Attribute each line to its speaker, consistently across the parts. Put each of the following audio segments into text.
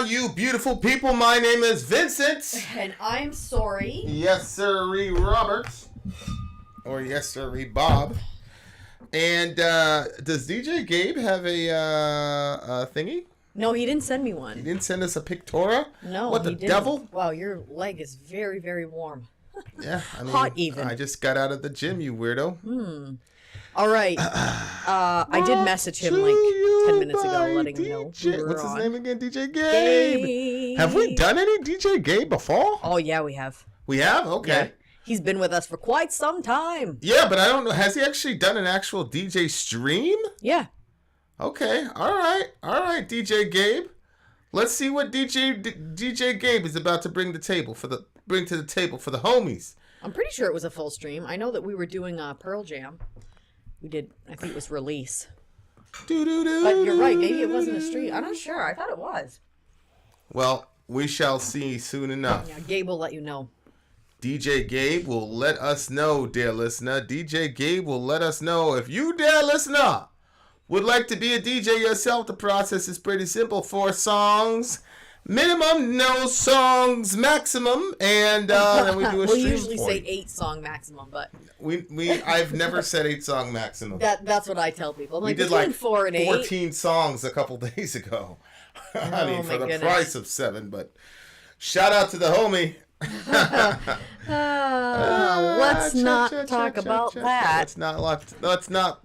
Speaker 1: on, you beautiful people? My name is Vincent.
Speaker 2: And I'm Sori.
Speaker 1: Yes, sirree, Robert. Or yes, sirree, Bob. And does DJ Gabe have a thingy?
Speaker 2: No, he didn't send me one.
Speaker 1: He didn't send us a pictora?
Speaker 2: No,
Speaker 1: what the
Speaker 2: didn't.
Speaker 1: devil?
Speaker 2: Wow, your leg is very, very warm.
Speaker 1: Yeah, I mean,
Speaker 2: hot even.
Speaker 1: I just got out of the gym, you weirdo.
Speaker 2: All right. I did message him like 10 minutes ago, letting him know we were
Speaker 1: What's
Speaker 2: on.
Speaker 1: his name again? DJ Gabe. Have we done any DJ Gabe before?
Speaker 2: Oh yeah, we have.
Speaker 1: We have? Okay.
Speaker 2: Yeah. He's been with us for quite some time.
Speaker 1: Yeah, but I don't know. Has he actually done an actual DJ stream?
Speaker 2: Yeah.
Speaker 1: Okay. All right, DJ Gabe. Let's see what DJ Gabe is about to bring to the table for the homies.
Speaker 2: I'm pretty sure it was a full stream. I know that we were doing Pearl Jam. We did. I think it was Release. But you're right. Maybe it wasn't a stream. I'm not sure. I thought it was.
Speaker 1: Well, we shall see soon enough.
Speaker 2: Yeah, Gabe will let you know.
Speaker 1: DJ Gabe will let us know, dear listener. DJ Gabe will let us know. If you, dear listener, would like to be a DJ yourself, the process is pretty simple. 4 songs minimum, no songs maximum, and then we do a stream.
Speaker 2: We usually say 8-song maximum, but
Speaker 1: I've never said 8-song maximum.
Speaker 2: That's what I tell people. I'm
Speaker 1: we
Speaker 2: like,
Speaker 1: did like
Speaker 2: 4 and 8.
Speaker 1: 14 songs a couple days ago. I mean, for the price of 7, but shout out to the homie.
Speaker 2: Let's not talk about that.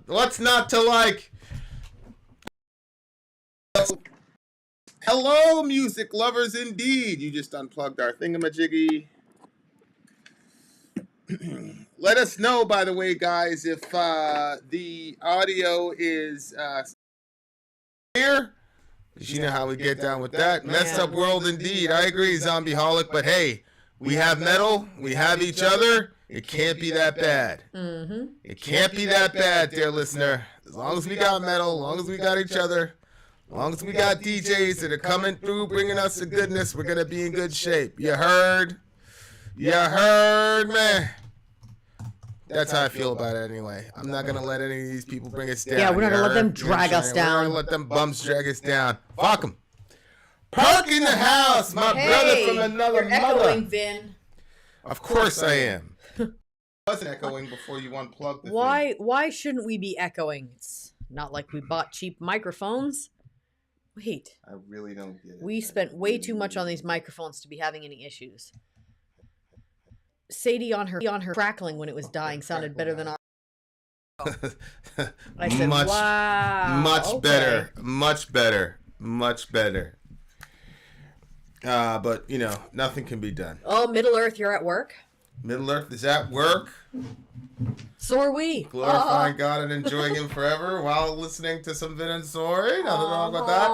Speaker 1: Let's not to like. Hello, music lovers, indeed. You just unplugged our thingamajiggy. Let us know, by the way, guys, if the audio is clear. You know how we get down with that. Messed up world, indeed. I agree, Zombieholic, but hey, we have metal, we have each other. It can't be that bad.
Speaker 2: Mm-hmm.
Speaker 1: It can't be that bad, dear listener. As long as we got metal, as long as we got each other, as long as we got DJs that are coming through, bringing us the goodness, we're going to be in good shape. You heard? You heard, man. That's how I feel about it anyway. I'm not going to let any of these people bring us down.
Speaker 2: Yeah, we're not going to let them drag us down.
Speaker 1: We're going to let them bums drag us down. Fuck them. Perk in the house, my brother from another
Speaker 2: you're
Speaker 1: mother.
Speaker 2: Echoing, Vin.
Speaker 1: Of course I am. I wasn't echoing before you unplugged the thing.
Speaker 2: Why shouldn't we be echoing? It's not like we bought cheap microphones. Wait.
Speaker 1: I really don't get it.
Speaker 2: We spent way too much on these microphones to be having any issues. Sadie on her crackling when it was dying sounded better than our. I said, wow.
Speaker 1: Much better. Much better. Much better. But, you know, nothing can be done.
Speaker 2: Oh, Middle Earth, you're at work?
Speaker 1: Middle Earth is at work.
Speaker 2: So are we.
Speaker 1: Glorifying God and enjoying Him forever while listening to some Vin and Sori. Nothing wrong with that.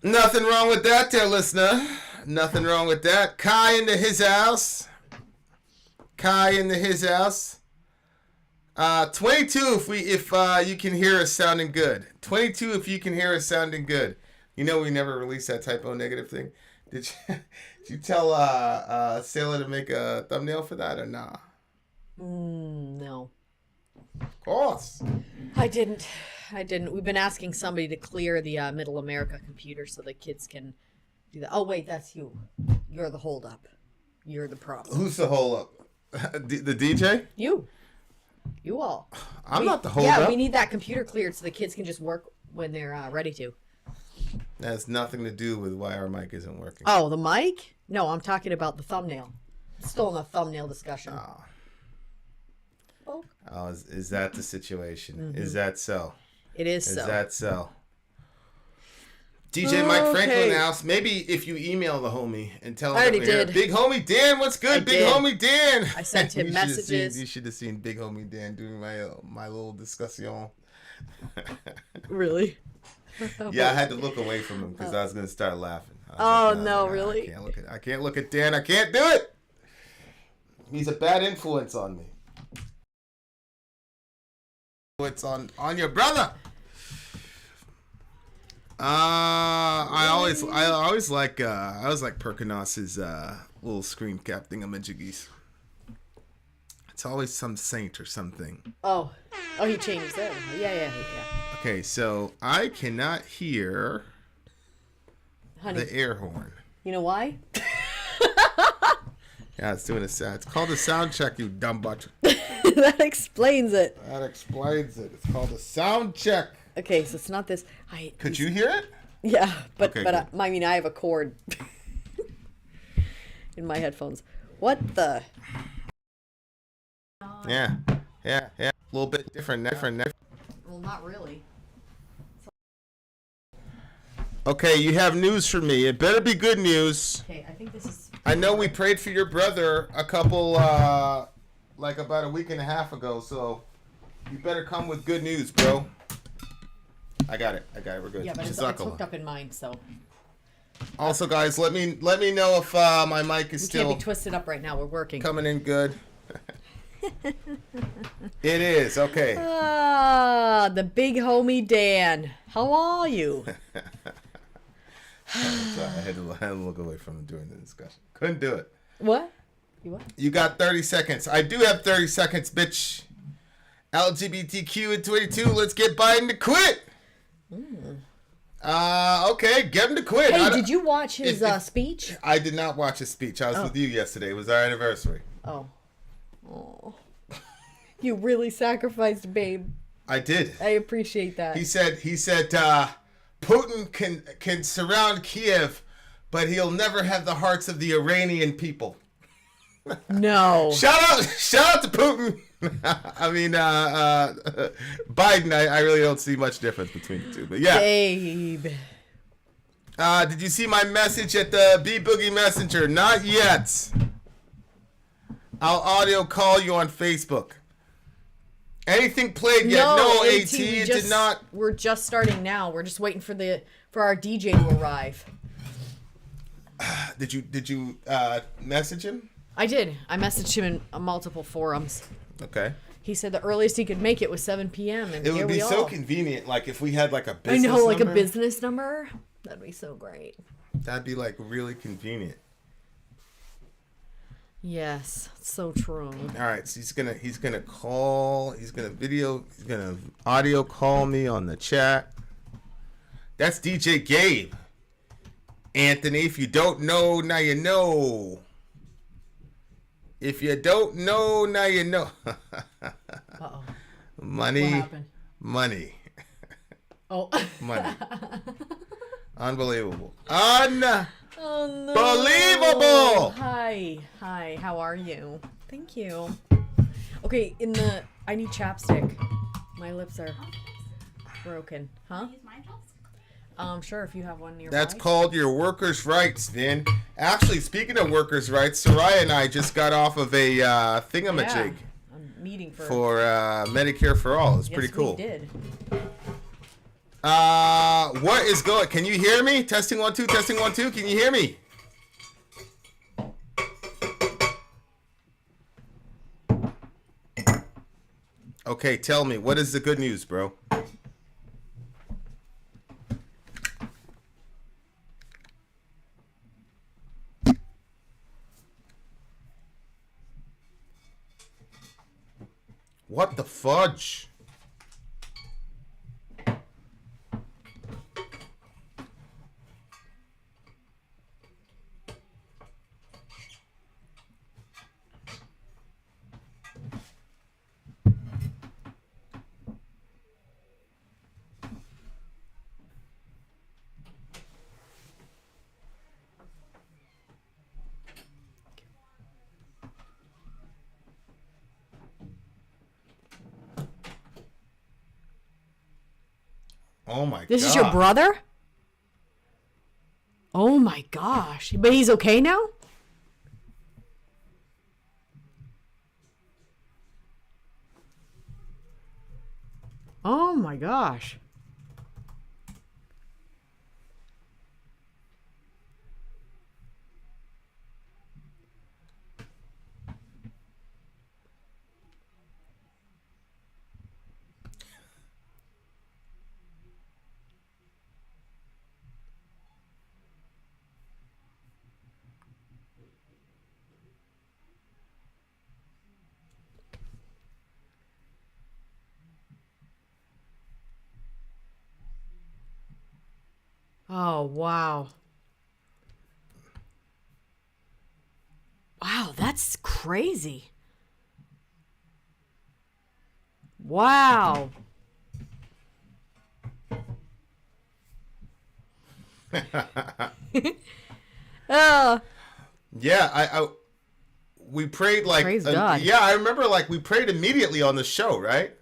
Speaker 1: Nothing wrong with that, dear listener. Nothing wrong with that. Kai into his house. 22 if you can hear us sounding good. 22 if you can hear us sounding good. You know we never released that typo negative thing. Did you tell Sailor to make a thumbnail for that or nah?
Speaker 2: No.
Speaker 1: Of course.
Speaker 2: I didn't. We've been asking somebody to clear the Middle America computer so the kids can do that. Oh, wait, that's you. You're the holdup. You're the problem.
Speaker 1: Who's the holdup? The DJ?
Speaker 2: You all.
Speaker 1: I'm not the holdup.
Speaker 2: Yeah, we need that computer cleared so the kids can just work when they're ready to.
Speaker 1: That has nothing to do with why our mic isn't working.
Speaker 2: Oh, the mic? No, I'm talking about the thumbnail. Still in the thumbnail discussion.
Speaker 1: Oh, is that the situation?
Speaker 2: Mm-hmm.
Speaker 1: Is that so?
Speaker 2: It is so.
Speaker 1: Is that so? DJ Mike Franklin house. Maybe if you email the homie and tell him.
Speaker 2: I already did.
Speaker 1: Big homie Dan, what's good? Big homie Dan.
Speaker 2: I sent him messages.
Speaker 1: You should have seen Big homie Dan doing my little discussion.
Speaker 2: Really?
Speaker 1: Yeah, I had to look away from him because I was gonna start laughing.
Speaker 2: Really?
Speaker 1: I can't look at Dan. I can't do it. He's a bad influence on me. It's on your brother. I always like Perkinos's little screen cap thingamajiggies. It's always some saint or something.
Speaker 2: Oh, he changed that. Yeah.
Speaker 1: Okay, so I cannot hear
Speaker 2: Honey.
Speaker 1: the air horn.
Speaker 2: You know why?
Speaker 1: Yeah, it's doing a sound. It's called a sound check, you dumb butt.
Speaker 2: That explains it.
Speaker 1: That explains it. It's called a sound check.
Speaker 2: Okay, so it's not this.
Speaker 1: Could you hear it?
Speaker 2: Yeah, but
Speaker 1: Okay,
Speaker 2: I mean, I have a cord in my headphones. What the?
Speaker 1: Yeah. A little bit different.
Speaker 2: Well, not really.
Speaker 1: Okay, you have news for me. It better be good news.
Speaker 2: Okay, I think this is.
Speaker 1: I know we prayed for your brother a couple, like about a week and a half ago, so you better come with good news, bro. I got it. We're good.
Speaker 2: Yeah, but it's hooked up in mine, so.
Speaker 1: Also, guys, let me know if my mic is still.
Speaker 2: Can't be twisted up right now. We're working.
Speaker 1: Coming in good. It is okay.
Speaker 2: The big homie Dan. How are you?
Speaker 1: Sorry, I had to look away from him during the discussion. Couldn't do it.
Speaker 2: What? You what?
Speaker 1: You got 30 seconds. I do have 30 seconds, bitch. LGBTQ and 22. Let's get Biden to quit. Okay, get him to quit.
Speaker 2: Hey, did you watch his speech?
Speaker 1: I did not watch his speech. I was with you yesterday. It was our anniversary.
Speaker 2: Oh. You really sacrificed, babe.
Speaker 1: I did.
Speaker 2: I appreciate that.
Speaker 1: He said Putin can surround Kiev, but he'll never have the hearts of the Iranian people.
Speaker 2: No.
Speaker 1: Shout out to Putin. I mean, Biden, I really don't see much difference between the two. But yeah.
Speaker 2: Babe.
Speaker 1: Did you see my message at the B-Boogie Messenger? Not yet. I'll audio call you on Facebook. Anything played yet? No, AT, it did not.
Speaker 2: We're just starting now. We're just waiting for our DJ to arrive.
Speaker 1: Did you message him?
Speaker 2: I did. I messaged him in multiple forums.
Speaker 1: Okay.
Speaker 2: He said the earliest he could make it was 7 p.m. and
Speaker 1: it would be so convenient, like if we had like a business
Speaker 2: number. I know, like
Speaker 1: number.
Speaker 2: A business number. That'd be so great.
Speaker 1: That'd be like really convenient.
Speaker 2: Yes, so true.
Speaker 1: All right, so he's gonna audio call me on the chat. That's DJ Gabe. Anthony, if you don't know, now you know. If you don't know, now you know.
Speaker 2: Uh-oh.
Speaker 1: Money.
Speaker 2: What happened?
Speaker 1: Money.
Speaker 2: Oh.
Speaker 1: Money. Unbelievable.
Speaker 2: Oh, no.
Speaker 1: Unbelievable.
Speaker 2: Hi, how are you? Thank you. Okay, I need chapstick. My lips are broken. Huh?
Speaker 3: Use my chopstick?
Speaker 2: Sure, if you have one nearby.
Speaker 1: That's called your workers' rights, Vin. Actually, speaking of workers' rights, Soraya and I just got off of a thingamajig
Speaker 2: a meeting
Speaker 1: for Medicare for All. It's pretty cool.
Speaker 2: We did.
Speaker 1: What is going? Can you hear me? Testing 1 2. Testing 1 2. Can you hear me? Okay, tell me, what is the good news, bro? What the fudge? Oh my god.
Speaker 2: This is your brother? Oh my gosh. But he's okay now? Oh my gosh. Oh, wow. Wow, that's crazy. Wow.
Speaker 1: Yeah, we prayed like
Speaker 2: Praise God.
Speaker 1: Yeah, I remember like we prayed immediately on the show, right?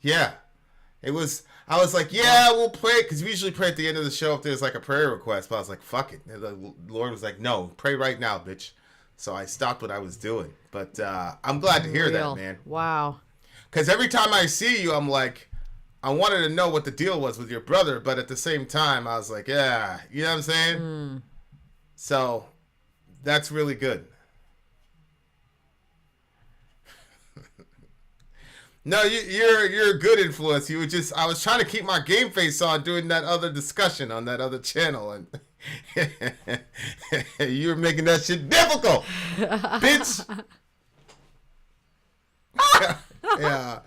Speaker 1: Yeah. I was like, yeah, we'll pray, because we usually pray at the end of the show if there's like a prayer request, but I was like, fuck it. And the Lord was like, no, pray right now, bitch. So I stopped what I was doing. But I'm glad to hear that, man.
Speaker 2: Wow.
Speaker 1: Because every time I see you, I'm like, I wanted to know what the deal was with your brother, but at the same time, I was like, yeah, you know what I'm saying? So that's really good. No, you're a good influence. I was trying to keep my game face on doing that other discussion on that other channel, and you were making that shit difficult, bitch. Yeah.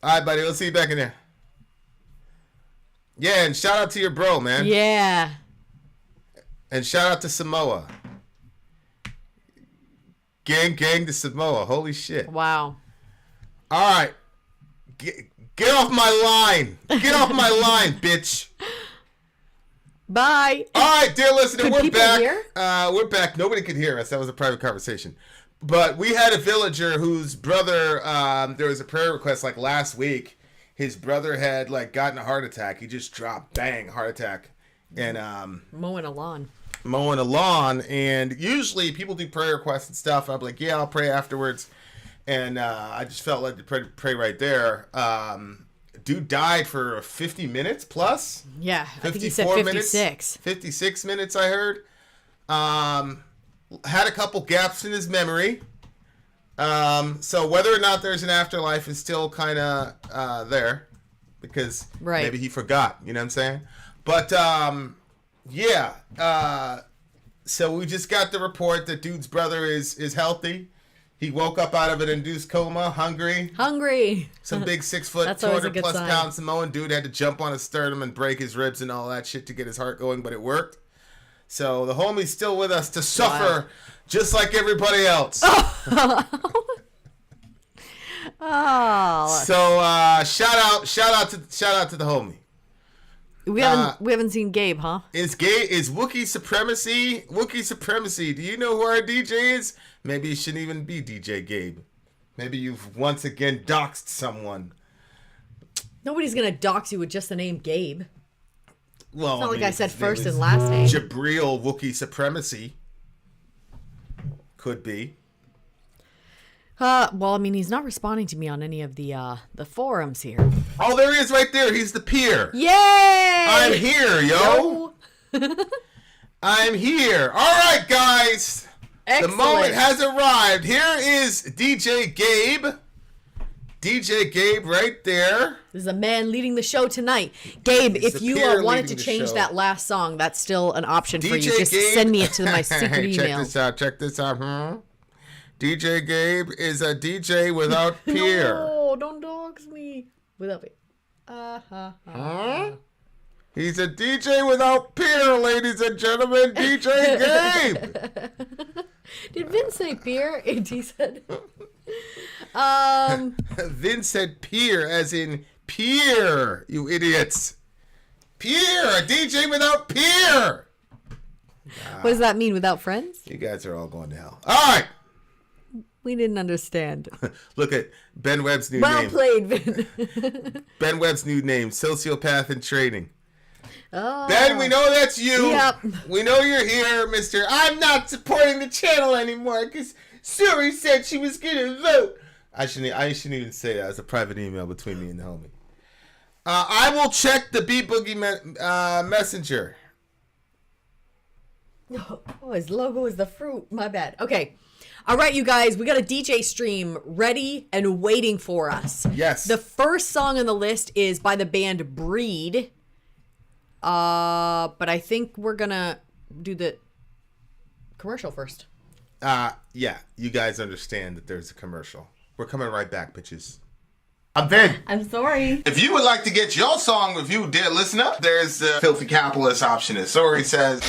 Speaker 1: All right, buddy. We'll see you back in there. Yeah, and shout out to your bro, man.
Speaker 2: Yeah.
Speaker 1: And shout out to Samoa. Gang to Samoa. Holy shit.
Speaker 2: Wow.
Speaker 1: All right. Get off my line. Get off my line, bitch.
Speaker 2: Bye.
Speaker 1: All right, dear listener,
Speaker 2: Could
Speaker 1: we're back.
Speaker 2: Hear?
Speaker 1: We're back. Nobody could hear us. That was a private conversation. But we had a villager whose brother, there was a prayer request like last week. His brother had like gotten a heart attack. He just dropped, bang, heart attack. And
Speaker 2: mowing a lawn.
Speaker 1: And usually people do prayer requests and stuff. I'm like, yeah, I'll pray afterwards. And I just felt like to pray right there. Dude died for 50 minutes plus.
Speaker 2: Yeah, I think he said 56.
Speaker 1: Minutes, 56 minutes, I heard. Had a couple gaps in his memory. So whether or not there's an afterlife is still kind of there. Because maybe he forgot. You know what I'm saying? But, yeah. So we just got the report that dude's brother is healthy. He woke up out of an induced coma, hungry. Some big 6 foot, 200 plus pound Samoan dude had to jump on his sternum and break his ribs and all that shit to get his heart going, but it worked. So the homie's still with us to suffer just like everybody else.
Speaker 2: Oh.
Speaker 1: So shout out to the homie.
Speaker 2: We haven't seen Gabe, huh?
Speaker 1: Is Wookiee supremacy? Wookiee supremacy. Do you know who our DJ is? Maybe it shouldn't even be DJ Gabe. Maybe you've once again doxed someone.
Speaker 2: Nobody's gonna dox you with just the name Gabe.
Speaker 1: Well,
Speaker 2: it's not like I said first and last name.
Speaker 1: Jabril Wookiee supremacy. Could be.
Speaker 2: Well, I mean, he's not responding to me on any of the forums here.
Speaker 1: Oh, there he is right there. He's the peer.
Speaker 2: Yay!
Speaker 1: I'm here, yo. I'm here. All right, guys.
Speaker 2: Excellent.
Speaker 1: The moment has arrived. Here is DJ Gabe. DJ Gabe right there.
Speaker 2: This is a man leading the show tonight. Gabe, if you wanted to change that last song, that's still an option for you. Just send me it to my secret email.
Speaker 1: Check this out. DJ Gabe is a DJ without peer.
Speaker 2: No, don't dox me. Without peer.
Speaker 1: He's a DJ without peer, ladies and gentlemen. DJ Gabe.
Speaker 2: Did Vin say peer? He said.
Speaker 1: Vin said peer, as in peer. You idiots. Peer, a DJ without peer.
Speaker 2: What does that mean? Without friends?
Speaker 1: You guys are all going to hell. All right.
Speaker 2: We didn't understand.
Speaker 1: Look at Ben Webb's new name.
Speaker 2: Well played, Vin.
Speaker 1: Ben Webb's new name, sociopath in training.
Speaker 2: Oh.
Speaker 1: Ben, we know that's you.
Speaker 2: Yep.
Speaker 1: We know you're here, Mr. I'm not supporting the channel anymore because Sori said she was going to vote. I shouldn't even say that. It's a private email between me and the homie. I will check the B-Boogie messenger.
Speaker 2: Oh, his logo is the fruit. My bad. Okay. All right, you guys. We got a DJ stream ready and waiting for us.
Speaker 1: Yes.
Speaker 2: The first song on the list is by the band Breed. But I think we're going to do the commercial first.
Speaker 1: Yeah. You guys understand that there's a commercial. We're coming right back, bitches. I'm Vin.
Speaker 3: I'm Sori.
Speaker 1: If you would like to get your song reviewed, dear listener, there's the Filthy Capitalist option, as Sori says.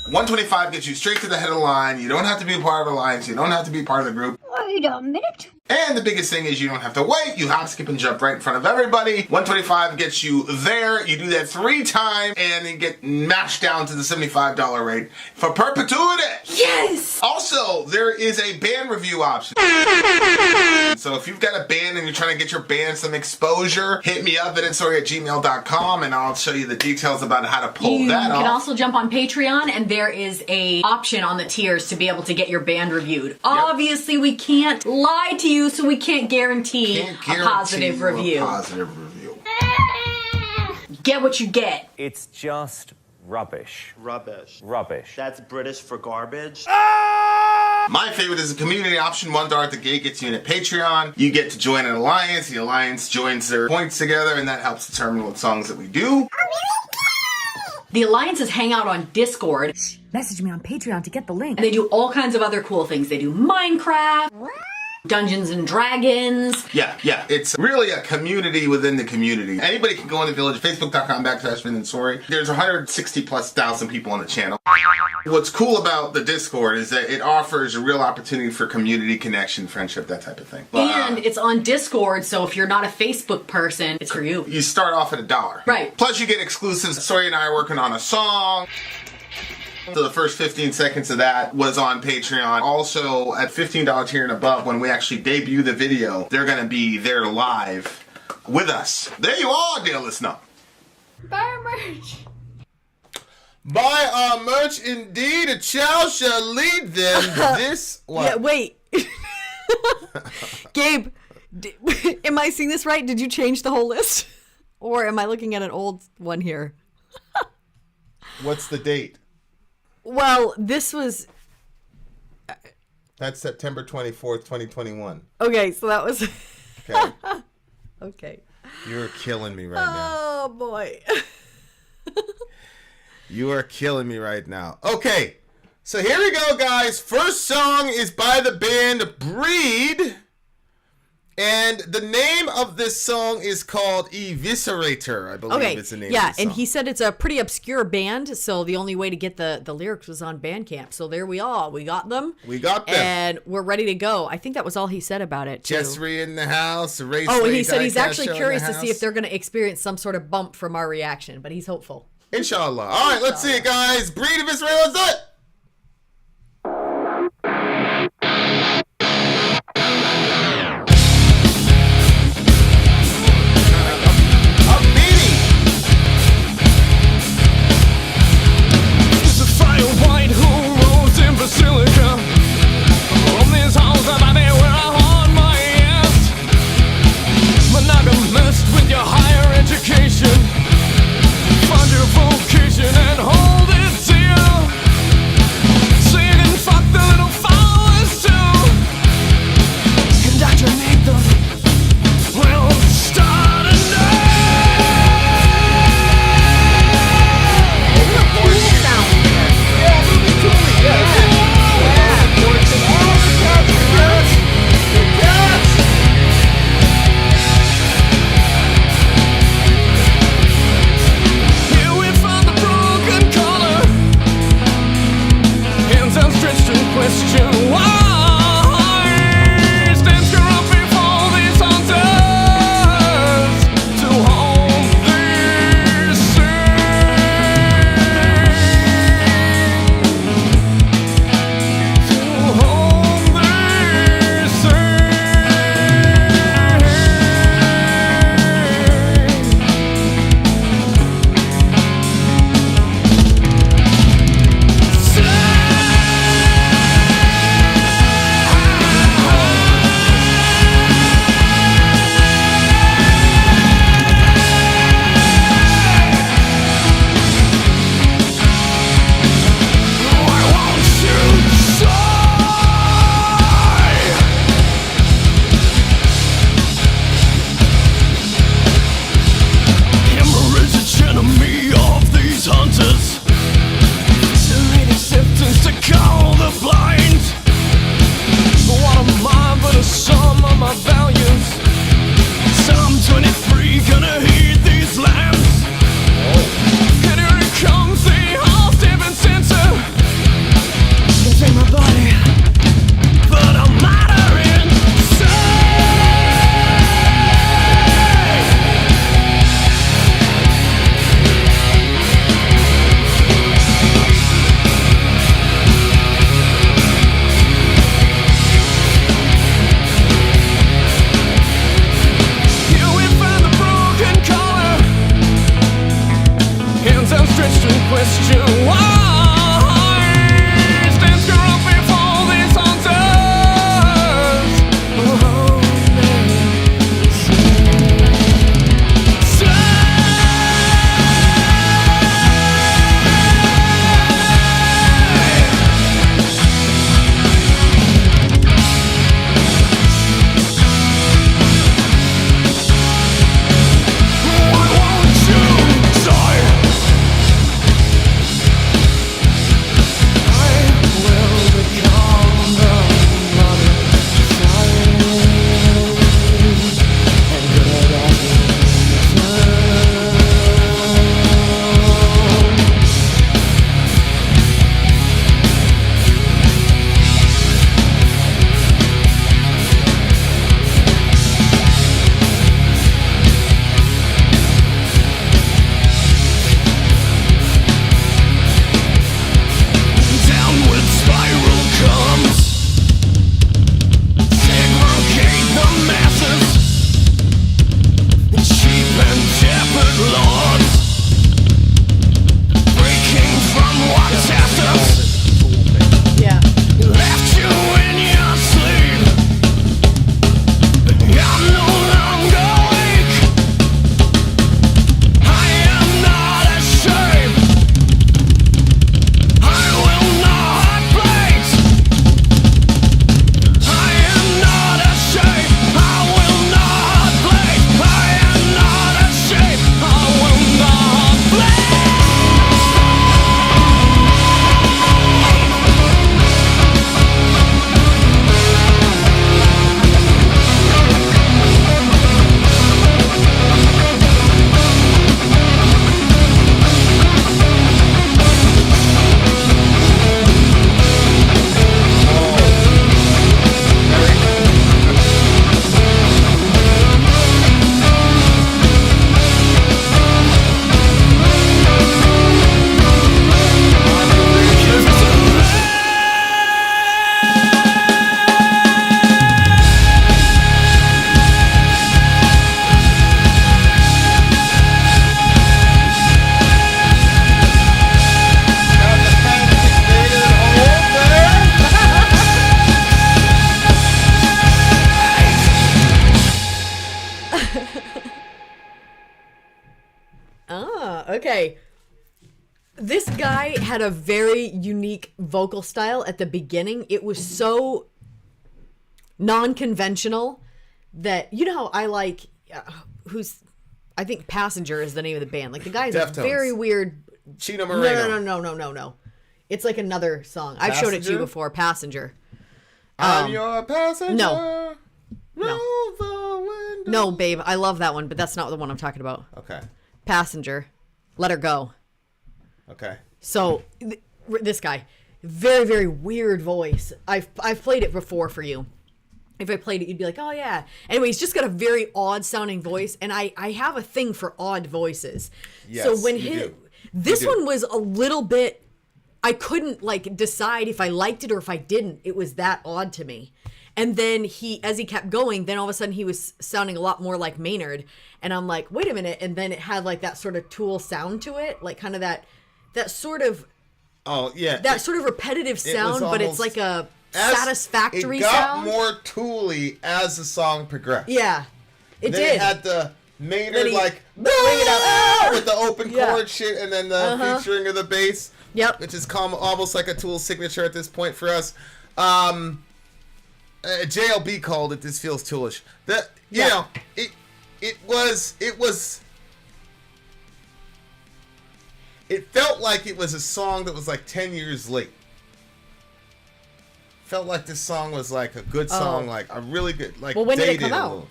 Speaker 1: $125 gets you straight to the head of the line. You don't have to be a part of the alliance. You don't have to be part of the group.
Speaker 3: Wait a minute.
Speaker 1: And the biggest thing is you don't have to wait. You hop, skip, and jump right in front of everybody. $125 gets you there. You do that 3 times, and you get mashed down to the $75 rate for perpetuity.
Speaker 2: Yes!
Speaker 1: Also, there is a band review option. So if you've got a band and you're trying to get your band some exposure, hit me up at insori@gmail.com, and I'll show you the details about how to pull that off.
Speaker 4: You can also jump on Patreon, and there is a option on the tiers to be able to get your band reviewed. Obviously, we can't lie to you, so we can't guarantee a positive review. Get what you get.
Speaker 5: It's just rubbish.
Speaker 6: Rubbish.
Speaker 5: Rubbish.
Speaker 6: That's British for garbage.
Speaker 1: My favorite is the community option. $1 at the gate gets you in at Patreon. You get to join an alliance. The alliance joins their points together, and that helps determine what songs that we do.
Speaker 4: The alliances hang out on Discord.
Speaker 7: Message me on Patreon to get the link.
Speaker 4: And they do all kinds of other cool things. They do Minecraft, Dungeons and Dragons.
Speaker 1: Yeah. It's really a community within the community. Anybody can go in the village, facebook.com/Vin and Sori. There's 160,000+ people on the channel. What's cool about the Discord is that it offers a real opportunity for community connection, friendship, that type of thing.
Speaker 4: And it's on Discord, so if you're not a Facebook person, it's for you.
Speaker 1: You start off at $1.
Speaker 4: Right.
Speaker 1: Plus you get exclusives. Sori and I are working on a song. So the first 15 seconds of that was on Patreon. Also, at $15 tier and above, when we actually debut the video, they're going to be there live with us. There you are, dear listener.
Speaker 2: Buy our merch.
Speaker 1: Buy our merch indeed. A child shall lead them. This one.
Speaker 7: Yeah, wait. Gabe, am I seeing this right? Did you change the whole list? Or am I looking at an old one here?
Speaker 1: What's the date?
Speaker 7: Well, this was...
Speaker 1: That's September 24th, 2021.
Speaker 7: Okay, so that was...
Speaker 1: Okay.
Speaker 7: Okay.
Speaker 1: You're killing me right now.
Speaker 7: Oh, boy.
Speaker 1: You are killing me right now. Okay, so here we go, guys. First song is by the band Breed. And the name of this song is called Eviscerator, I believe it's the name of the song.
Speaker 7: And he said it's a pretty obscure band, so the only way to get the lyrics was on Bandcamp. So there we are. We got them. And we're ready to go. I think that was all he said about it, too.
Speaker 1: Jessry in the house. Ray
Speaker 7: and he
Speaker 1: Slade,
Speaker 7: said he's
Speaker 1: Diecast
Speaker 7: actually
Speaker 1: Show
Speaker 7: curious
Speaker 1: in
Speaker 7: to
Speaker 1: the
Speaker 7: see if
Speaker 1: house.
Speaker 7: they're going to experience some sort of bump from our reaction, but he's hopeful.
Speaker 1: Inshallah. All right, let's see it, guys. Breed-Eviscerator, let's do it.
Speaker 8: Basilica. On this house about there where I haunt my ass. Monogamist with your higher education. Find your vocation and hold it till to question why stands corrupt before these altars. Oh, why won't you die? I will become the bloody child and good as downward spiral comes. Segregate the masses. Cheap and shepherd lords. Breaking from what's after.
Speaker 2: Yeah.
Speaker 8: Left you in your sleep. I'm no longer weak. I am not ashamed. I will not break. I am not ashamed. I will not break. I am not ashamed. I will not break.
Speaker 2: Okay. This guy had a very unique vocal style at the beginning. It was so non-conventional that, you know how I like, I think Passenger is the name of the band. Like, the guy is a
Speaker 1: Deftones.
Speaker 2: very weird.
Speaker 1: Chino Moreno.
Speaker 2: No. It's like another song. I've showed it to you
Speaker 1: Passenger?
Speaker 2: before. Passenger.
Speaker 1: I'm your passenger.
Speaker 2: no.
Speaker 1: Roll the window.
Speaker 2: No, babe. I love that one, but that's not the one I'm talking about.
Speaker 1: Okay.
Speaker 2: Passenger. Let Her Go.
Speaker 1: Okay.
Speaker 2: So this guy, very, very weird voice. I've played it before for you. If I played it, you'd be like, oh yeah. Anyway, he's just got a very odd sounding voice, and I have a thing for odd voices.
Speaker 1: Yes,
Speaker 2: so when
Speaker 1: you do.
Speaker 2: this
Speaker 1: You do.
Speaker 2: one was a little bit, I couldn't like decide if I liked it or if I didn't. It was that odd to me. And then as he kept going, then all of a sudden he was sounding a lot more like Maynard. And I'm like, wait a minute. And then it had like that sort of Tool sound to it. Like kind of that sort of,
Speaker 1: Oh yeah.
Speaker 2: that sort of repetitive sound, but it's
Speaker 1: almost-
Speaker 2: like a satisfactory
Speaker 1: It got
Speaker 2: sound.
Speaker 1: more Tool-y as the song progressed.
Speaker 2: Yeah, it
Speaker 1: Then
Speaker 2: did.
Speaker 1: it had the Maynard
Speaker 2: Then he-
Speaker 1: like
Speaker 2: bring it up.
Speaker 1: "Ah!" with the open
Speaker 2: Yeah.
Speaker 1: chord shit, and then the featuring of the bass.
Speaker 2: Yep.
Speaker 1: Which is almost like a Tool signature at this point for us. JLB called it "This Feels Toolish." You know, it felt like it was a song that was like 10 years late. Felt like this song was like a good song, like a really good, like.
Speaker 2: Well, when did it
Speaker 1: dated
Speaker 2: come
Speaker 1: a
Speaker 2: out?
Speaker 1: little.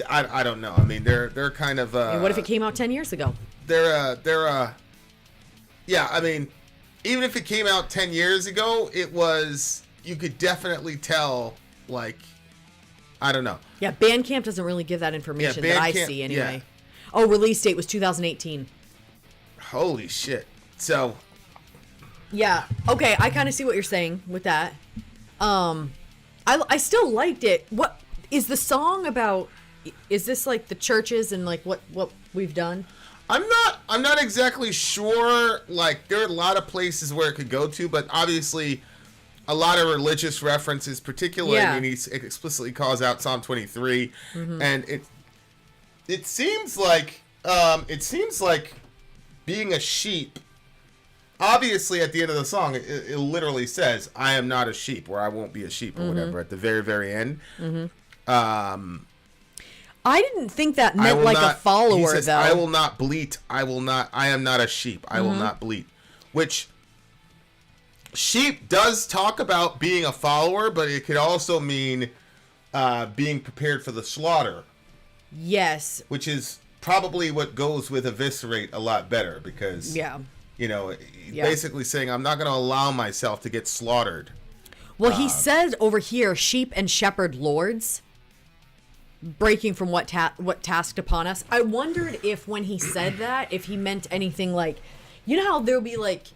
Speaker 1: I don't know. I mean, they're kind of.
Speaker 2: And what if it came out 10 years ago?
Speaker 1: Yeah, I mean, even if it came out 10 years ago, it was, you could definitely tell, like, I don't know.
Speaker 2: Yeah, Bandcamp doesn't really give that information that I
Speaker 1: Bandcamp-
Speaker 2: see anyway.
Speaker 1: yeah.
Speaker 2: Oh, release date was 2018.
Speaker 1: Holy shit. So,
Speaker 2: Yeah. Okay, I kind of see what you're saying with that. I still liked it. What is the song about? Is this like the churches and like what we've done?
Speaker 1: I'm not exactly sure. Like, there are a lot of places where it could go to, but obviously a lot of religious references, particularly when he explicitly calls out Psalm 23, and it seems like being a sheep. Obviously, at the end of the song, it literally says, "I am not a sheep," or "I won't be a sheep," or whatever. At the very, very end.
Speaker 2: I didn't think that meant like a follower,
Speaker 1: he says,
Speaker 2: though.
Speaker 1: I will not bleat. I am not a sheep. I will not bleat. Which, sheep does talk about being a follower, but it could also mean being prepared for the slaughter.
Speaker 2: Yes.
Speaker 1: Which is probably what goes with eviscerate a lot better, because, basically saying, I'm not going to allow myself to get slaughtered.
Speaker 2: Well, he said over here, sheep and shepherd lords, breaking from what tasked upon us. I wondered if when he said that, if he meant anything like, you know how there'll be like,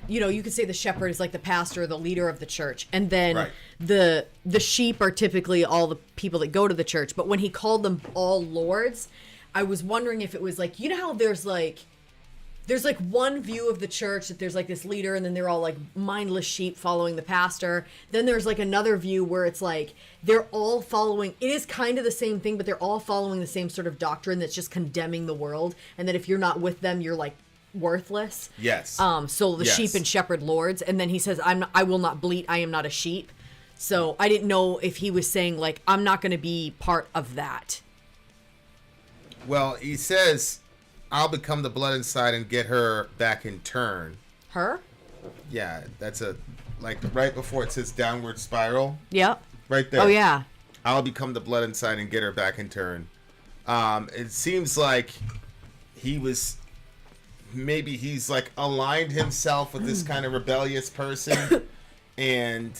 Speaker 2: you could say the shepherd is like the pastor, the leader of the church, and then the sheep are typically all the people that go to the church. But when he called them all lords, I was wondering if it was like, you know how there's like one view of the church that there's like this leader, and then they're all like mindless sheep following the pastor. Then there's like another view where it's like they're all following, it is kind of the same thing, but they're all following the same sort of doctrine that's just condemning the world, and that if you're not with them, you're like worthless.
Speaker 1: Yes.
Speaker 2: So the sheep and shepherd lords, and then he says, I will not bleat, I am not a sheep. So I didn't know if he was saying like, I'm not going to be part of that.
Speaker 1: Well, he says, I'll become the blood inside and get her back in turn.
Speaker 2: Her?
Speaker 1: Yeah, that's like right before it says downward spiral.
Speaker 2: Yep.
Speaker 1: Right there.
Speaker 2: Oh, yeah.
Speaker 1: I'll become the blood inside and get her back in turn. It seems like he's like aligned himself with this kind of rebellious person. And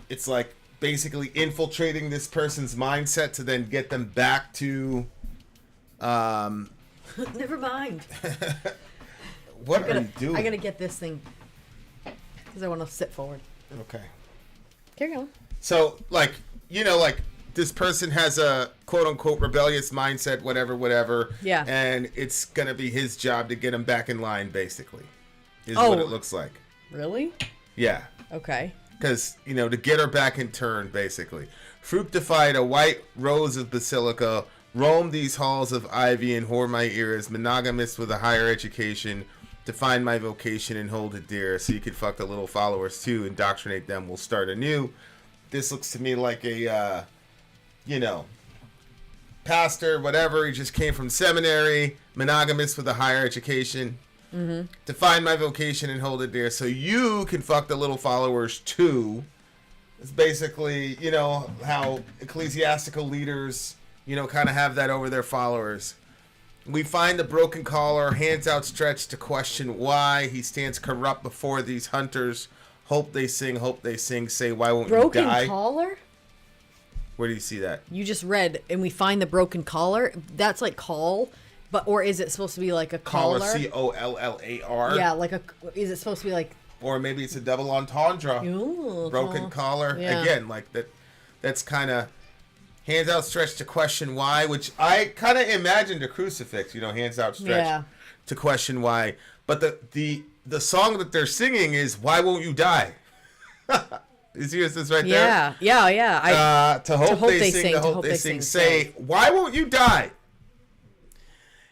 Speaker 1: it's like basically infiltrating this person's mindset to then get them back to...
Speaker 2: Never mind.
Speaker 1: What are you doing?
Speaker 2: I gotta get this thing because I want to sit forward.
Speaker 1: Okay.
Speaker 2: Carry on.
Speaker 1: So, like this person has a quote-unquote rebellious mindset, whatever.
Speaker 2: Yeah.
Speaker 1: And it's gonna be his job to get him back in line, basically, is what it looks like.
Speaker 2: Really?
Speaker 1: Yeah.
Speaker 2: Okay.
Speaker 1: Because, to get her back in turn, basically. Fructified a white rose of basilica, roam these halls of ivy and whore my ears, monogamous with a higher education, to find my vocation and hold it dear, so you could fuck the little followers too, indoctrinate them, we'll start anew. This looks to me like a, pastor, whatever, he just came from seminary, monogamous with a higher education, to find my vocation and hold it dear, so you can fuck the little followers too. It's basically, how ecclesiastical leaders... kind of have that over their followers. We find the broken collar, hands outstretched to question why he stands corrupt before these hunters. Hope they sing, say, why won't you die?
Speaker 2: Broken collar?
Speaker 1: Where do you see that?
Speaker 2: You just read, and we find the broken collar. That's like call, or is it supposed to be like a collar?
Speaker 1: Collar,
Speaker 2: Yeah, is it supposed to be like...
Speaker 1: Or maybe it's a double entendre.
Speaker 2: Ooh,
Speaker 1: broken collar.
Speaker 2: Yeah.
Speaker 1: Again, like that's kind of... Hands outstretched to question why, which I kind of imagined a crucifix, hands outstretched to question why. But the song that they're singing is "Why Won't You Die?" You see this right there?
Speaker 2: Yeah.
Speaker 1: To hope they sing, to hope they sing. Say, "Why won't you die?"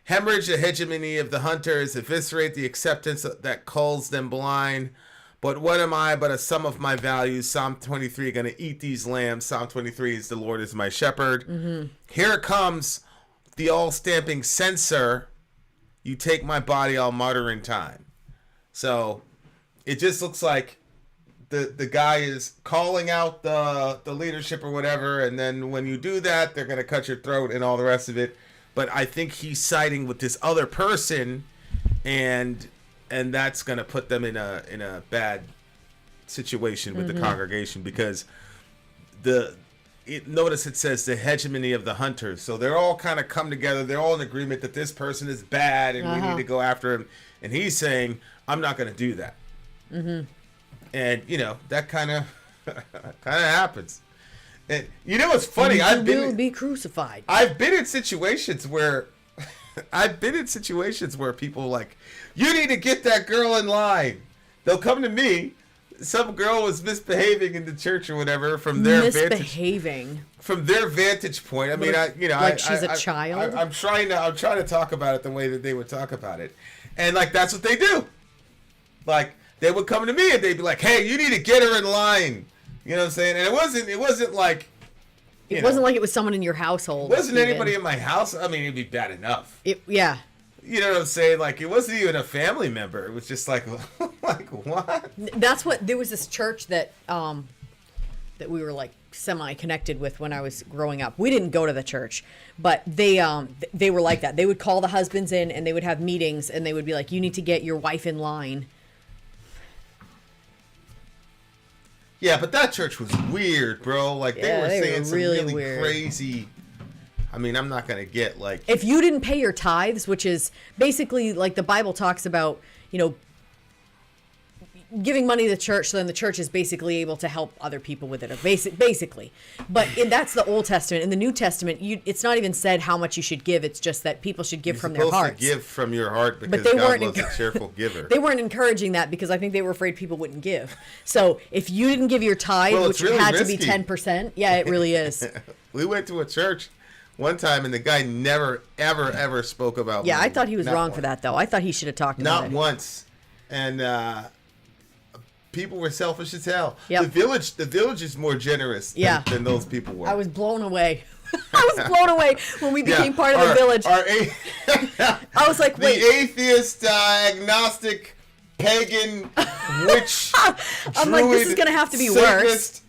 Speaker 1: Hemorrhage the hegemony of the hunters, eviscerate the acceptance that calls them blind. But what am I but a sum of my values? Psalm 23, going to eat these lambs. Psalm 23 is the Lord is my shepherd. Here comes the all-stamping censor. You take my body, I'll martyr in time. So it just looks like the guy is calling out the leadership or whatever, and then when you do that, they're going to cut your throat and all the rest of it. But I think he's siding with this other person, and that's going to put them in a bad situation with the congregation, because notice it says the hegemony of the hunters. So they're all kind of come together. They're all in agreement that this person is bad and we need to go after him. And he's saying, I'm not going to do that. And, that kind of happens. And it's funny.
Speaker 2: You will be crucified.
Speaker 1: I've been in situations where I've been in situations where people are like, you need to get that girl in line. They'll come to me. Some girl was misbehaving in the church or whatever from their vantage point. I mean,
Speaker 2: she's a child.
Speaker 1: I'm trying to talk about it the way that they would talk about it, and like that's what they do. Like they would come to me and they'd be like, "Hey, you need to get her in line." You know what I'm saying? And it wasn't like.
Speaker 2: It wasn't like it was someone in your household.
Speaker 1: It wasn't anybody in my house. I mean, it'd be bad enough.
Speaker 2: Yeah.
Speaker 1: You know what I'm saying? Like, it wasn't even a family member. It was just like, like what?
Speaker 2: That's what, there was this church that we were like semi-connected with when I was growing up. We didn't go to the church, but they were like that. They would call the husbands in and they would have meetings and they would be like, you need to get your wife in line.
Speaker 1: Yeah, but that church was weird, bro. Like, they were saying some really
Speaker 2: weird.
Speaker 1: crazy... I mean, I'm not going to get, like...
Speaker 2: If you didn't pay your tithes, which is basically, like, the Bible talks about, you know, giving money to the church, so then the church is basically able to help other people with it, basically. But that's the Old Testament. In the New Testament, it's not even said how much you should give. It's just that people should give from their hearts.
Speaker 1: You're supposed to give from your heart because God loves a cheerful giver.
Speaker 2: They weren't encouraging that because I think they were afraid people wouldn't give. So if you didn't give your tithe, which really had risky. To be 10%, yeah, it really is.
Speaker 1: We went to a church one time and the guy never, ever, ever spoke about money.
Speaker 2: I thought he was wrong for that, though. I thought he should have talked about it.
Speaker 1: Not once. And people were selfish as hell.
Speaker 2: Yep.
Speaker 1: The village is more generous than those people were.
Speaker 2: I was blown away. I was blown away when we became part of the village. I was like, wait.
Speaker 1: The atheist, agnostic, pagan, witch,
Speaker 2: I'm like, this is going to have to be worse.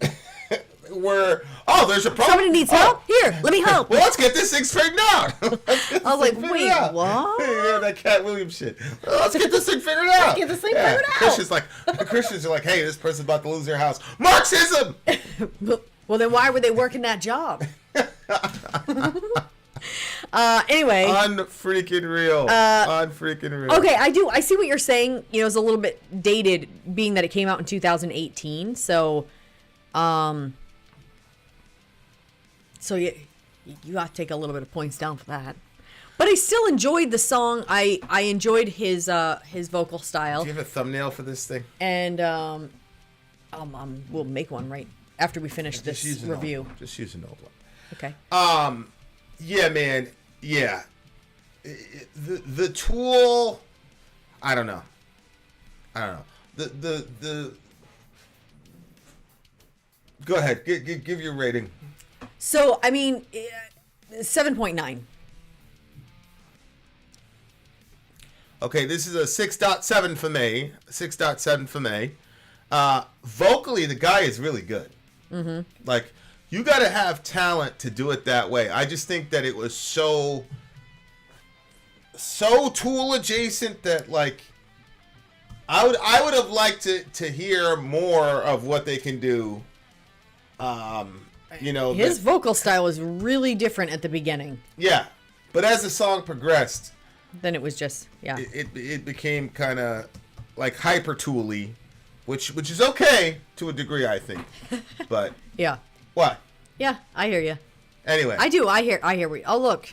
Speaker 1: There's a problem.
Speaker 2: Somebody needs help? Here, let me help.
Speaker 1: Well, let's get this thing straightened out.
Speaker 2: I was like, wait, what?
Speaker 1: Yeah, that Cat Williams shit. Let's get this thing figured out. Figured out. Christians are like, hey, this person's about to lose their house. Marxism!
Speaker 2: Well, then why were they working that job? Anyway.
Speaker 1: Unfreaking real.
Speaker 2: Okay, I see what you're saying. You know, it's a little bit dated, being that it came out in 2018. So you got to take a little bit of points down for that. But I still enjoyed the song. I enjoyed his vocal style.
Speaker 1: Do you have a thumbnail for this thing?
Speaker 2: And we'll make one right after we finish this review.
Speaker 1: Just use an old one.
Speaker 2: Okay.
Speaker 1: Yeah, man. Yeah. The tool. I don't know. The Go ahead. Give your rating.
Speaker 2: So, I mean, 7.9.
Speaker 1: Okay, this is a 6.7 for me. 6.7 for me. Vocally, the guy is really good. Mm-hmm. Like, you got to have talent to do it that way. I just think that it was so Tool adjacent that, like, I would have liked to hear more of what they can do. You know,
Speaker 2: his vocal style was really different at the beginning.
Speaker 1: Yeah, but as the song progressed,
Speaker 2: then it was just
Speaker 1: it became kind of like hyper Tool-y, which is okay to a degree, I think. But
Speaker 2: yeah,
Speaker 1: what?
Speaker 2: Yeah, I hear you.
Speaker 1: Anyway,
Speaker 2: I do. I hear. Oh, look.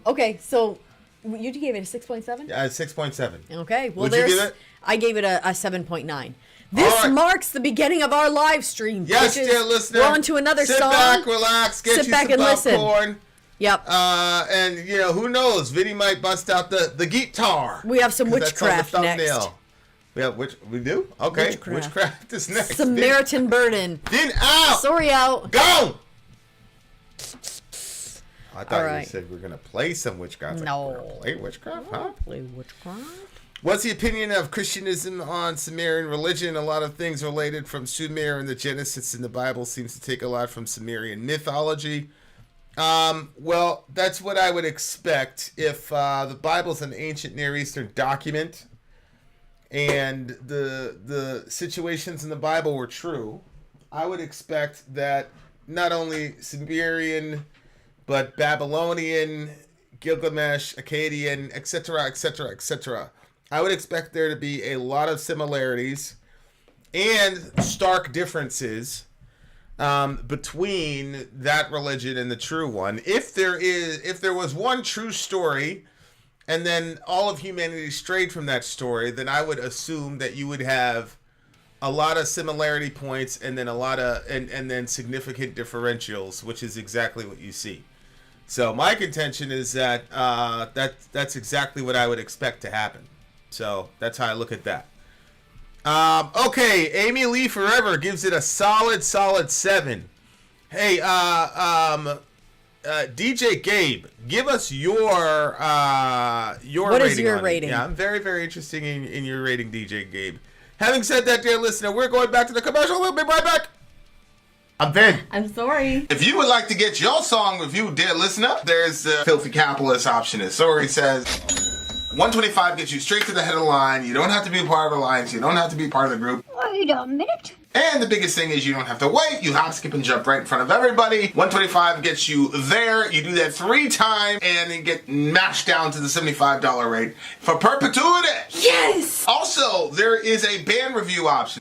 Speaker 2: Okay, so you gave it a 6.7.
Speaker 1: Yeah, 6.7.
Speaker 2: Okay, well,
Speaker 1: What'd you give it?
Speaker 2: I gave it a 7.9. This marks the beginning of our live stream.
Speaker 1: Yes, dear listener.
Speaker 2: We're on to another song.
Speaker 1: Sit back, relax, get you some popcorn.
Speaker 2: Listen. Yep.
Speaker 1: And, you know, who knows? Vinny might bust out the guitar.
Speaker 2: We have some witchcraft next.
Speaker 1: We do? Okay. Witchcraft is next.
Speaker 2: Samaritan Burden.
Speaker 1: Vin out.
Speaker 2: Sori out.
Speaker 1: Go! I thought you said we were going to play some witchcraft.
Speaker 2: No.
Speaker 1: We're going to play witchcraft, huh?
Speaker 2: Play witchcraft?
Speaker 1: What's the opinion of Christianism on Sumerian religion? A lot of things related from Sumer and the Genesis in the Bible seems to take a lot from Sumerian mythology. Well, that's what I would expect if the Bible's an ancient Near Eastern document and the situations in the Bible were true. I would expect that not only Sumerian, but Babylonian, Gilgamesh, Akkadian, etc., etc., etc. I would expect there to be a lot of similarities and stark differences. between that religion and the true one. If there was one true story, and then all of humanity strayed from that story, then I would assume that you would have a lot of similarity points and then a lot of and then significant differentials, which is exactly what you see. So my contention is that that's exactly what I would expect to happen. So that's how I look at that. Okay, Amy Lee Forever gives it a solid 7. Hey, DJ Gabe, give us your
Speaker 2: what
Speaker 1: rating.
Speaker 2: Is your
Speaker 1: on
Speaker 2: rating?
Speaker 1: It. Yeah, I'm very, very interested in your rating, DJ Gabe. Having said that, dear listener, we're going back to the commercial. We'll be right back. I'm Vin.
Speaker 4: I'm sorry.
Speaker 1: If you would like to get your song reviewed, dear listener, there's the filthy capitalist option. As Sori says, 125 gets you straight to the head of the line. You don't have to be a part of the alliance. You don't have to be part of the group.
Speaker 3: Wait a minute.
Speaker 1: And the biggest thing is you don't have to wait. You hop, skip, and jump right in front of everybody. 125 gets you there. You do that 3 times, and then get mashed down to the $75 rate for perpetuity.
Speaker 4: Yes!
Speaker 1: Also, there is a band review option.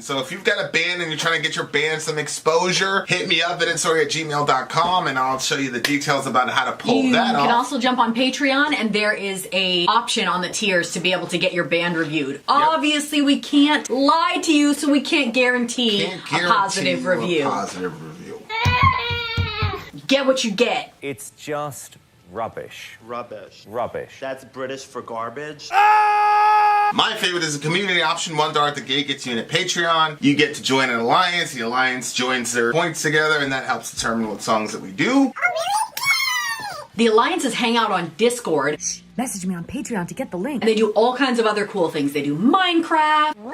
Speaker 1: So if you've got a band and you're trying to get your band some exposure, hit me up at insori@gmail.com, and I'll show you the details about how to pull that off.
Speaker 4: You can also jump on Patreon, and there is a option on the tiers to be able to get your band reviewed. Yep. Obviously, we can't lie to you, so we can't guarantee a positive review. Get what you get.
Speaker 5: It's just rubbish.
Speaker 6: Rubbish.
Speaker 5: Rubbish.
Speaker 6: That's British for garbage.
Speaker 1: My favorite is the community option. $1 at the gate gets you in at Patreon. You get to join an alliance. The alliance joins their points together, and that helps determine what songs that we do.
Speaker 4: The alliances hang out on Discord.
Speaker 2: Message me on Patreon to get the link.
Speaker 4: And they do all kinds of other cool things. They do Minecraft,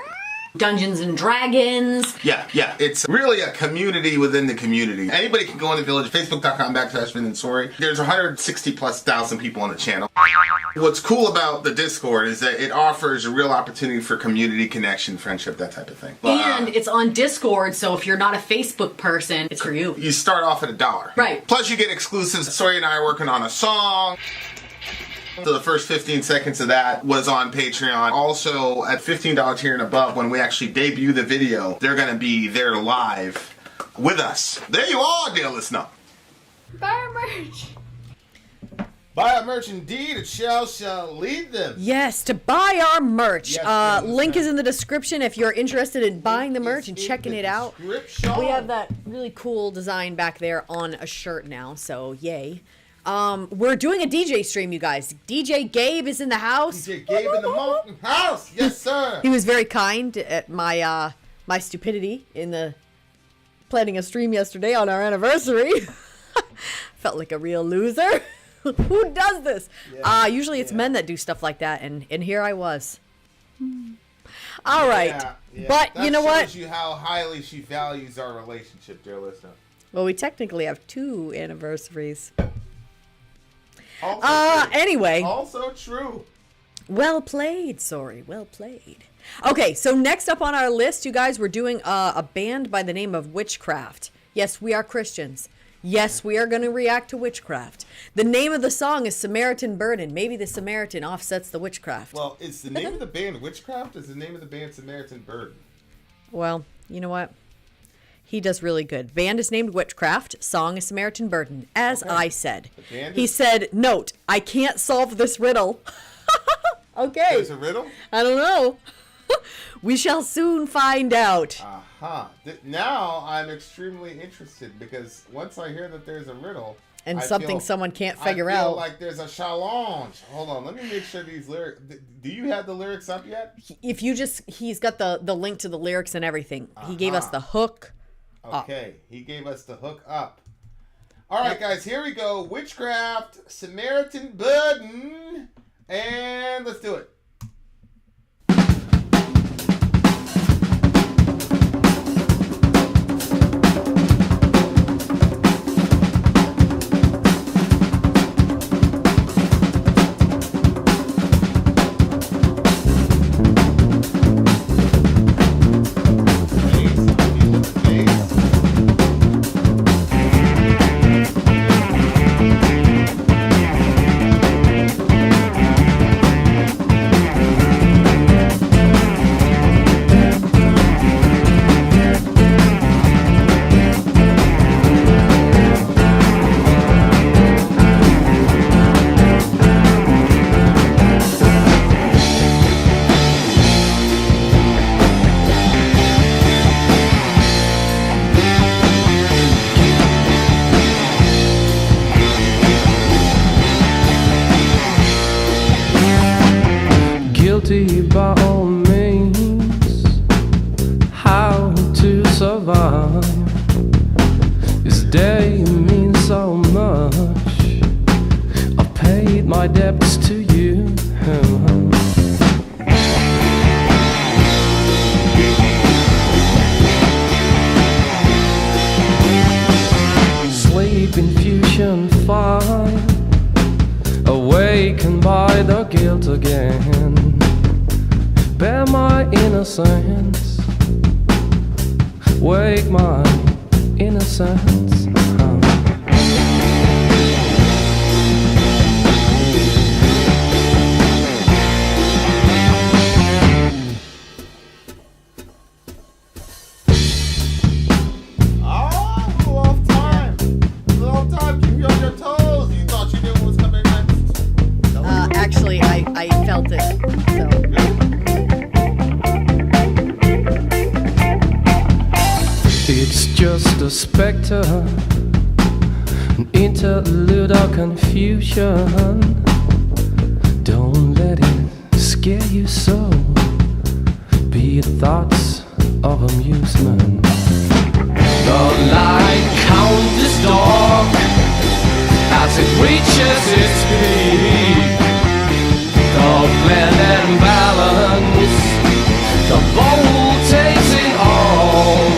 Speaker 4: Dungeons and Dragons.
Speaker 1: Yeah. It's really a community within the community. Anybody can go on the village, facebook.com/Vin and Sori. There's 160,000+ people on the channel. What's cool about the Discord is that it offers a real opportunity for community connection, friendship, that type of thing.
Speaker 4: And it's on Discord, so if you're not a Facebook person, it's for you.
Speaker 1: You start off at $1.
Speaker 4: Right.
Speaker 1: Plus you get exclusives. Sori and I are working on a song. So the first 15 seconds of that was on Patreon. Also, at $15 tier and above, when we actually debut the video, they're going to be there live with us. There you are, dear listener.
Speaker 4: Buy our merch.
Speaker 1: Buy our merch indeed. It shall lead them.
Speaker 2: Yes, to buy our merch.
Speaker 1: Yes,
Speaker 2: link is in the description if you're interested in buying the merch and checking it out. We have that really cool design back there on a shirt now, so yay. We're doing a DJ stream, you guys. DJ Gabe is in the house.
Speaker 1: DJ Gabe in the mountain house. Yes, sir.
Speaker 2: He was very kind at my my stupidity in the planning a stream yesterday on our anniversary. Felt like a real loser. Who does this? Yeah, usually it's men that do stuff like that, and here I was. All right.
Speaker 1: Yeah.
Speaker 2: But
Speaker 1: that
Speaker 2: you know what?
Speaker 1: shows you how highly she values our relationship, dear listener.
Speaker 2: Well, we technically have 2 anniversaries.
Speaker 1: Also true.
Speaker 2: Anyway.
Speaker 1: Also true.
Speaker 2: Well played, Sori. Well played. Okay, so next up on our list, you guys, we're doing a band by the name of Witchcraft. Yes, we are Christians. Yes, we are going to react to witchcraft. The name of the song is Samaritan Burden. Maybe the Samaritan offsets the witchcraft.
Speaker 1: Well, is the name of the band Witchcraft? Is the name of the band Samaritan Burden?
Speaker 2: Well, you know what? He does really good. Band is named Witchcraft. Song is Samaritan Burden. As I said. He said, note, I can't solve this riddle. Okay.
Speaker 1: There's a riddle?
Speaker 2: I don't know. We shall soon find out.
Speaker 1: Now I'm extremely interested because once I hear that there's a riddle
Speaker 2: and someone can't figure
Speaker 1: I feel
Speaker 2: out,
Speaker 1: like there's a challenge. Hold on, let me make sure these lyrics. Do you have the lyrics up yet?
Speaker 2: If you just, he's got the link to the lyrics and everything. He gave us the hook.
Speaker 1: Okay, he gave us the hook up. All right, guys, here we go. Witchcraft, Samaritan Burden, and let's do it.
Speaker 3: duty by all means. How to survive. This day means so much. I paid my debts to you. Sleep in fusion fire, awakened by the guilt again. Bear my innocence, wake my innocence.
Speaker 2: Actually, I felt it. So.
Speaker 3: It's just a spectre, an interlude of confusion. Don't let it scare you so. Be it thoughts of amusement. The light count is dark as it reaches its peak. The blended balance, the bowl takes it all.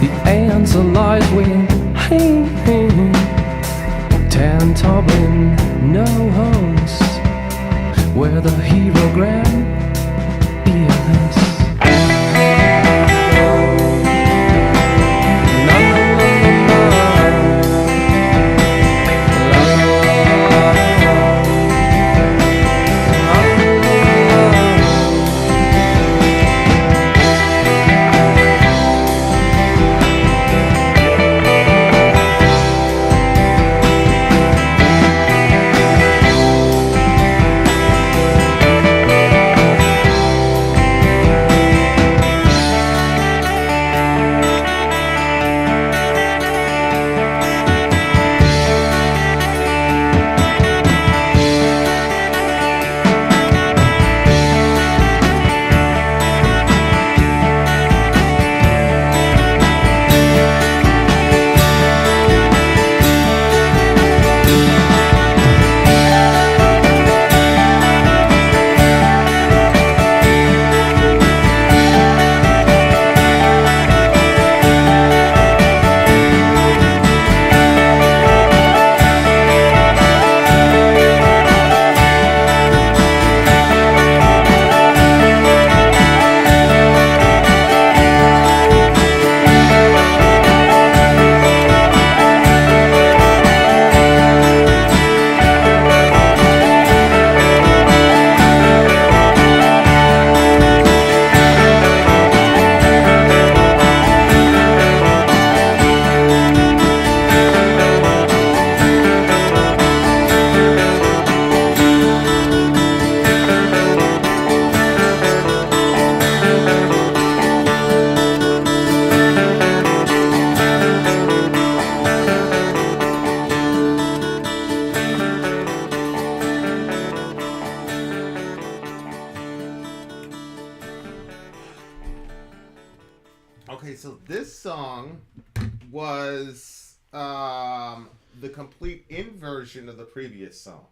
Speaker 3: The answer lies within. Tan-topping, no host, where the hero grant is.
Speaker 1: this song was the complete inversion of the previous song.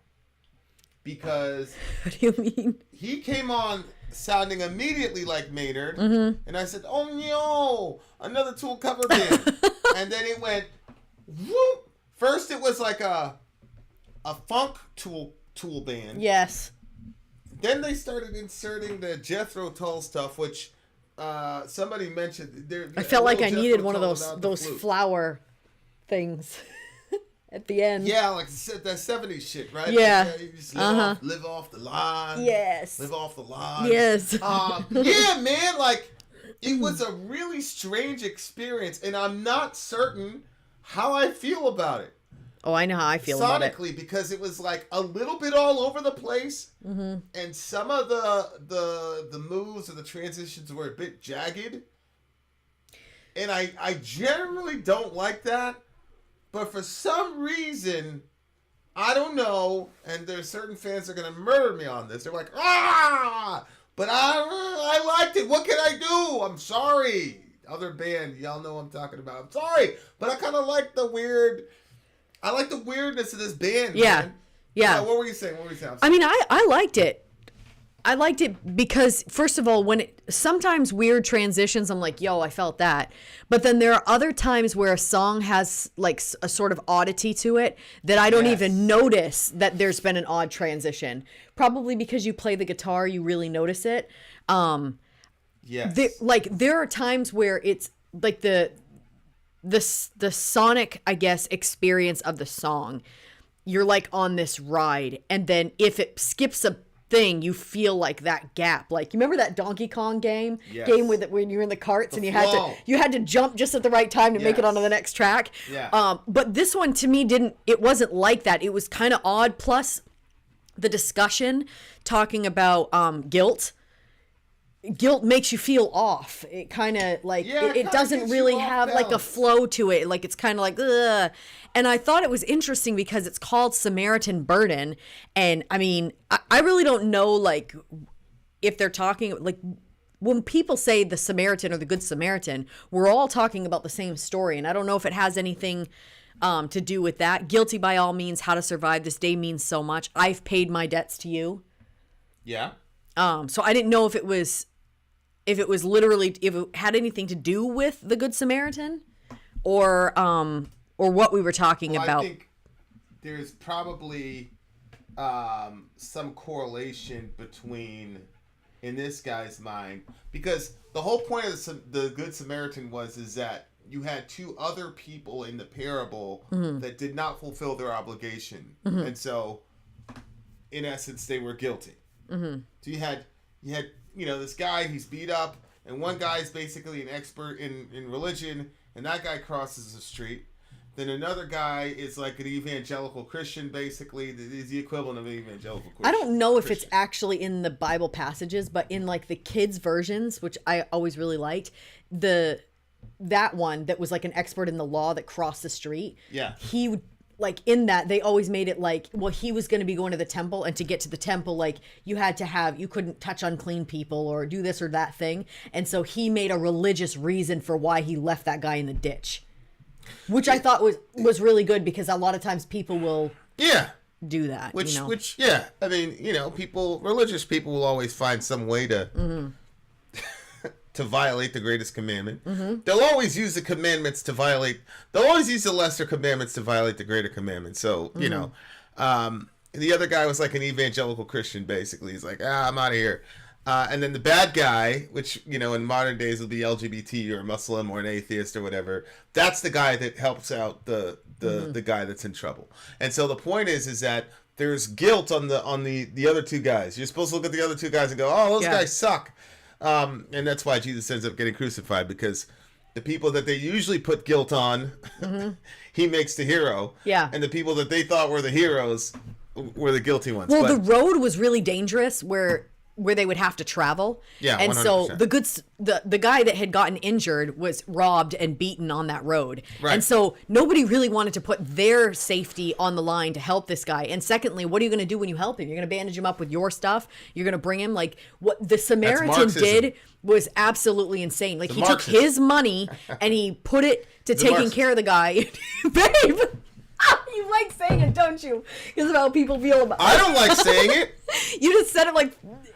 Speaker 1: Because
Speaker 2: What do you mean?
Speaker 1: he came on sounding immediately like Maynard, and I said, "Oh no, another Tool cover band." And then it went, whoop. First it was like a funk Tool band.
Speaker 2: Yes.
Speaker 1: Then they started inserting the Jethro Tull stuff, which somebody mentioned.
Speaker 2: I felt like I needed
Speaker 1: Jethro
Speaker 2: one of
Speaker 1: Tull
Speaker 2: those
Speaker 1: without the
Speaker 2: those
Speaker 1: flute.
Speaker 2: flower things at the end.
Speaker 1: Yeah, like that 70s shit, right?
Speaker 2: Yeah.
Speaker 1: Like, you just live off the line.
Speaker 2: Yes.
Speaker 1: Live off the line.
Speaker 2: Yes.
Speaker 1: Yeah, man, like, it was a really strange experience, and I'm not certain how I feel about it.
Speaker 2: Oh, I know how I feel about it.
Speaker 1: Sonically, because it was like a little bit all over the place, and some of the moves or the transitions were a bit jagged. And I generally don't like that, but for some reason, I don't know, and there's certain fans that are gonna murder me on this. They're like, but I liked it. What can I do? I'm sorry. Other band, y'all know what I'm talking about. I'm sorry, but I kind of like the weird. I like the weirdness of this band.
Speaker 2: Yeah.
Speaker 1: Man.
Speaker 2: Yeah.
Speaker 1: What were you saying?
Speaker 2: I mean, I liked it. I liked it because, first of all, sometimes weird transitions, I'm like, yo, I felt that. But then there are other times where a song has like a sort of oddity to it that I don't even notice that there's been an odd transition. Probably because you play the guitar, you really notice it.
Speaker 1: Yes.
Speaker 2: There are times where it's like the sonic, I guess, experience of the song. You're like on this ride, and then if it skips a thing, you feel like that gap. Like, you remember that Donkey Kong game?
Speaker 1: Yes.
Speaker 2: Game with when you're in the carts and you
Speaker 1: flow.
Speaker 2: had to jump just at the right time to make it onto the next track.
Speaker 1: Yeah.
Speaker 2: But this one to me it wasn't like that. It was kind of odd. Plus the discussion talking about guilt. Guilt makes you feel off. It kind of like it doesn't really have like a flow to it. Like, it's kind of like ugh. And I thought it was interesting because it's called Samaritan Burden, and I mean, I really don't know like if they're talking like when people say the Samaritan or the Good Samaritan, we're all talking about the same story, and I don't know if it has anything to do with that. Guilty by all means, how to survive this day means so much. I've paid my debts to you.
Speaker 1: Yeah.
Speaker 2: So I didn't know if it was literally, if it had anything to do with the Good Samaritan or what we were talking about.
Speaker 1: I think there's probably some correlation between, in this guy's mind, because the whole point of the Good Samaritan is that you had two other people in the parable that did not fulfill their obligation. And so, in essence, they were guilty. So you had this guy, he's beat up, and one guy's basically an expert in religion, and that guy crosses the street. Then another guy is like an evangelical Christian, basically. Is the equivalent of an evangelical Christian.
Speaker 2: I don't know if it's actually in the Bible passages, but in like the kids' versions, which I always really liked, that one that was like an expert in the law that crossed the street.
Speaker 1: Yeah.
Speaker 2: He would, like, in that, they always made it like, well, he was going to be going to the temple, and to get to the temple, like, you couldn't touch unclean people or do this or that thing. And so he made a religious reason for why he left that guy in the ditch, which I thought was really good, because a lot of times people will do that.
Speaker 1: Which, I mean, religious people will always find some way to to violate the greatest commandment. They'll always use the commandments to violate. They'll always use the lesser commandments to violate the greater commandment. So the other guy was like an evangelical Christian, basically. He's like, I'm out of here. And then the bad guy, which in modern days will be LGBT or a Muslim or an atheist or whatever. That's the guy that helps out the guy that's in trouble. And so the point is that there's guilt on the other two guys. You're supposed to look at the other two guys and go, oh, those guys suck. And that's why Jesus ends up getting crucified, because the people that they usually put guilt on, he makes the hero.
Speaker 2: Yeah.
Speaker 1: And the people that they thought were the heroes were the guilty ones.
Speaker 2: Well, the road was really dangerous, where where they would have to travel.
Speaker 1: Yeah,
Speaker 2: and
Speaker 1: 100%.
Speaker 2: so the guy that had gotten injured was robbed and beaten on that road.
Speaker 1: Right.
Speaker 2: And so nobody really wanted to put their safety on the line to help this guy. And secondly, what are you going to do when you help him? You're going to bandage him up with your stuff. You're going to bring him like what the Samaritan
Speaker 1: Marxism.
Speaker 2: did was absolutely insane. Like he took
Speaker 1: Marxism.
Speaker 2: his money and he put it to taking
Speaker 1: Marxism.
Speaker 2: care of the guy. Babe. You like saying it, don't you? Because of how people feel about it.
Speaker 1: I don't like saying it.
Speaker 2: You just said it like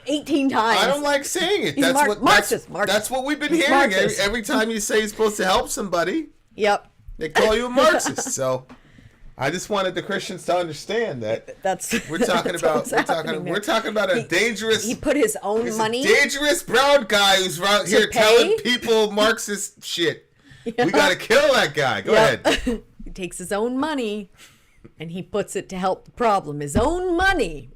Speaker 2: 18 times.
Speaker 1: I don't like saying it.
Speaker 2: He's Marxist.
Speaker 1: That's what we've been
Speaker 2: He's
Speaker 1: hearing.
Speaker 2: Marxist.
Speaker 1: Every time you say you're supposed to help somebody,
Speaker 2: Yep.
Speaker 1: they call you a Marxist. So I just wanted the Christians to understand that
Speaker 2: That's
Speaker 1: we're talking
Speaker 2: that's
Speaker 1: about
Speaker 2: what's happening there.
Speaker 1: we're talking about a dangerous
Speaker 2: He put his own money.
Speaker 1: dangerous brown guy who's out here
Speaker 2: pay?
Speaker 1: telling people Marxist shit. We gotta kill that guy. Go
Speaker 2: Yep.
Speaker 1: ahead.
Speaker 2: He takes his own money and he puts it to help the problem. His own money.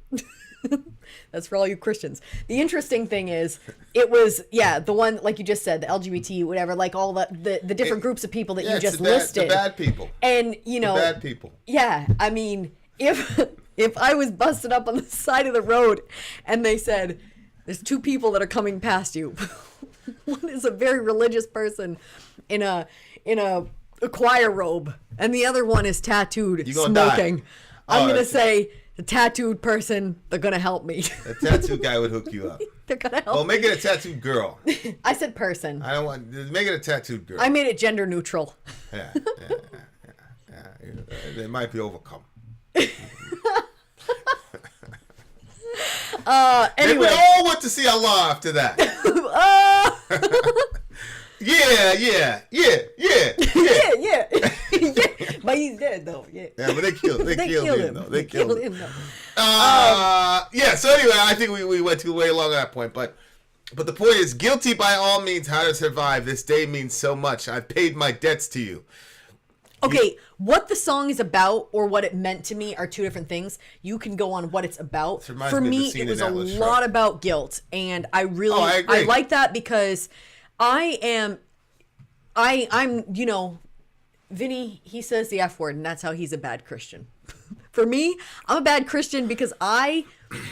Speaker 2: That's for all you Christians. The interesting thing is, it was, the one, like you just said, the LGBT, whatever, like all the different groups of people that you just listed.
Speaker 1: The bad people.
Speaker 2: And, you know.
Speaker 1: The bad people.
Speaker 2: Yeah, I mean, if I was busted up on the side of the road and they said, there's two people that are coming past you. One is a very religious person in a choir robe, and the other one is tattooed, smoking. I'm gonna say the tattooed person, they're gonna help me.
Speaker 1: The tattooed guy would hook you up.
Speaker 2: They're gonna help.
Speaker 1: Well, make it a tattooed girl.
Speaker 2: I said person.
Speaker 1: I don't want. Make it a tattooed girl.
Speaker 2: I made it gender neutral.
Speaker 1: Yeah. It might be overcome.
Speaker 2: Anyway,
Speaker 1: Maybe we all went to see Allah after that. Yeah.
Speaker 2: yeah. But he's dead though. Yeah.
Speaker 1: Yeah, but they killed him though. They killed him.
Speaker 2: though.
Speaker 1: Yeah. So anyway, I think we went too way long at that point, but the point is, guilty by all means. How to survive this day means so much. I've paid my debts to you.
Speaker 2: Okay, what the song is about or what it meant to me are two different things. You can go on what it's about. For me, it was a lot about guilt, and I really I like that because I'm you know, Vinny, he says the F word, and that's how he's a bad Christian. For me, I'm a bad Christian because I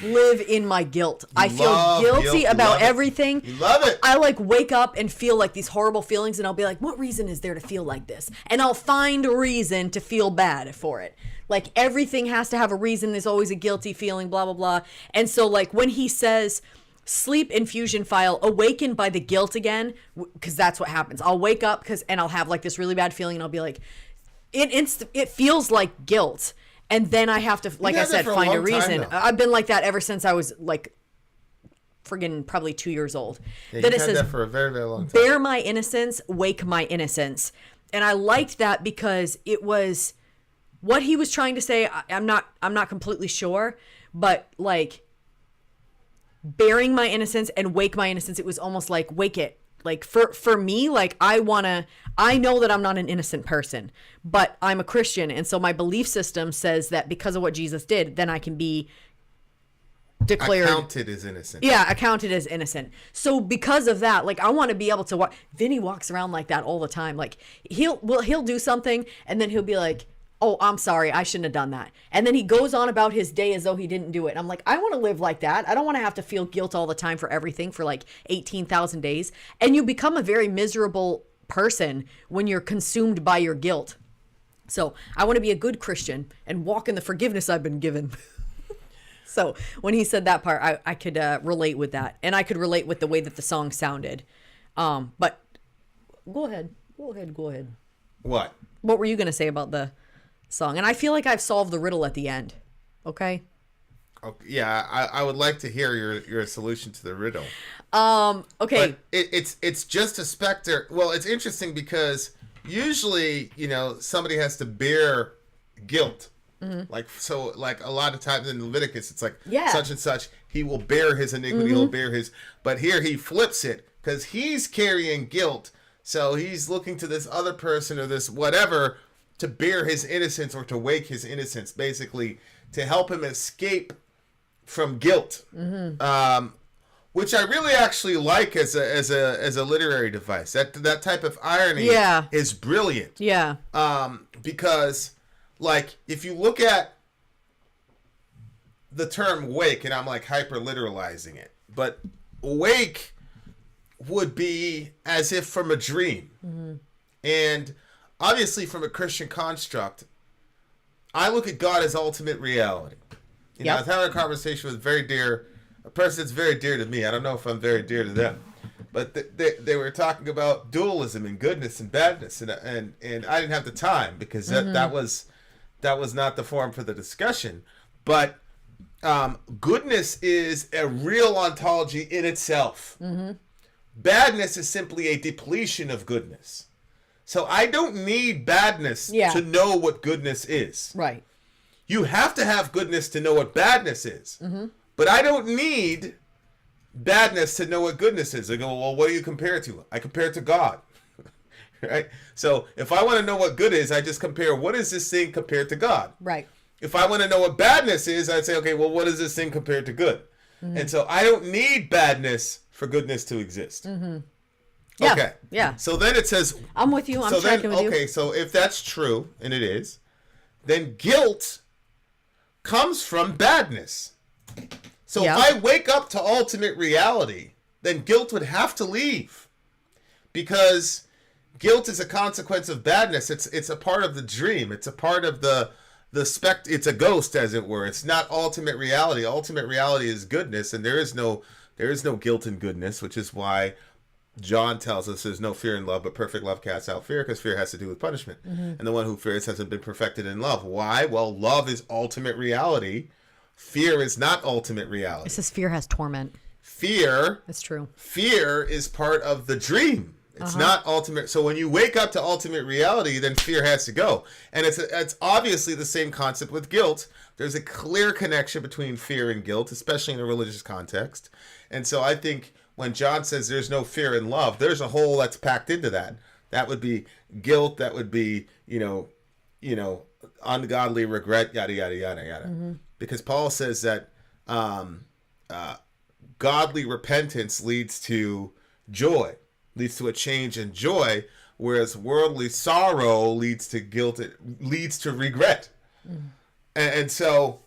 Speaker 2: live in my guilt. I feel guilty about everything.
Speaker 1: You love it.
Speaker 2: I like wake up and feel like these horrible feelings, and I'll be like, what reason is there to feel like this? And I'll find a reason to feel bad for it. Like everything has to have a reason. There's always a guilty feeling, blah, blah, blah. And so like when he says sleep infusion file, awakened by the guilt again, because that's what happens. I'll wake up and I'll have like this really bad feeling, and I'll be like, it feels like guilt. And then I have to, like I said, find a reason. I've been like that ever since I was like friggin' probably 2 years old.
Speaker 1: Yeah, that says that for a very, very long time.
Speaker 2: Bear my innocence, wake my innocence. And I liked that because it was what he was trying to say. I'm not completely sure, but like bearing my innocence and wake my innocence, it was almost like wake it. Like for me, like I know that I'm not an innocent person, but I'm a Christian. And so my belief system says that because of what Jesus did, then I can be declared
Speaker 1: accounted as innocent.
Speaker 2: Yeah, accounted as innocent. So because of that, like I want to be able to walk. Vinny walks around like that all the time. Like he'll do something and then he'll be like, oh, I'm sorry, I shouldn't have done that. And then he goes on about his day as though he didn't do it. And I'm like, I want to live like that. I don't want to have to feel guilt all the time for everything for like 18,000 days. And you become a very miserable person when you're consumed by your guilt. So I want to be a good Christian and walk in the forgiveness I've been given. So when he said that part, I could relate with that. And I could relate with the way that the song sounded. But go ahead.
Speaker 1: What?
Speaker 2: What were you going to say about the song? And I feel like I've solved the riddle at the end. Okay.
Speaker 1: Yeah, I would like to hear your solution to the riddle.
Speaker 2: Okay.
Speaker 1: But it's just a specter. Well, it's interesting because usually, you know, somebody has to bear guilt. Mm-hmm. Like a lot of times in Leviticus, it's like such and such. He will bear his iniquity. Mm-hmm. He'll bear his. But here he flips it because he's carrying guilt. So he's looking to this other person or this whatever to bear his innocence or to wake his innocence, basically to help him escape from guilt. Mm-hmm. Which I really actually like as a literary device. That type of irony is brilliant.
Speaker 2: Yeah.
Speaker 1: Because like if you look at the term wake, and I'm like hyper literalizing it, But awake would be as if from a dream. And obviously from a Christian construct, I look at God as ultimate reality. You know, I was having a conversation with a person that's very dear to me. I don't know if I'm very dear to them. But they were talking about dualism and goodness and badness. And I didn't have the time because that was not the forum for the discussion. But goodness is a real ontology in itself. Badness is simply a depletion of goodness. So I don't need badness to know what goodness is.
Speaker 2: Right.
Speaker 1: You have to have goodness to know what badness is. But I don't need badness to know what goodness is. I go, well, what do you compare it to? I compare it to God. Right? So if I want to know what good is, I just compare what is this thing compared to God.
Speaker 2: Right.
Speaker 1: If I want to know what badness is, I'd say, okay, well, what is this thing compared to good? And so I don't need badness for goodness to exist.
Speaker 2: Yeah.
Speaker 1: Okay.
Speaker 2: Yeah.
Speaker 1: So then it says...
Speaker 2: I'm with you. I'm tracking with you.
Speaker 1: Okay, so if that's true, and it is, then guilt comes from badness. So if I wake up to ultimate reality, then guilt would have to leave. Because guilt is a consequence of badness. It's a part of the dream. It's a part of it's a ghost, as it were. It's not ultimate reality. Ultimate reality is goodness, and there is no guilt in goodness, which is why John tells us there's no fear in love, but perfect love casts out fear, because fear has to do with punishment. And the one who fears hasn't been perfected in love. Why? Well, love is ultimate reality. Fear is not ultimate reality.
Speaker 2: It says fear has torment.
Speaker 1: Fear.
Speaker 2: That's true.
Speaker 1: Fear is part of the dream. It's not ultimate. So when you wake up to ultimate reality, then fear has to go. And it's obviously the same concept with guilt. There's a clear connection between fear and guilt, especially in a religious context. And so I think when John says there's no fear in love, there's a hole that's packed into that. That would be guilt. That would be, ungodly regret, yada, yada, yada, yada. Because Paul says that godly repentance leads to joy, leads to a change in joy, whereas worldly sorrow leads to guilt, it leads to regret. And so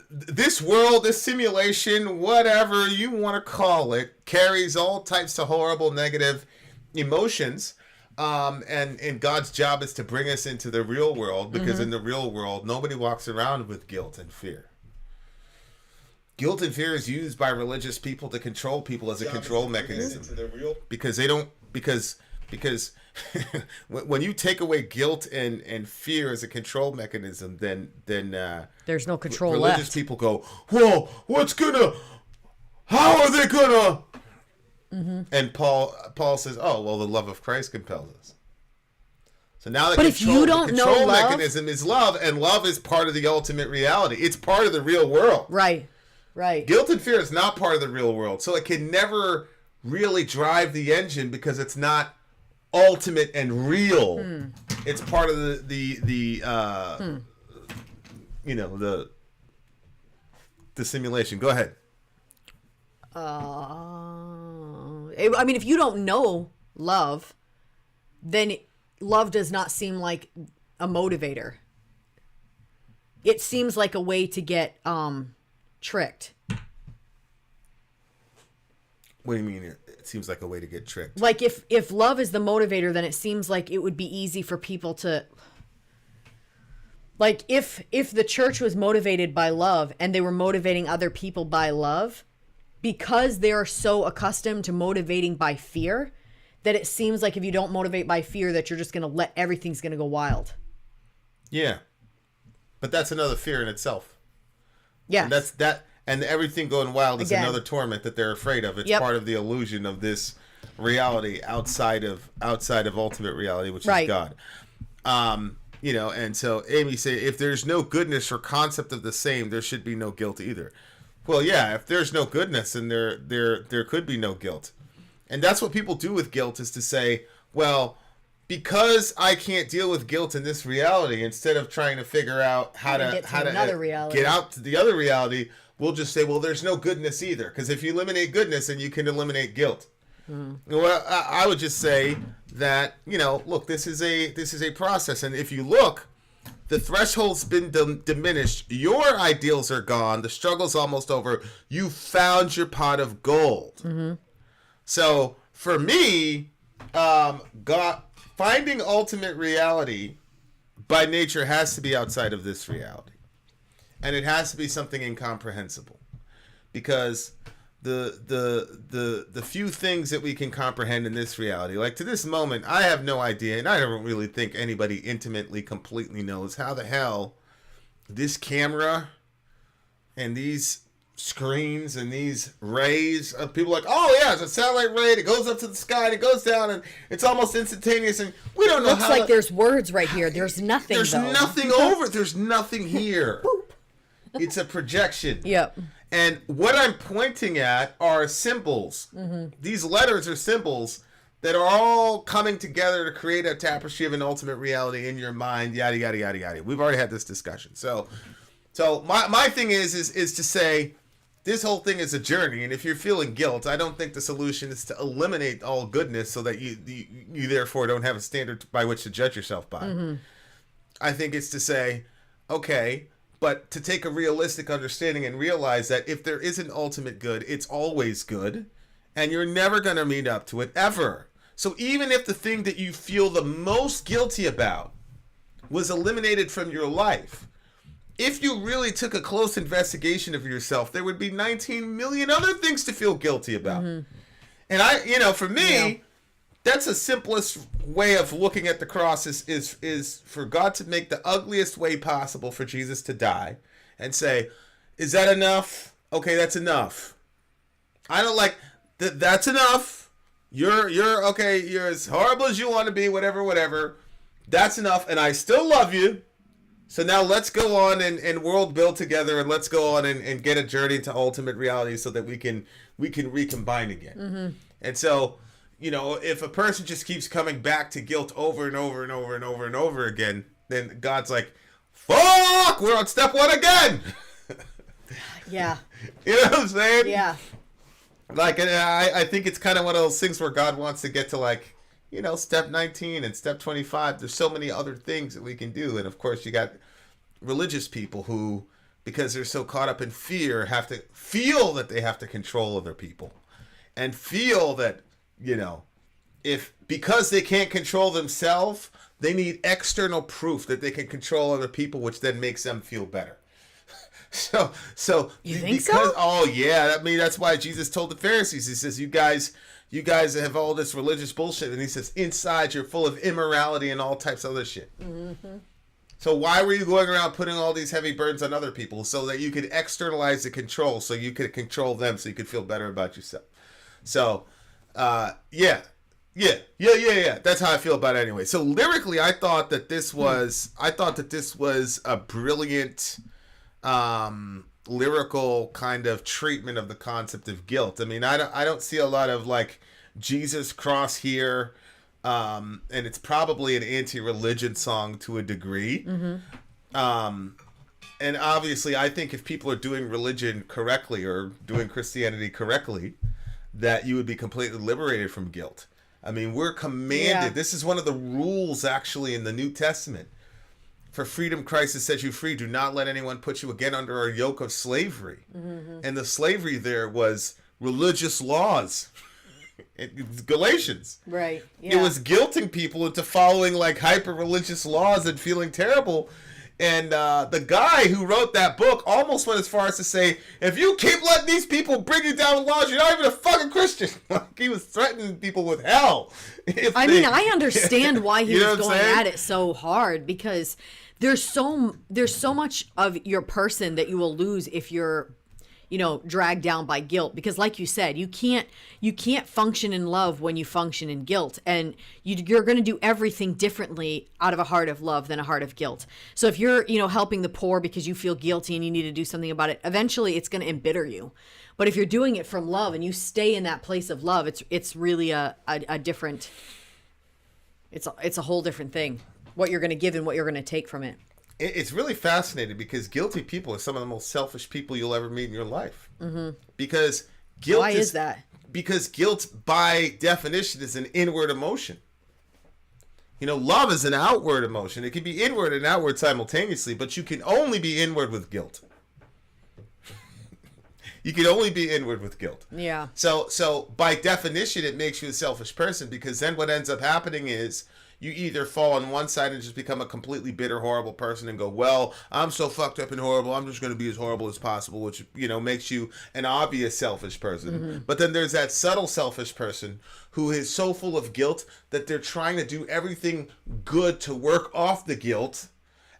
Speaker 1: this world, this simulation, whatever you want to call it, carries all types of horrible negative emotions. And God's job is to bring us into the real world, because in the real world, nobody walks around with guilt and fear. Guilt and fear is used by religious people to control people as a control mechanism. Because when you take away guilt and fear as a control mechanism, then
Speaker 2: there's no control
Speaker 1: religious
Speaker 2: left.
Speaker 1: people go, whoa, how are they gonna? And Paul says, oh, well, the love of Christ compels us. So now the control mechanism is love, and love is part of the ultimate reality. It's part of the real world.
Speaker 2: Right.
Speaker 1: Guilt and fear is not part of the real world, so it can never really drive the engine because it's not ultimate and real. It's part of the simulation. Go ahead.
Speaker 2: I mean, if you don't know love, then love does not seem like a motivator. It seems like a way to get tricked.
Speaker 1: What do you mean? It seems like a way to get tricked.
Speaker 2: Like if love is the motivator, then it seems like it would be easy for people to. Like if the church was motivated by love and they were motivating other people by love, because they're so accustomed to motivating by fear, that it seems like if you don't motivate by fear, that you're just going to everything's going to go wild.
Speaker 1: Yeah. But that's another fear in itself.
Speaker 2: Yeah.
Speaker 1: And everything going wild is another torment that they're afraid of. It's part of the illusion of this reality outside of ultimate reality, which is God. And so Amy said, if there's no goodness or concept of the same, there should be no guilt either. Well, yeah, if there's no goodness, then there could be no guilt. And that's what people do with guilt, is to say, well, because I can't deal with guilt in this reality, instead of trying to figure out how to get out to the other reality, we'll just say, well, there's no goodness either. Because if you eliminate goodness, then you can eliminate guilt. Well, I would just say that, look, this is a process. And if you look, The threshold's been diminished. Your ideals are gone. The struggle's almost over. You found your pot of gold. Mm-hmm. So for me, finding ultimate reality by nature has to be outside of this reality, and it has to be something incomprehensible, because the few things that we can comprehend in this reality, like to this moment, I have no idea, and I don't really think anybody intimately, completely knows how the hell this camera and these screens and these rays of people like, oh yeah, it's a satellite ray, it goes up to the sky and it goes down and it's almost instantaneous, and we don't know
Speaker 2: Looks
Speaker 1: how.
Speaker 2: like there's words right here. There's nothing.
Speaker 1: There's nothing over. There's nothing here. It's a projection.
Speaker 2: Yep.
Speaker 1: And what I'm pointing at are symbols. Mm-hmm. These letters are symbols that are all coming together to create a tapestry of an ultimate reality in your mind. Yada yada yada yada. We've already had this discussion. So my thing is to say, this whole thing is a journey, and if you're feeling guilt, I don't think the solution is to eliminate all goodness so that you therefore don't have a standard by which to judge yourself by. Mm-hmm. I think it's to say, okay, but to take a realistic understanding and realize that if there is an ultimate good, it's always good, and you're never going to meet up to it, ever. So even if the thing that you feel the most guilty about was eliminated from your life, if you really took a close investigation of yourself, there would be 19 million other things to feel guilty about. Mm-hmm. And for me, that's the simplest way of looking at the cross is for God to make the ugliest way possible for Jesus to die and say, is that enough? Okay, that's enough. I don't like that's enough. You're okay, you're as horrible as you want to be, whatever. That's enough, and I still love you. So now let's go on and world build together, and let's go on and get a journey to ultimate reality so that we can recombine again. Mm-hmm. And so, if a person just keeps coming back to guilt over and over and over and over and over again, then God's like, fuck, we're on step one again.
Speaker 2: Yeah.
Speaker 1: You know what I'm saying?
Speaker 2: Yeah.
Speaker 1: Like, I think it's kind of one of those things where God wants to get to, like, step 19 and step 25. There's so many other things that we can do. And of course, you got religious people who, because they're so caught up in fear, have to feel that they have to control other people, and feel that, because they can't control themselves, they need external proof that they can control other people, which then makes them feel better. So
Speaker 2: you think so?
Speaker 1: Oh yeah, I mean, that's why Jesus told the Pharisees, he says, you guys have all this religious bullshit, and he says, inside you're full of immorality and all types of other shit. Mm-hmm. So why were you going around putting all these heavy burdens on other people? So that you could externalize the control, so you could control them, so you could feel better about yourself. So yeah. That's how I feel about it anyway. So lyrically, I thought that this was a brilliant lyrical kind of treatment of the concept of guilt. I mean, I don't see a lot of like Jesus cross here, and it's probably an anti-religion song to a degree. Mm-hmm. And obviously, I think if people are doing religion correctly or doing Christianity correctly, that you would be completely liberated from guilt. I mean, we're commanded. Yeah. This is one of the rules actually in the New Testament. For freedom, Christ has set you free. Do not let anyone put you again under a yoke of slavery. Mm-hmm. And the slavery there was religious laws. Galatians.
Speaker 2: Right. Yeah.
Speaker 1: It was guilting people into following like hyper-religious laws and feeling terrible. And the guy who wrote that book almost went as far as to say, if you keep letting these people bring you down with laws, you're not even a fucking Christian. Like, he was threatening people with hell.
Speaker 2: I mean, I understand why he was going at it so hard, because there's so much of your person that you will lose if you're, dragged down by guilt. Because like you said, you can't function in love when you function in guilt, and you're going to do everything differently out of a heart of love than a heart of guilt. So if you're, helping the poor because you feel guilty and you need to do something about it, eventually it's going to embitter you. But if you're doing it from love and you stay in that place of love, it's really a different, it's a whole different thing, what you're going to give and what you're going to take from it.
Speaker 1: It's really fascinating, because guilty people are some of the most selfish people you'll ever meet in your life. Mm-hmm. Because guilt
Speaker 2: Why is that?
Speaker 1: Because guilt, by definition, is an inward emotion. Love is an outward emotion. It can be inward and outward simultaneously, but you can only be inward with guilt. You can only be inward with guilt.
Speaker 2: Yeah.
Speaker 1: So by definition, it makes you a selfish person, because then what ends up happening is you either fall on one side and just become a completely bitter, horrible person and go, well, I'm so fucked up and horrible, I'm just going to be as horrible as possible, which, makes you an obvious selfish person. Mm-hmm. But then there's that subtle selfish person who is so full of guilt that they're trying to do everything good to work off the guilt.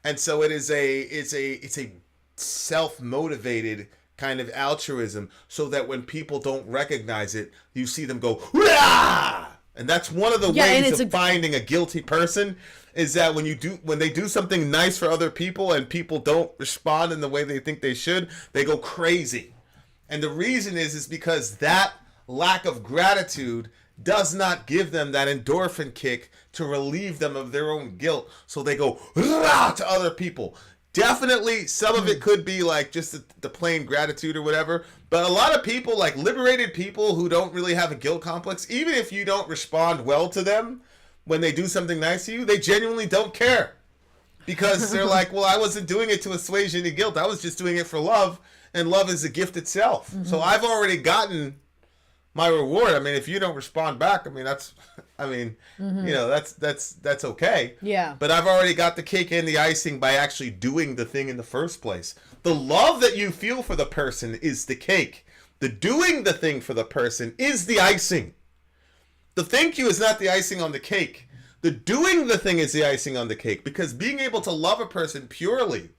Speaker 1: And so it's a self-motivated kind of altruism, so that when people don't recognize it, you see them go, "Rah!" And that's one of the ways of finding a guilty person, is that when they do something nice for other people and people don't respond in the way they think they should, they go crazy. And the reason is because that lack of gratitude does not give them that endorphin kick to relieve them of their own guilt. So they go "Rah!" to other people. Definitely, some of it could be like just the plain gratitude or whatever. But a lot of people, like liberated people who don't really have a guilt complex, even if you don't respond well to them when they do something nice to you, they genuinely don't care. Because they're like, well, I wasn't doing it to assuage any guilt. I was just doing it for love. And love is a gift itself. Mm-hmm. So I've already gotten my reward. I mean, if you don't respond back, that's okay.
Speaker 2: Yeah.
Speaker 1: But I've already got the cake and the icing by actually doing the thing in the first place. The love that you feel for the person is the cake. The doing the thing for the person is the icing. The thank you is not the icing on the cake. The doing the thing is the icing on the cake, because being able to love a person purely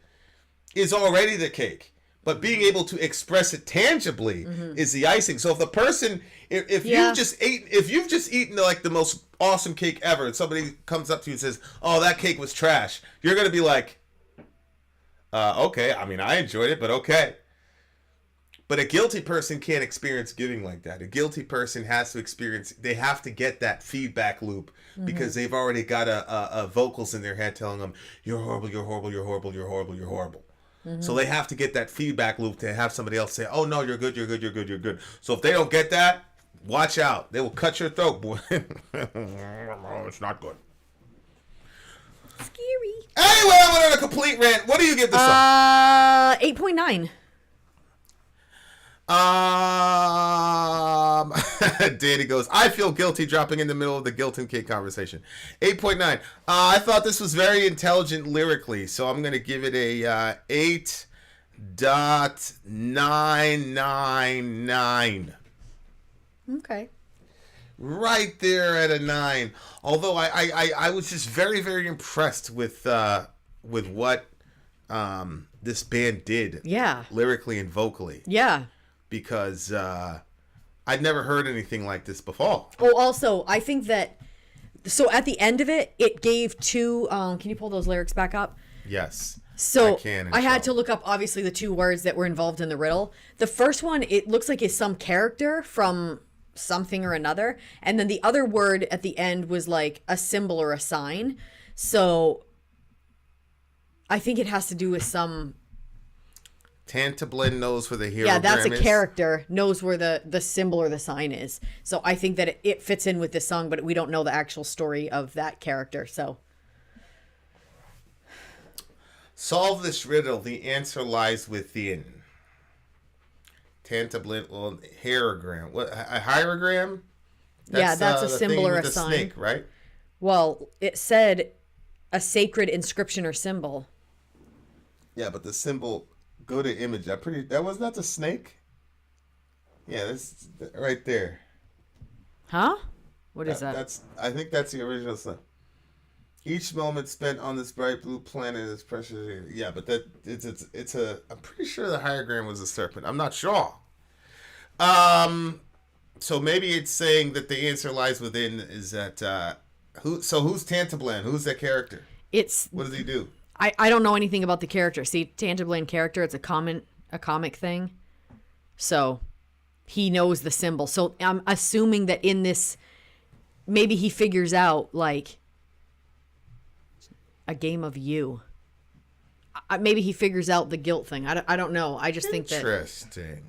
Speaker 1: is already the cake. But being able to express it tangibly is the icing. So if the person, if you've just eaten like the most awesome cake ever, and somebody comes up to you and says, "Oh, that cake was trash," you're gonna be like, "Okay, I enjoyed it, but okay." But a guilty person can't experience giving like that. A guilty person has to experience. They have to get that feedback loop, because they've already got a vocals in their head telling them, "You're horrible. You're horrible. You're horrible. You're horrible. You're horrible." So they have to get that feedback loop to have somebody else say, "Oh no, you're good, you're good, you're good, you're good." So if they don't get that, watch out. They will cut your throat, boy. It's not good.
Speaker 2: Scary.
Speaker 1: Anyway, I went on a complete rant. What do you give this song?
Speaker 2: 8.9.
Speaker 1: Danny goes, I feel guilty dropping in the middle of the guilt and cake conversation. 8.9. I thought this was very intelligent lyrically, so I'm going to give it a 8.999.
Speaker 2: Okay.
Speaker 1: Right there at a 9. Although I was just very, very impressed with what this band did.
Speaker 2: Yeah.
Speaker 1: Lyrically and vocally.
Speaker 2: Yeah.
Speaker 1: Because I'd never heard anything like this before.
Speaker 2: Oh, also, I think that, so at the end of it, it gave two, can you pull those lyrics back up?
Speaker 1: Yes.
Speaker 2: So I had to look up, obviously, the two words that were involved in the riddle. The first one, it looks like is some character from something or another. And then the other word at the end was like a symbol or a sign. So I think it has to do with some...
Speaker 1: Tantablin knows where the hero
Speaker 2: Yeah, that's a character, knows where the symbol or the sign is. So I think that it fits in with this song, but we don't know the actual story of that character, so...
Speaker 1: Solve this riddle. The answer lies within. Tantablin, well, hierogram. What, a hierogram?
Speaker 2: That's a symbol or a sign.
Speaker 1: Snake, right?
Speaker 2: Well, it said a sacred inscription or symbol.
Speaker 1: Yeah, but the symbol, go to image. That was not the snake? Yeah, that's right there.
Speaker 2: Huh? What is that?
Speaker 1: I think that's the original stuff. Each moment spent on this bright blue planet is precious. Yeah, but it's a. I'm pretty sure the hierogram was a serpent. I'm not sure. So maybe it's saying that the answer lies within. Is that who's Tantablin? Who's that character? What does he do?
Speaker 2: I don't know anything about the character. See, Tantablin character. It's a comic thing. So he knows the symbol. So I'm assuming that in this, maybe he figures out like. A game of you. Maybe he figures out the guilt thing. I don't know. I just think that...
Speaker 1: Interesting.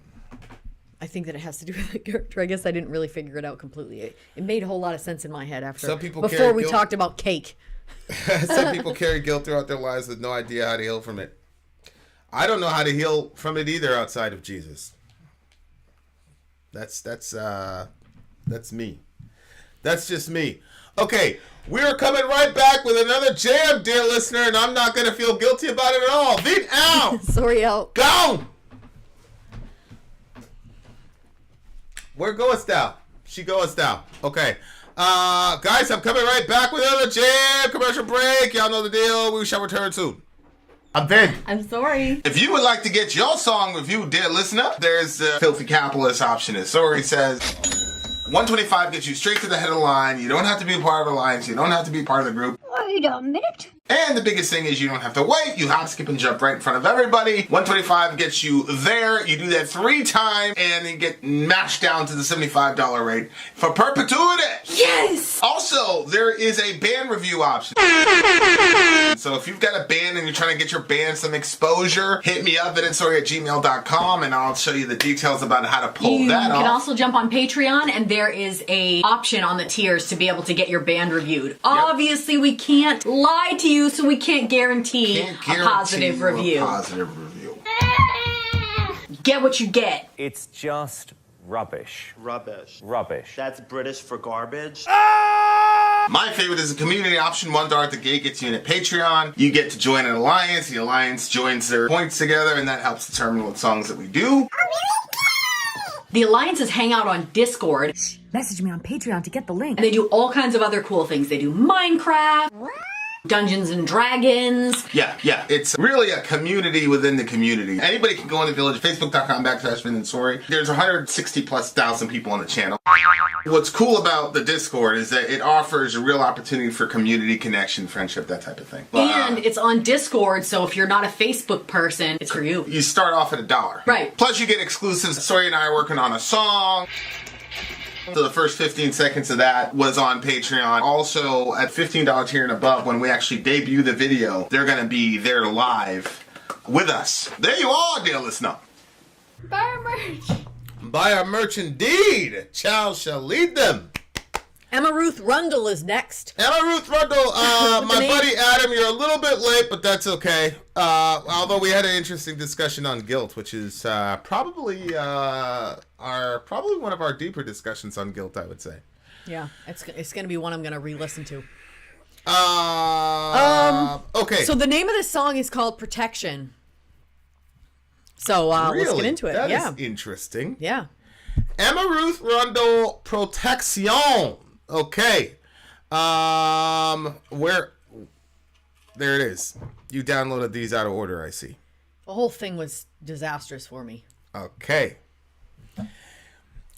Speaker 2: I think that it has to do with the character. I guess I didn't really figure it out completely. It made a whole lot of sense in my head after.
Speaker 1: Some people
Speaker 2: before
Speaker 1: carry
Speaker 2: we
Speaker 1: guilt.
Speaker 2: talked about cake.
Speaker 1: Some people carry guilt throughout their lives with no idea how to heal from it. I don't know how to heal from it either outside of Jesus. That's me. That's just me. Okay, we're coming right back with another jam, dear listener, and I'm not going to feel guilty about it at all. Vin out!
Speaker 2: Sorry, out.
Speaker 1: Gone! Where goest thou? She goest thou. Okay. Guys, I'm coming right back with another jam. Commercial break. Y'all know the deal. We shall return soon. I'm Vin.
Speaker 4: I'm sorry.
Speaker 1: If you would like to get your song reviewed, dear listener, there's the filthy capitalist option. As Sori says, 125 gets you straight to the head of the line. You don't have to be a part of the alliance. You don't have to be part of the group.
Speaker 9: Wait a minute.
Speaker 1: And the biggest thing is you don't have to wait. You hop, skip, and jump right in front of everybody. 125 gets you there. You do that 3 times, and you get mashed down to the $75 rate for perpetuity.
Speaker 4: Yes!
Speaker 1: Also, there is a band review option. So if you've got a band and you're trying to get your band some exposure, hit me up at insori@gmail.com, and I'll show you the details about how to pull
Speaker 4: You
Speaker 1: that off.
Speaker 4: can also jump on Patreon, and there is a option on the tiers to be able to get your band reviewed. Obviously, we can't lie to you, so we can't guarantee a positive review. Get what you get.
Speaker 5: It's just rubbish.
Speaker 6: Rubbish.
Speaker 5: Rubbish.
Speaker 6: That's British for garbage.
Speaker 1: My favorite is the community option. $1 at the gate gets you in at Patreon. You get to join an alliance. The alliance joins their points together, and that helps determine what songs that we do.
Speaker 4: The alliances hang out on Discord.
Speaker 2: Message me on Patreon to get the link.
Speaker 4: And they do all kinds of other cool things. They do Minecraft, Dungeons and Dragons.
Speaker 1: Yeah. It's really a community within the community. Anybody can go in the village, facebook.com/Vin and Sori. There's 160,000+ people on the channel. What's cool about the Discord is that it offers a real opportunity for community connection, friendship, that type of thing.
Speaker 4: And it's on Discord, so if you're not a Facebook person, it's for you.
Speaker 1: You start off at $1.
Speaker 4: Right.
Speaker 1: Plus you get exclusives. Sori and I are working on a song. So the first 15 seconds of that was on Patreon. Also, at $15 tier and above, when we actually debut the video, they're going to be there live with us. There you are, dear listener.
Speaker 4: Buy our merch.
Speaker 1: Buy our merch indeed. Child shall lead them.
Speaker 2: Emma Ruth Rundle is next.
Speaker 1: Emma Ruth Rundle, my buddy Adam, you're a little bit late, but that's okay. Although we had an interesting discussion on guilt, which is probably one of our deeper discussions on guilt, I would say.
Speaker 2: Yeah, it's gonna be one I'm gonna re-listen to.
Speaker 1: Okay.
Speaker 2: So the name of this song is called Protection. So let's get into it.
Speaker 1: That is interesting.
Speaker 2: Yeah.
Speaker 1: Emma Ruth Rundle-Protection. Okay. Where? There it is. You downloaded these out of order, I see.
Speaker 2: The whole thing was disastrous for me.
Speaker 1: Okay.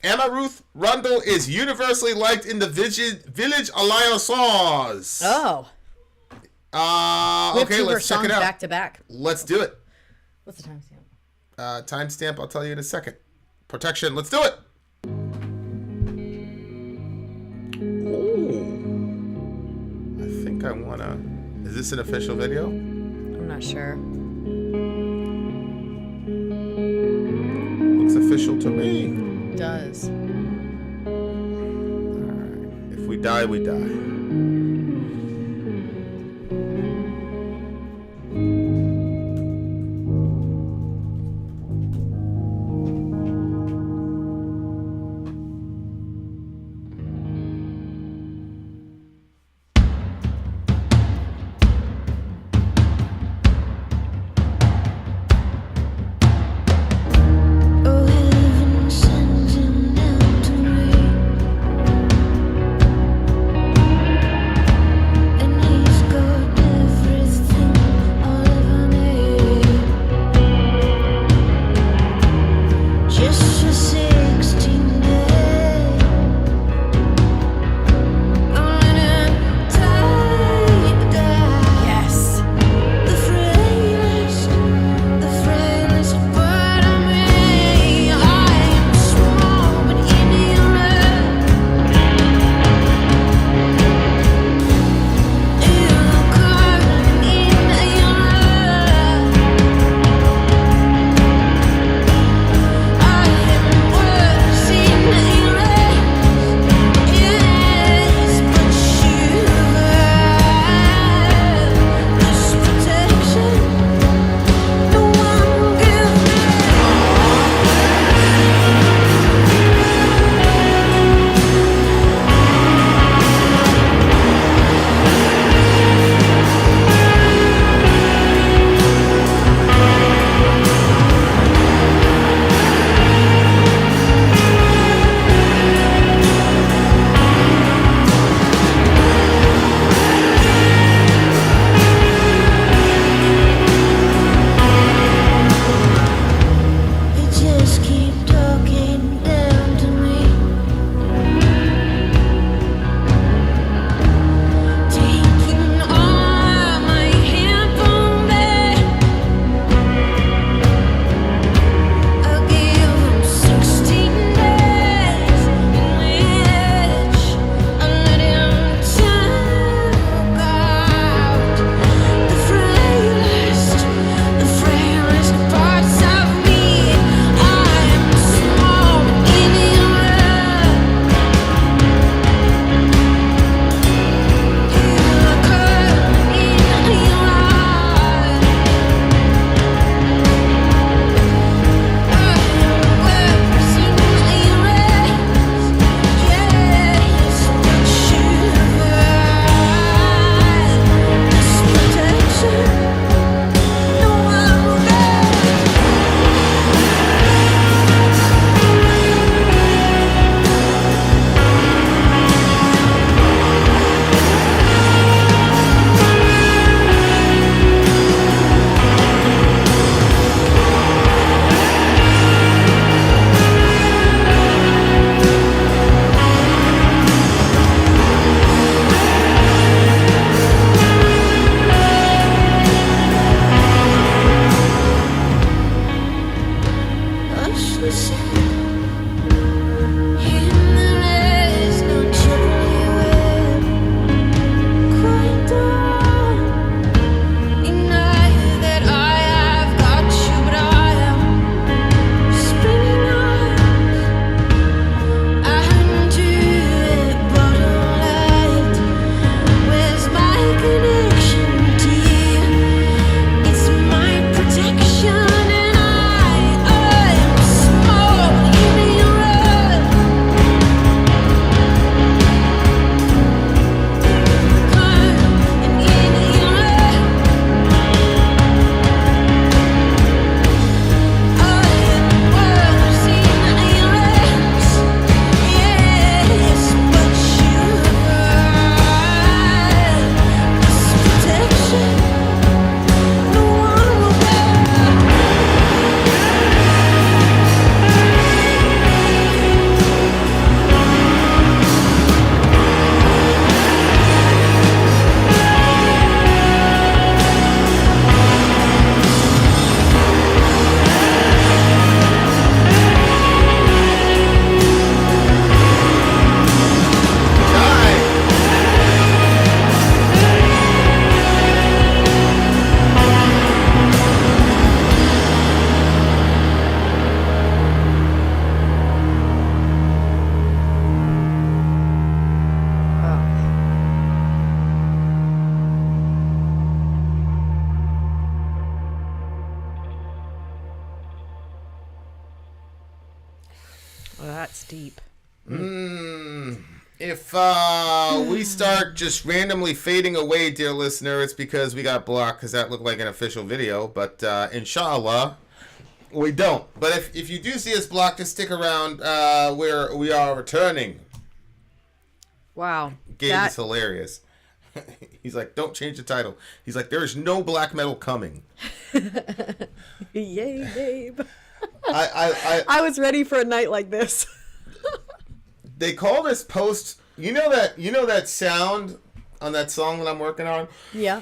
Speaker 1: Emma Ruth Rundle is universally liked in the Village Alliances.
Speaker 2: Oh.
Speaker 1: Okay, let's check it out.
Speaker 2: Back to back.
Speaker 1: Let's do it.
Speaker 2: What's the timestamp?
Speaker 1: Timestamp, I'll tell you in a second. Protection, let's do it. I think I wanna. Is this an official video?
Speaker 2: I'm not sure.
Speaker 1: Looks official to me.
Speaker 2: It does.
Speaker 1: Alright. If we die, we die.
Speaker 2: Well, that's deep.
Speaker 1: If we start just randomly fading away, dear listener, it's because we got blocked because that looked like an official video. But inshallah, we don't. But if you do see us blocked, just stick around where we are returning.
Speaker 2: Wow.
Speaker 1: Gabe is hilarious. He's like, don't change the title. He's like, there is no black metal coming.
Speaker 2: Yay, Gabe.
Speaker 1: I
Speaker 2: was ready for a night like this.
Speaker 1: They call this post. You know that sound on that song that I'm working on.
Speaker 2: Yeah.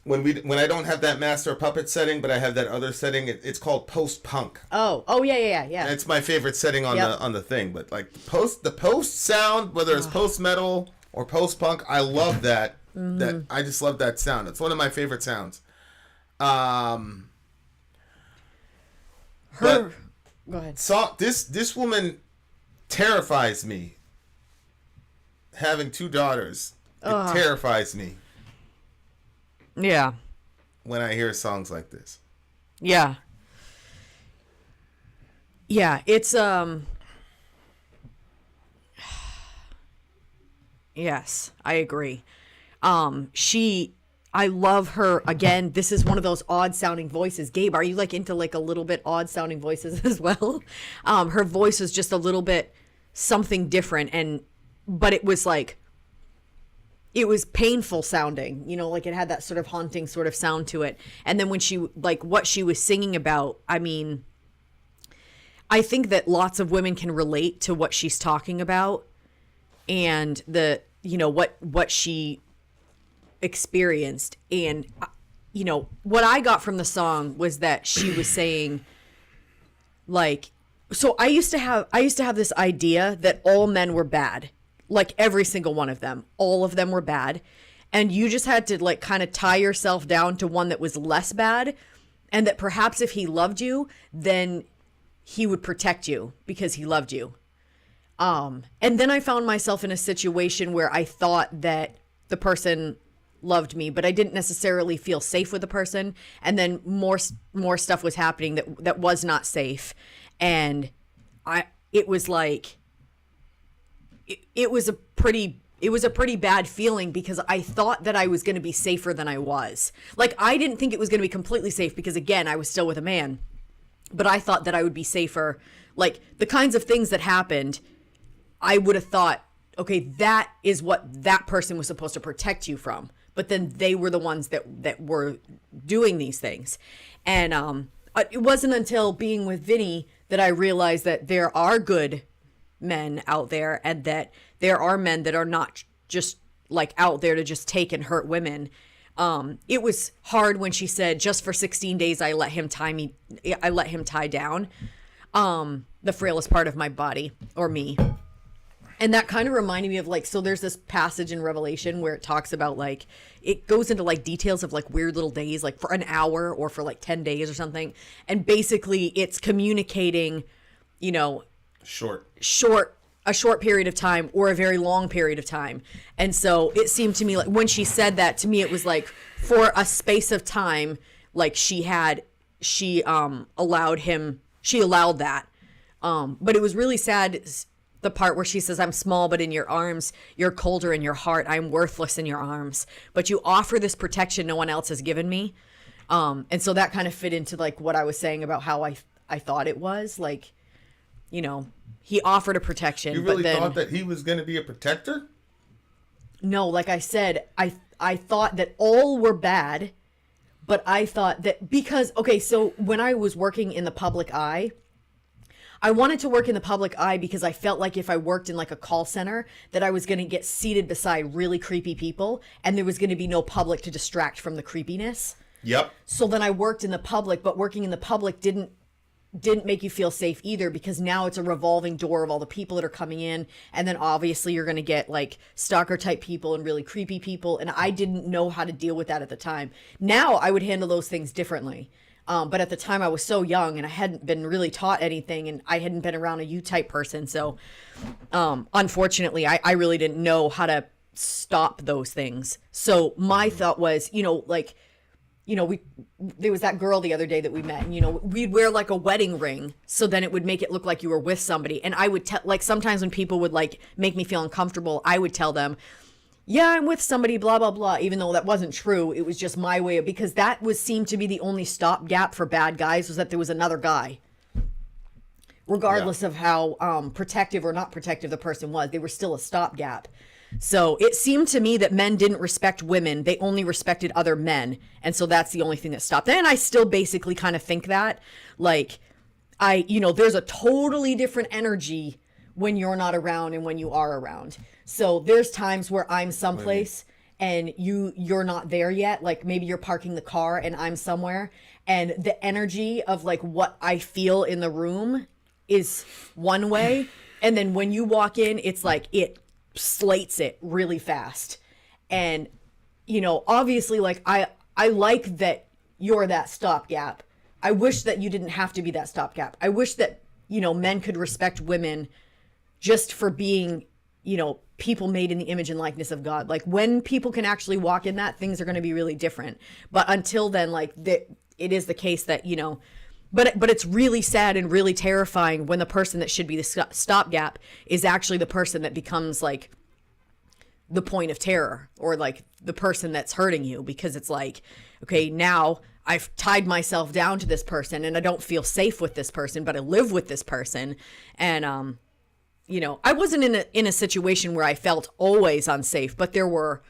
Speaker 1: When I don't have that master puppet setting, but I have that other setting, it's called post punk.
Speaker 2: Oh yeah.
Speaker 1: And it's my favorite setting on the thing. But like the post sound, whether it's post metal or post punk, I love that. That I just love that sound. It's one of my favorite sounds.
Speaker 2: Go ahead.
Speaker 1: This woman terrifies me. Having 2 daughters, it terrifies me.
Speaker 2: Yeah.
Speaker 1: When I hear songs like this.
Speaker 2: Yeah. Yeah, it's yes, I agree. I love her. Again, this is one of those odd sounding voices. Gabe, are you like into like a little bit odd sounding voices as well? Her voice is just a little bit something different, but it was like, it was painful sounding, you know, like it had that sort of haunting sort of sound to it. And then when she, like what she was singing about, I mean, I think that lots of women can relate to what she's talking about and what she experienced. And, you know, what I got from the song was that she was saying, like, so I used to have this idea that all men were bad. Like every single one of them, all of them were bad. And you just had to like kind of tie yourself down to one that was less bad. And that perhaps if he loved you, then he would protect you because he loved you. And then I found myself in a situation where I thought that the person loved me, but I didn't necessarily feel safe with the person. And then more stuff was happening that was not safe. And it was like, it was a pretty bad feeling because I thought that I was going to be safer than I was. Like, I didn't think it was going to be completely safe because, again, I was still with a man. But I thought that I would be safer. Like, the kinds of things that happened, I would have thought, okay, that is what that person was supposed to protect you from. But then they were the ones that were doing these things. And it wasn't until being with Vinny that I realized that there are good men out there and that there are men that are not just like out there to just take and hurt women. It was hard when she said, just for 16 days, I let him tie down the frailest part of my body, or me. And that kind of reminded me of like, so there's this passage in Revelation where it talks about like, it goes into like details of like weird little days, like for an hour or for like 10 days or something. And basically it's communicating, you know, a short period of time or a very long period of time. And so it seemed to me like when she said that to me, it was like for a space of time, like she allowed that. But it was really sad, the part where she says, I'm small, but in your arms, you're colder in your heart. I'm worthless in your arms, but you offer this protection no one else has given me. And so that kind of fit into like what I was saying about how I thought it was like, you know, he offered a protection.
Speaker 1: You really thought that he was going to be a protector?
Speaker 2: No, like I said, I thought that all were bad, but I thought that because, okay, so when I was working in the public eye, I wanted to work in the public eye because I felt like if I worked in like a call center, that I was going to get seated beside really creepy people and there was going to be no public to distract from the creepiness.
Speaker 1: Yep.
Speaker 2: So then I worked in the public, but working in the public didn't make you feel safe either because now it's a revolving door of all the people that are coming in. And then obviously you're going to get like stalker type people and really creepy people. And I didn't know how to deal with that at the time. Now I would handle those things differently. But at the time I was so young and I hadn't been really taught anything and I hadn't been around a U-type person. So unfortunately, I really didn't know how to stop those things. So my thought was, you know, like there was that girl the other day that we met, and we'd wear like a wedding ring, so then it would make it look like you were with somebody. And I would tell, like, sometimes when people would like make me feel uncomfortable, I would tell them, yeah, I'm with somebody, blah blah blah, even though that wasn't true. It was just my way of, because that seemed to be the only stopgap for bad guys, was that there was another guy. Regardless of how protective or not protective the person was, they were still a stopgap. So it seemed to me that men didn't respect women. They only respected other men. And so that's the only thing that stopped. And I still basically kind of think that, like, there's a totally different energy when you're not around and when you are around. So there's times where I'm someplace and you're not there yet. Like, maybe you're parking the car and I'm somewhere, and the energy of like what I feel in the room is one way. And then when you walk in, it's like it slates it really fast. And obviously, like, I like that you're that stopgap. I wish that you didn't have to be that stopgap. I wish that men could respect women just for being people made in the image and likeness of God. Like, when people can actually walk in that, things are going to be really different. But until then, like, it is the case that but it's really sad and really terrifying when the person that should be the stopgap is actually the person that becomes like the point of terror, or like the person that's hurting you, because it's like, okay, now I've tied myself down to this person and I don't feel safe with this person, but I live with this person. And, I wasn't in a situation where I felt always unsafe, but there were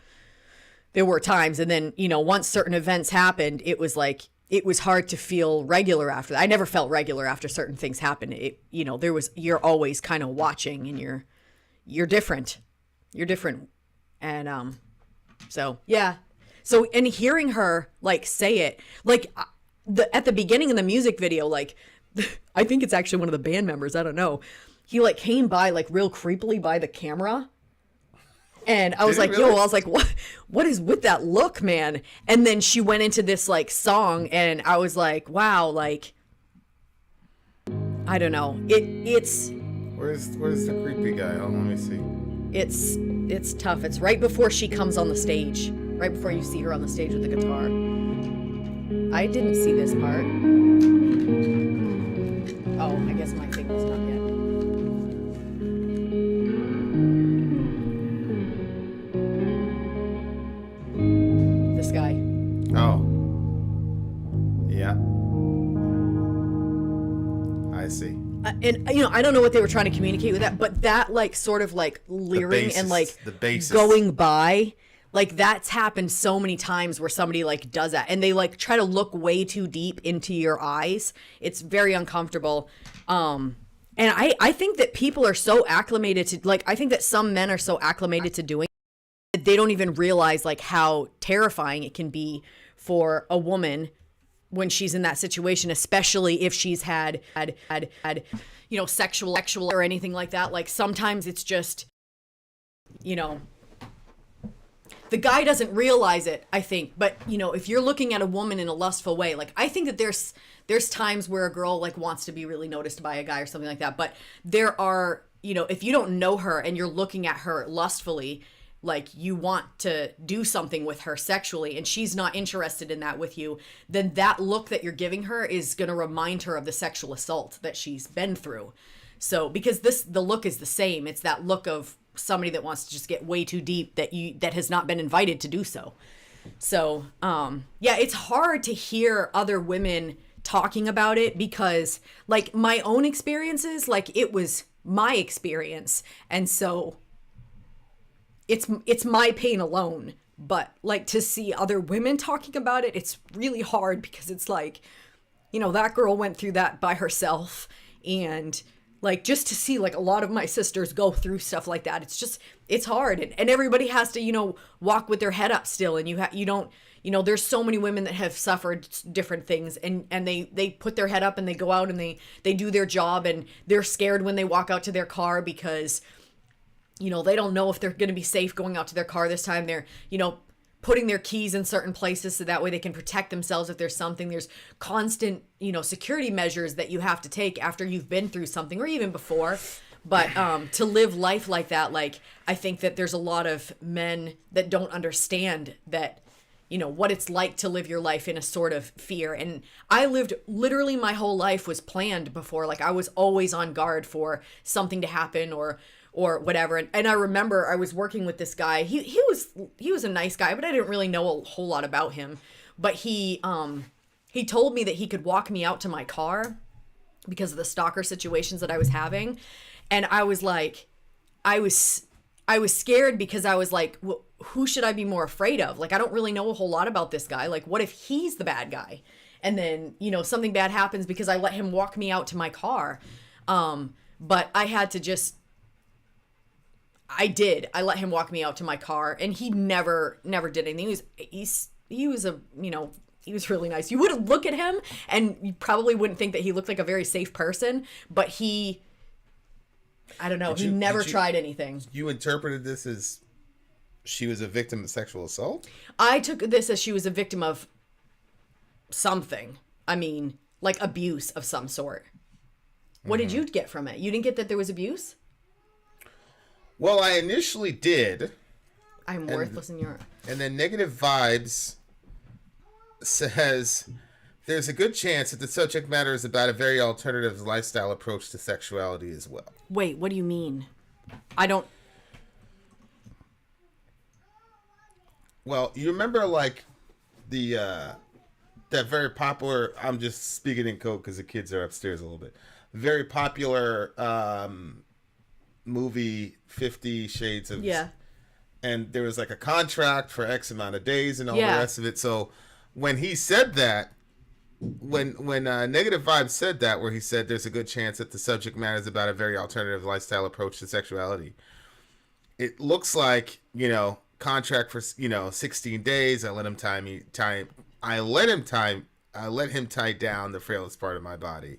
Speaker 2: times. And then, once certain events happened, it was like, it was hard to feel regular after that. I never felt regular after certain things happened. You're always kind of watching, and you're different. You're different. And, so, yeah. So, and hearing her like say it, like at the beginning of the music video, like, I think it's actually one of the band members, I don't know. He like came by like real creepily by the camera. And I was like, really? I was like, what is with that look, man? And then she went into this like song, and I was like, wow, like, I don't know. It's
Speaker 1: Where's the creepy guy? Oh, let me see.
Speaker 2: It's tough. It's right before she comes on the stage. Right before you see her on the stage with the guitar. I didn't see this part. Oh, I guess my thing was not yet. This guy.
Speaker 1: Oh. Yeah. I see.
Speaker 2: And I don't know what they were trying to communicate with that, but that like sort of like leering and like going by, like that's happened so many times where somebody like does that, and they like try to look way too deep into your eyes. It's very uncomfortable. And I think that people are so acclimated to, like, I think that some men are so acclimated to doing it, they don't even realize like how terrifying it can be for a woman when she's in that situation, especially if she's had sexual or anything like that. Like, sometimes it's just, the guy doesn't realize it, I think. But, if you're looking at a woman in a lustful way, like, I think that there's times where a girl like wants to be really noticed by a guy or something like that. But there are, if you don't know her and you're looking at her lustfully, like you want to do something with her sexually, and she's not interested in that with you, then that look that you're giving her is going to remind her of the sexual assault that she's been through. So, because the look is the same. It's that look of somebody that wants to just get way too deep that has not been invited to do so. So, yeah, it's hard to hear other women talking about it, because like my own experiences, like it was my experience. And so it's my pain alone, but like to see other women talking about it, it's really hard, because it's like, that girl went through that by herself, and like just to see like a lot of my sisters go through stuff like that, it's hard, and everybody has to walk with their head up still, and you don't there's so many women that have suffered different things, and they put their head up and they go out and they do their job, and they're scared when they walk out to their car, because they don't know if they're going to be safe going out to their car this time. They're, putting their keys in certain places so that way they can protect themselves if there's something. There's constant, security measures that you have to take after you've been through something, or even before. But to live life like that, like, I think that there's a lot of men that don't understand that, what it's like to live your life in a sort of fear. And I lived literally my whole life was planned before. Like I was always on guard for something to happen or whatever. And I remember I was working with this guy. He was a nice guy, but I didn't really know a whole lot about him. But he told me that he could walk me out to my car because of the stalker situations that I was having. And I was like, I was scared because I was like, well, who should I be more afraid of? Like, I don't really know a whole lot about this guy. Like, what if he's the bad guy? And then, something bad happens because I let him walk me out to my car. But I had to I let him walk me out to my car, and he never did anything. He was really nice. You would look at him and you probably wouldn't think that he looked like a very safe person, but I don't know. He never tried anything.
Speaker 1: You interpreted this as she was a victim of sexual assault?
Speaker 2: I took this as she was a victim of something. I mean, like abuse of some sort. What did you get from it? You didn't get that there was abuse?
Speaker 1: Well, I initially did.
Speaker 2: I'm worthless in your...
Speaker 1: And then Negative Vibes says... There's a good chance that the subject matter is about a very alternative lifestyle approach to sexuality as well.
Speaker 2: Wait, what do you mean? I don't...
Speaker 1: Well, you remember, like, that very popular... I'm just speaking in code because the kids are upstairs a little bit. Very popular movie, 50 Shades of...
Speaker 2: Yeah.
Speaker 1: And there was, like, a contract for X amount of days and all the rest of it. So when he said that, when Negative Vibes said that, where he said there's a good chance that the subject matter is about a very alternative lifestyle approach to sexuality, it looks like, contract for 16 days. I let him tie down the frailest part of my body.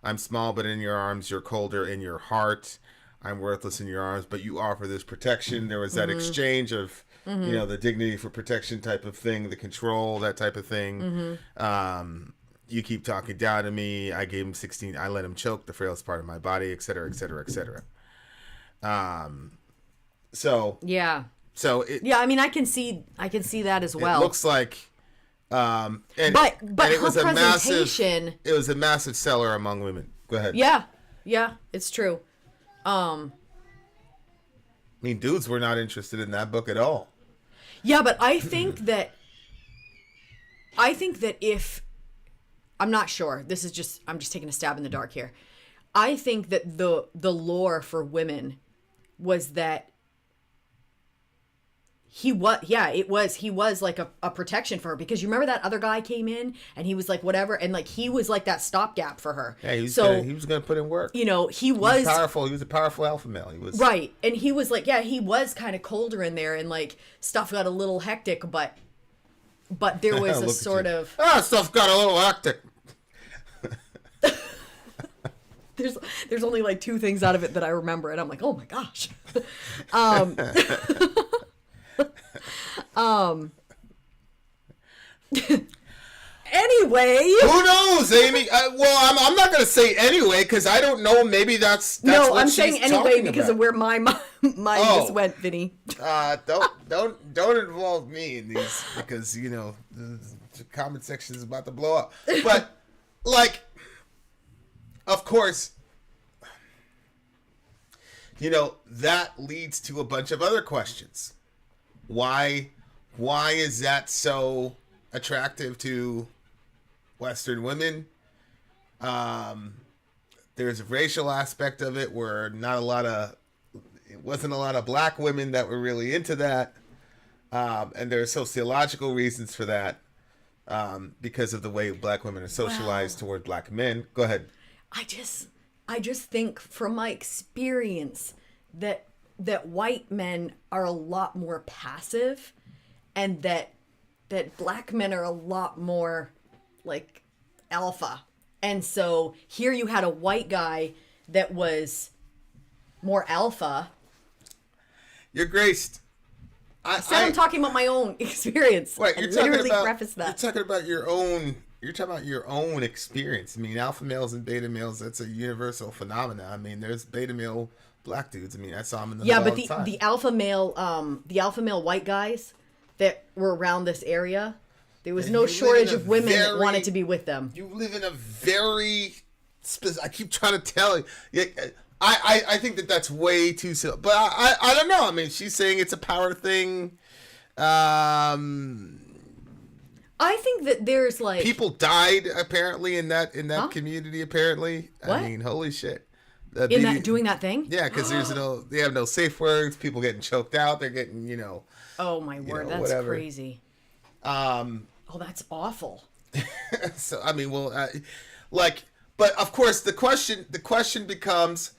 Speaker 1: I'm small, but in your arms, you're colder in your heart. I'm worthless in your arms, but you offer this protection. There was that exchange of the dignity for protection type of thing, the control, that type of thing. You keep talking down to me. I gave him 16. I let him choke the frailest part of my body, et cetera, et cetera, et cetera. So
Speaker 2: yeah.
Speaker 1: So it,
Speaker 2: I mean, I can see that as well.
Speaker 1: It looks like, but
Speaker 2: and it was a presentation.
Speaker 1: It was a massive seller among women. Go ahead.
Speaker 2: Yeah, it's true.
Speaker 1: I mean, dudes were not interested in that book at all.
Speaker 2: Yeah, but I think that if I'm not sure, I'm just taking a stab in the dark here. I think that the lore for women was that he was like a protection for her, because you remember that other guy came in and he was like whatever, and like he was like that stopgap for her.
Speaker 1: Yeah, he was gonna put in work.
Speaker 2: He was
Speaker 1: powerful. He was a powerful alpha male. He was
Speaker 2: right, and he was like, he was kind of colder in there, and like stuff got a little hectic, but there was a sort of
Speaker 1: stuff got a little hectic.
Speaker 2: There's only like two things out of it that I remember, and I'm like, oh my gosh. Anyway,
Speaker 1: who knows, Amy? Well, I'm not gonna say anyway because I don't know. Maybe that's no.
Speaker 2: What I'm saying anyway because of where my mind just went, Vinny.
Speaker 1: Don't involve me in these, because the comment section is about to blow up. But like, of course, that leads to a bunch of other questions. Why is that so attractive to Western women? There's a racial aspect of it where it wasn't a lot of black women that were really into that. And there are sociological reasons for that, because of the way black women are socialized toward black men. Go ahead. I
Speaker 2: just think from my experience that white men are a lot more passive, and that black men are a lot more like alpha. And so here you had a white guy that was more alpha.
Speaker 1: You're graced.
Speaker 2: I'm talking about my own experience.
Speaker 1: Wait,
Speaker 2: you're talking
Speaker 1: about your own. You're talking about your own experience. I mean, alpha males and beta males, that's a universal phenomenon. I mean, there's beta male black dudes. I mean, I saw them in the hood all the time.
Speaker 2: the alpha male white guys, that were around this area, there was no shortage of women that wanted to be with them.
Speaker 1: You live in a very I keep trying to tell you. I think that's way too simple. But I don't know. I mean, she's saying it's a power thing.
Speaker 2: I think that there's like
Speaker 1: people died apparently in that community. Apparently,
Speaker 2: what?
Speaker 1: I mean, holy shit!
Speaker 2: Doing that thing?
Speaker 1: Yeah, because they have no safe words. People getting choked out. They're getting
Speaker 2: Oh my word, that's
Speaker 1: whatever.
Speaker 2: crazy. Oh, that's awful.
Speaker 1: So I mean, well, but of course the question becomes,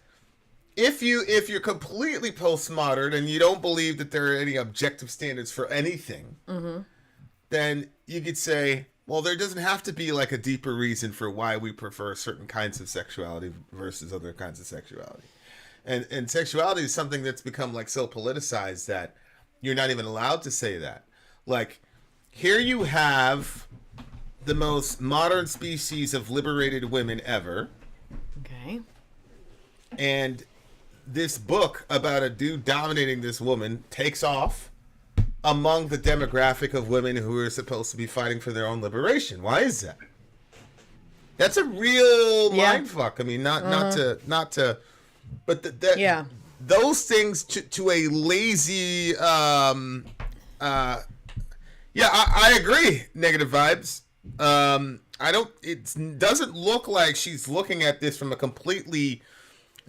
Speaker 1: if you're completely postmodern and you don't believe that there are any objective standards for anything, then you could say, well, there doesn't have to be like a deeper reason for why we prefer certain kinds of sexuality versus other kinds of sexuality. And sexuality is something that's become like so politicized that you're not even allowed to say that. Like, here you have the most modern species of liberated women ever.
Speaker 2: Okay.
Speaker 1: And this book about a dude dominating this woman takes off among the demographic of women who are supposed to be fighting for their own liberation. Why is that? That's a real mindfuck. I mean, not to, but those things to a lazy, I agree. Negative vibes. It doesn't look like she's looking at this from a completely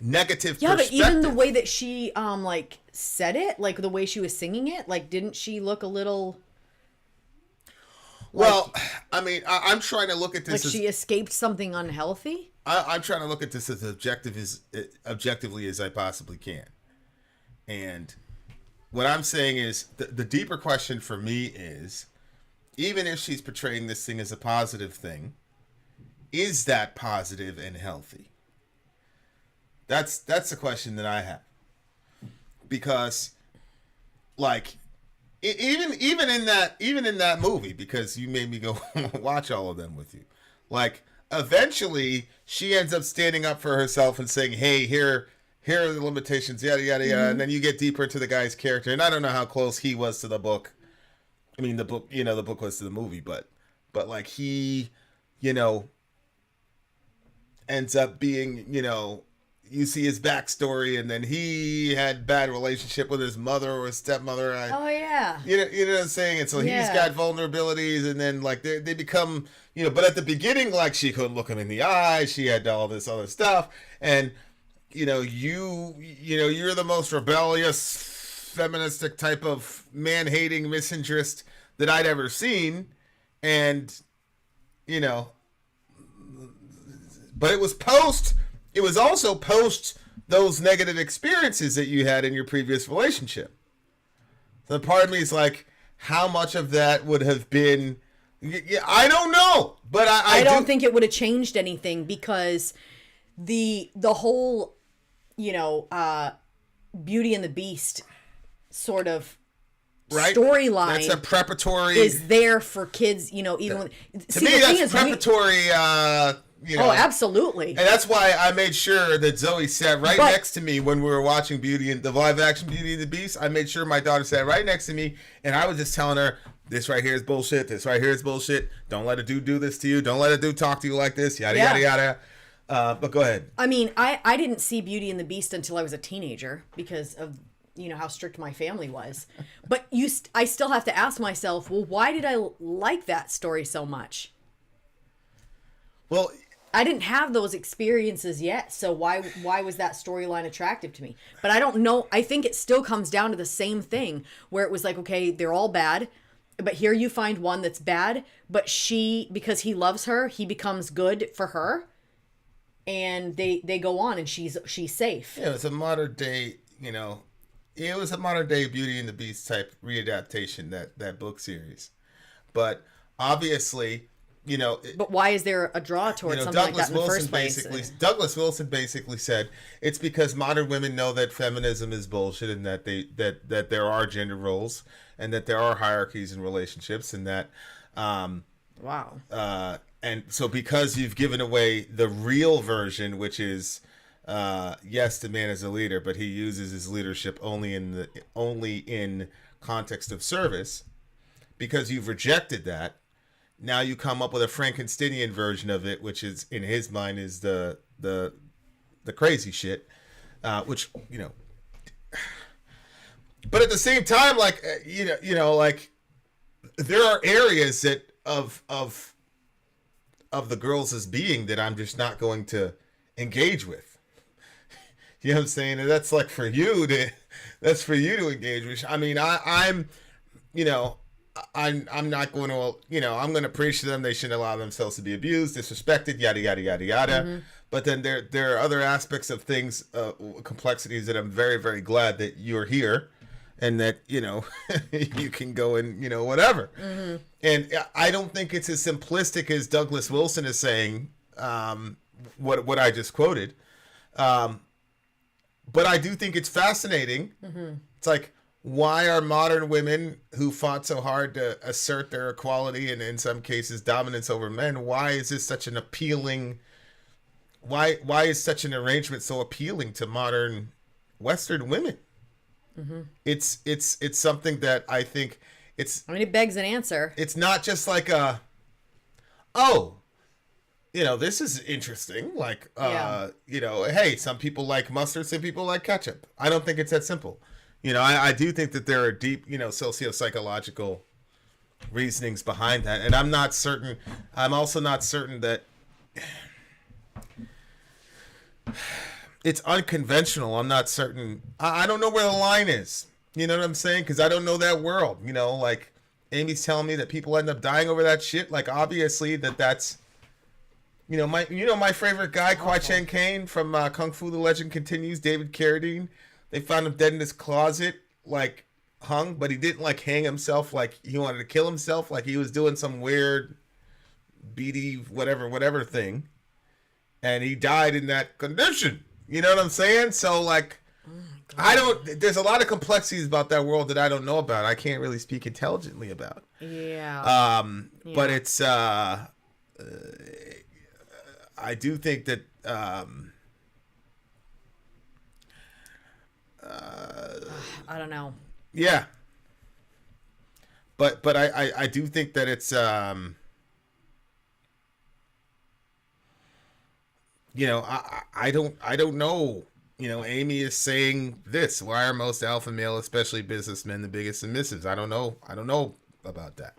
Speaker 1: negative perspective.
Speaker 2: Yeah, but even the way that she like said it, like the way she was singing it, like didn't she look a little
Speaker 1: well, I mean, I'm trying to look at this
Speaker 2: like she escaped something unhealthy?
Speaker 1: I'm trying to look at this as objectively as I possibly can. And what I'm saying is the deeper question for me is, even if she's portraying this thing as a positive thing, is that positive and healthy? That's the question that I have. Because, like, even in that movie, because you made me go watch all of them with you, like, eventually she ends up standing up for herself and saying, "Hey, here are the limitations, yada yada yada," and then you get deeper into the guy's character, and I don't know how close he was to the book. I mean, the book was to the movie, but like he, ends up being, you see his backstory, and then he had bad relationship with his mother or his stepmother.
Speaker 2: Oh yeah.
Speaker 1: You know what I'm saying? And so he's got vulnerabilities, and then like they become, but at the beginning, like she couldn't look him in the eye. She had all this other stuff, and you're the most rebellious, feministic type of man-hating misinterest that I'd ever seen, and but it was also post those negative experiences that you had in your previous relationship. So part of me is like, how much of that would have been, I don't know, but I
Speaker 2: don't think it would have changed anything, because the whole Beauty and the Beast sort of storyline,
Speaker 1: that's a preparatory,
Speaker 2: is there for kids, even when,
Speaker 1: to me that's preparatory.
Speaker 2: Oh, absolutely.
Speaker 1: And that's why I made sure that Zoe sat next to me when we were watching the live action Beauty and the Beast. I made sure my daughter sat right next to me, and I was just telling her, this right here is bullshit, this right here is bullshit, don't let a dude do this to you, don't let a dude talk to you like this, yada yada yada. But go ahead.
Speaker 2: I mean, I didn't see Beauty and the Beast until I was a teenager, because of how strict my family was. But I still have to ask myself, well, why did I like that story so much?
Speaker 1: Well,
Speaker 2: I didn't have those experiences yet, so why was that storyline attractive to me? But I don't know. I think it still comes down to the same thing, where it was like, okay, they're all bad, but here you find one that's bad, but because he loves her, he becomes good for her, and they go on, and she's safe.
Speaker 1: Yeah, it's a modern day, it was a modern day Beauty and the Beast type readaptation, that book series. But obviously,
Speaker 2: but why is there a draw towards something like that in the first place?
Speaker 1: Douglas Wilson basically said it's because modern women know that feminism is bullshit, and that that there are gender roles, and that there are hierarchies in relationships, and that and so because you've given away the real version, which is yes, the man is a leader, but he uses his leadership only in context of service. because you've rejected that, now you come up with a Frankensteinian version of it, which is in his mind is the crazy shit, which, you know. But at the same time, like, you know, like, there are areas that of the girls' being that I'm just not going to engage with. You know what I'm saying? And that's like for you to engage with. I mean, I'm you know, I'm not going to, you know, I'm going to preach to them they shouldn't allow themselves to be abused, disrespected, yada yada yada yada. Mm-hmm. But then there are other aspects of things, complexities that I'm very, very glad that you're here, and that, you know, you can go and, you know, whatever. Mm-hmm. And I don't think it's as simplistic as Douglas Wilson is saying, what I just quoted. But I do think it's fascinating. Mm-hmm. It's like, why are modern women who fought so hard to assert their equality and in some cases dominance over men, why is this such an appealing... Why is such an arrangement so appealing to modern Western women? Mm-hmm. It's something that I think it's...
Speaker 2: I mean, it begs an answer.
Speaker 1: It's not just like you know, this is interesting. Like, you know, hey, some people like mustard, some people like ketchup. I don't think it's that simple. You know, I do think that there are deep, you know, socio-psychological reasonings behind that. And I'm not certain. I'm also not certain that it's unconventional. I'm not certain. I don't know where the line is. You know what I'm saying? Because I don't know that world. You know, like Amy's telling me that people end up dying over that shit. Like, obviously that's, you know, my favorite guy, Kwai Chang Caine from Kung Fu: The Legend Continues, David Carradine. They found him dead in his closet, like hung, but he didn't like hang himself like he wanted to kill himself. Like he was doing some weird BD whatever thing. And he died in that condition. You know what I'm saying? So, like, there's a lot of complexities about that world that I don't know about. I can't really speak intelligently about.
Speaker 2: Yeah.
Speaker 1: But it's, I do think that,
Speaker 2: I don't know.
Speaker 1: Yeah. But I do think that it's, you know, I don't know. You know, Amy is saying this. Why are most alpha male, especially businessmen, the biggest submissives? I don't know about that.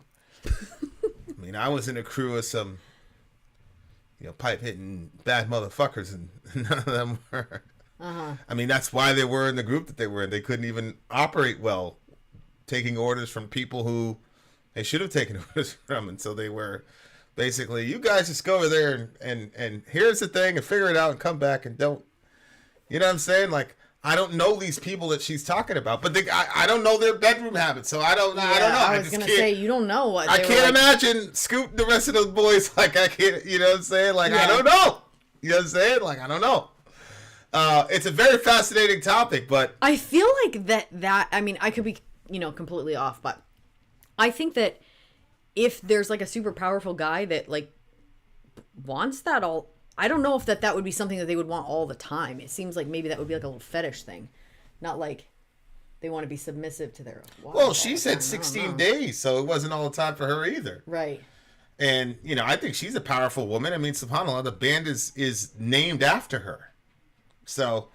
Speaker 1: I mean, I was in a crew of some, you know, pipe hitting bad motherfuckers, and none of them were. Uh-huh. I mean, that's why they were in the group that they were in. They couldn't even operate well, taking orders from people who they should have taken orders from, and so they were. Basically, you guys just go over there and here's the thing and figure it out and come back and don't, you know what I'm saying? Like, I don't know these people that she's talking about, but I don't know their bedroom habits, so I don't know.
Speaker 2: I was gonna say, you don't know what.
Speaker 1: I can't imagine Scoot the rest of those boys. Like, I can't, you know what I'm saying? Like, I don't know. You know what I'm saying? Like, I don't know. It's a very fascinating topic, but
Speaker 2: I feel like that. I mean, I could be, you know, completely off, but I think that if there's like a super powerful guy that like wants that all, I don't know if that would be something that they would want all the time. It seems like maybe that would be like a little fetish thing, not like they want to be submissive to their wives.
Speaker 1: Well, she said 16 days, so it wasn't all the time for her either.
Speaker 2: Right.
Speaker 1: And, you know, I think she's a powerful woman. I mean, subhanAllah, the band is named after her. So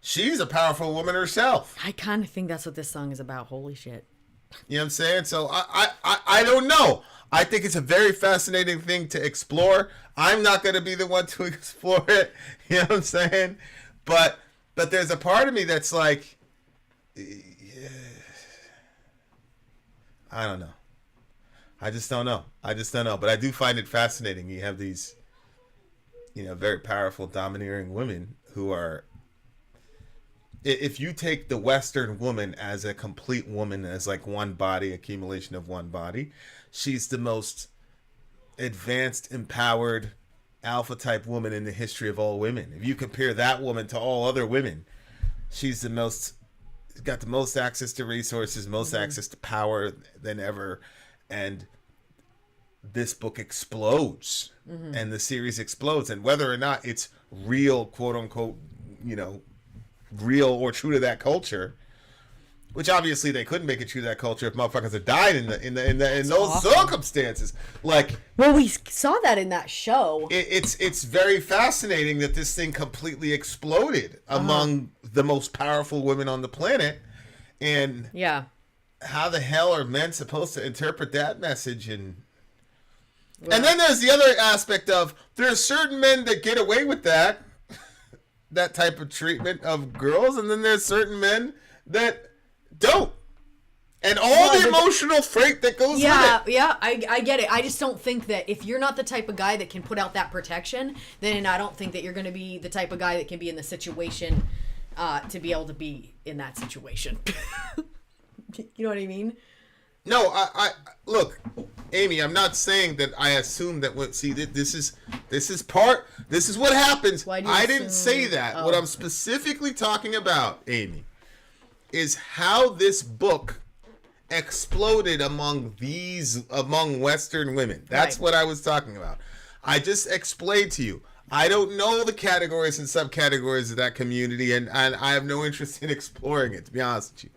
Speaker 1: she's a powerful woman herself.
Speaker 2: I kind of think that's what this song is about. Holy shit.
Speaker 1: You know what I'm saying? So I don't know. I think it's a very fascinating thing to explore. I'm not going to be the one to explore it. You know what I'm saying? But there's a part of me that's like, I don't know. I just don't know. But I do find it fascinating. You have these, you know, very powerful, domineering women who are, if you take the Western woman as a complete woman, as like one body, accumulation of one body, she's the most advanced, empowered, alpha type woman in the history of all women. If you compare that woman to all other women, she's got the most access to resources, most access to power than ever. And this book explodes, and the series explodes. And whether or not it's real, quote unquote, you know, real or true to that culture, Which obviously they couldn't make it true to that culture if motherfuckers had died in those circumstances. Like,
Speaker 2: well, we saw that in that show.
Speaker 1: It's very fascinating that this thing completely exploded among the most powerful women on the planet, and how the hell are men supposed to interpret that message? And then there's the other aspect of there are certain men that get away with that type of treatment of girls, and then there's certain men that don't, and all the emotional freight that goes with it.
Speaker 2: Yeah, I get it. I just don't think that if you're not the type of guy that can put out that protection, then I don't think that you're going to be the type of guy that can be in the situation to be able to be in that situation. You know what I mean?
Speaker 1: No, I look, Amy. I'm not saying that I assume that. This is what happens. I didn't say that. What I'm specifically talking about, Amy, is how this book exploded among Western women. That's what I was talking about. I just explained to you. I don't know the categories and subcategories of that community, and I have no interest in exploring it, to be honest with you.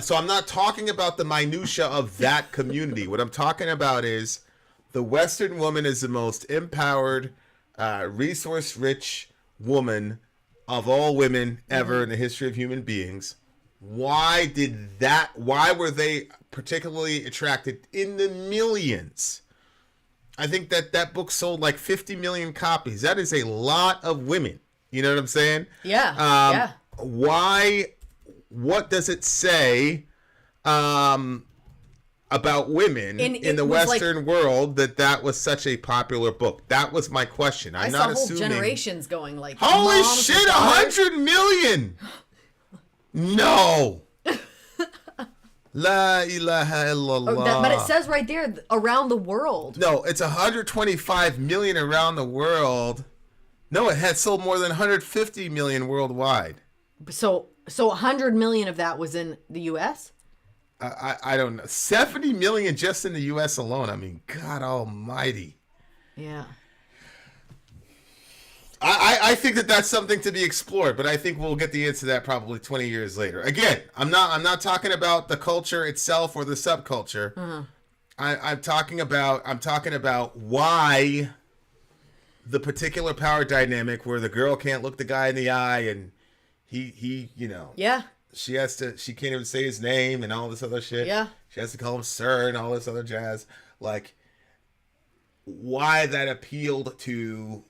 Speaker 1: So I'm not talking about the minutia of that community. What I'm talking about is the Western woman is the most empowered, resource-rich woman of all women ever in the history of human beings. Why were they particularly attracted in the millions? I think that book sold like 50 million copies. That is a lot of women. You know what I'm saying?
Speaker 2: Yeah.
Speaker 1: Why? What does it say about women in the Western world that was such a popular book? That was my question. I'm not assuming.
Speaker 2: Generations going like.
Speaker 1: Holy shit! 100 million. No. La ilaha illallah.
Speaker 2: But it says right there around the world.
Speaker 1: No, it's 125 million around the world. No, it had sold more than 150 million worldwide.
Speaker 2: So 100 million of that was in the U.S.?
Speaker 1: I don't know. 70 million just in the U.S. alone. I mean, God almighty.
Speaker 2: Yeah.
Speaker 1: I think that's something to be explored, but I think we'll get the answer to that probably 20 years later. Again, I'm not talking about the culture itself or the subculture. Uh-huh. I'm talking about why the particular power dynamic where the girl can't look the guy in the eye and he you know.
Speaker 2: Yeah.
Speaker 1: She can't even say his name and all this other shit.
Speaker 2: Yeah.
Speaker 1: She has to call him sir and all this other jazz. Like, why that appealed to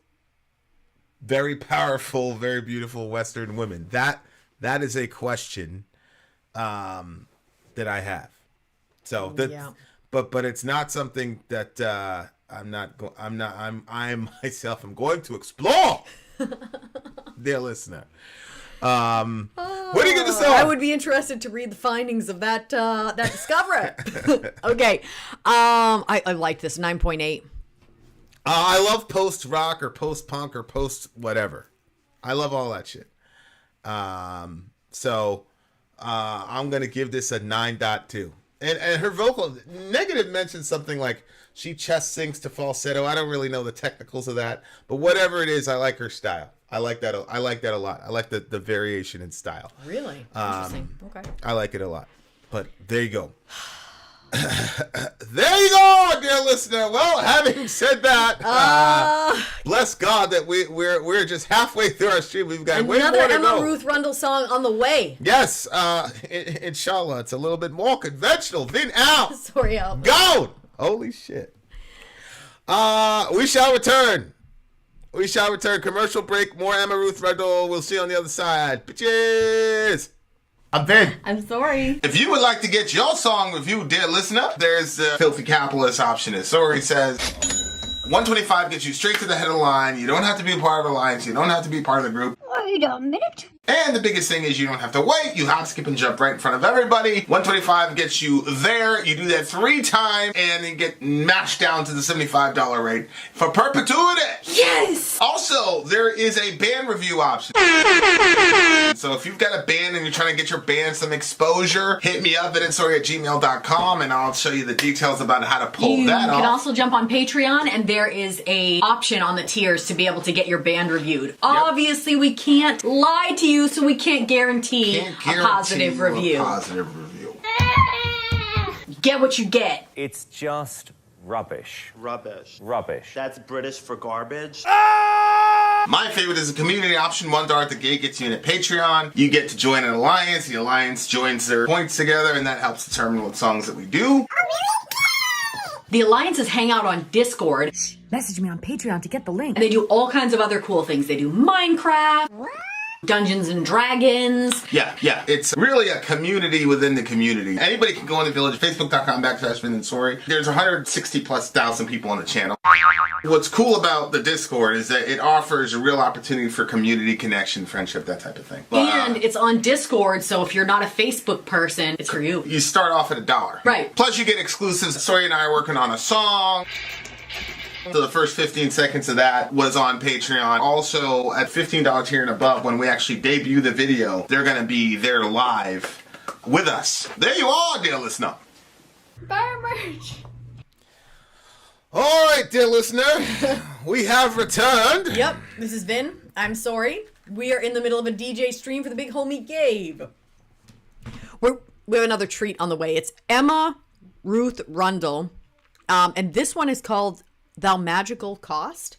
Speaker 1: very powerful, very beautiful Western women. That is a question that I have. So but it's not something that I'm going to explore. Dear listener. What are you going to say?
Speaker 2: I would be interested to read the findings of that discovery. Okay. I like this 9.8.
Speaker 1: I love post-rock or post-punk or post-whatever. I love all that shit. So I'm going to give this a 9.2. And her vocal, Negative mentioned something like she chest sings to falsetto. I don't really know the technicals of that. But whatever it is, I like her style. I like that a lot. I like the variation in style.
Speaker 2: Really? Interesting. Okay.
Speaker 1: I like it a lot. But there you go. There you go, dear listener. Well, having said that, bless God that we're just halfway through our stream. We've got way more to go.
Speaker 2: Another Ruth Rundle song on the way.
Speaker 1: Yes, inshallah, it's a little bit more conventional. Vin out.
Speaker 2: Sorry, out.
Speaker 1: Go. Holy shit. We shall return. Commercial break. More Emma Ruth Rundle. We'll see you on the other side. Bitches. I'm Vin.
Speaker 4: I'm sorry.
Speaker 1: If you would like to get your song reviewed, dear listener, there's the filthy capitalist option. As Sori says, 125 gets you straight to the head of the line. You don't have to be a part of the alliance. You don't have to be part of the group.
Speaker 9: Wait a minute.
Speaker 1: And the biggest thing is you don't have to wait. You hop, skip, and jump right in front of everybody. 125 gets you there. You do that 3 times, and you get mashed down to the $75 rate for perpetuity.
Speaker 4: Yes!
Speaker 1: Also, there is a band review option. So if you've got a band and you're trying to get your band some exposure, hit me up at insori@gmail.com and I'll show you the details about how to pull that off.
Speaker 4: You can also jump on Patreon, and there is a option on the tiers to be able to get your band reviewed. Obviously, we can't lie to you, so we can't guarantee a positive review. Get what you get.
Speaker 5: It's just rubbish.
Speaker 6: Rubbish.
Speaker 5: Rubbish.
Speaker 6: That's British for garbage.
Speaker 1: My favorite is the community option. $1 at the gate gets you in at Patreon. You get to join an alliance. The alliance joins their points together, and that helps determine what songs that we do.
Speaker 4: The alliances hang out on Discord.
Speaker 2: Message me on Patreon to get the link.
Speaker 4: And they do all kinds of other cool things. They do Minecraft, Dungeons and Dragons.
Speaker 1: Yeah. It's really a community within the community. Anybody can go in the village, facebook.com/Vin and Sori. There's 160,000+ people on the channel. What's cool about the Discord is that it offers a real opportunity for community connection, friendship, that type of thing.
Speaker 4: And it's on Discord, so if you're not a Facebook person, it's for you.
Speaker 1: You start off at $1.
Speaker 4: Right.
Speaker 1: Plus you get exclusives. Sori and I are working on a song. So the first 15 seconds of that was on Patreon. Also, at $15 tier and above, when we actually debut the video, they're going to be there live with us. There you are, dear listener.
Speaker 4: Buy merch.
Speaker 1: All right, dear listener, we have returned.
Speaker 2: Yep, this is Vin. I'm Sori. We are in the middle of a DJ stream for the big homie Gabe. We have another treat on the way. It's Emma Ruth Rundle. And this one is called Thou-Magickal Cost.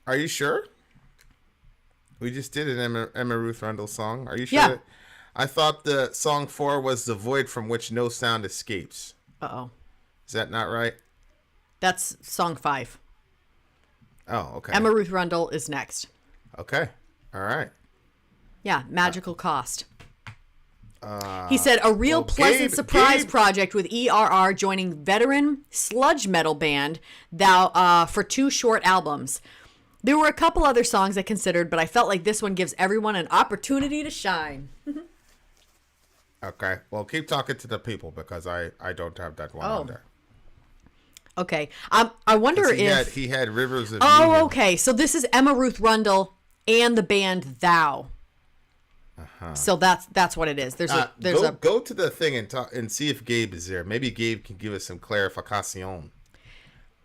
Speaker 1: Are you sure? We just did an Emma Ruth Rundle song. Are you sure?
Speaker 2: Yeah.
Speaker 1: I thought the song 4 was The Void from Which No Sound Escapes.
Speaker 2: Uh-oh.
Speaker 1: Is that not right?
Speaker 2: That's song 5.
Speaker 1: Oh, okay.
Speaker 2: Emma Ruth Rundle is next.
Speaker 1: Okay. All right.
Speaker 2: Yeah, Magical Cost. He said, a real pleasant surprise project with ERR joining veteran sludge metal band for 2 short albums. There were a couple other songs I considered, but I felt like this one gives everyone an opportunity to shine.
Speaker 1: Okay. Well, keep talking to the people because I don't have that one on there.
Speaker 2: Okay. I wonder if...
Speaker 1: He had Rivers of
Speaker 2: Oh,
Speaker 1: Union.
Speaker 2: okay. So this is Emma Ruth Rundle and the band Thou. So that's what it is.
Speaker 1: Go to the thing and talk and see if Gabe is there. Maybe Gabe can give us some clarification.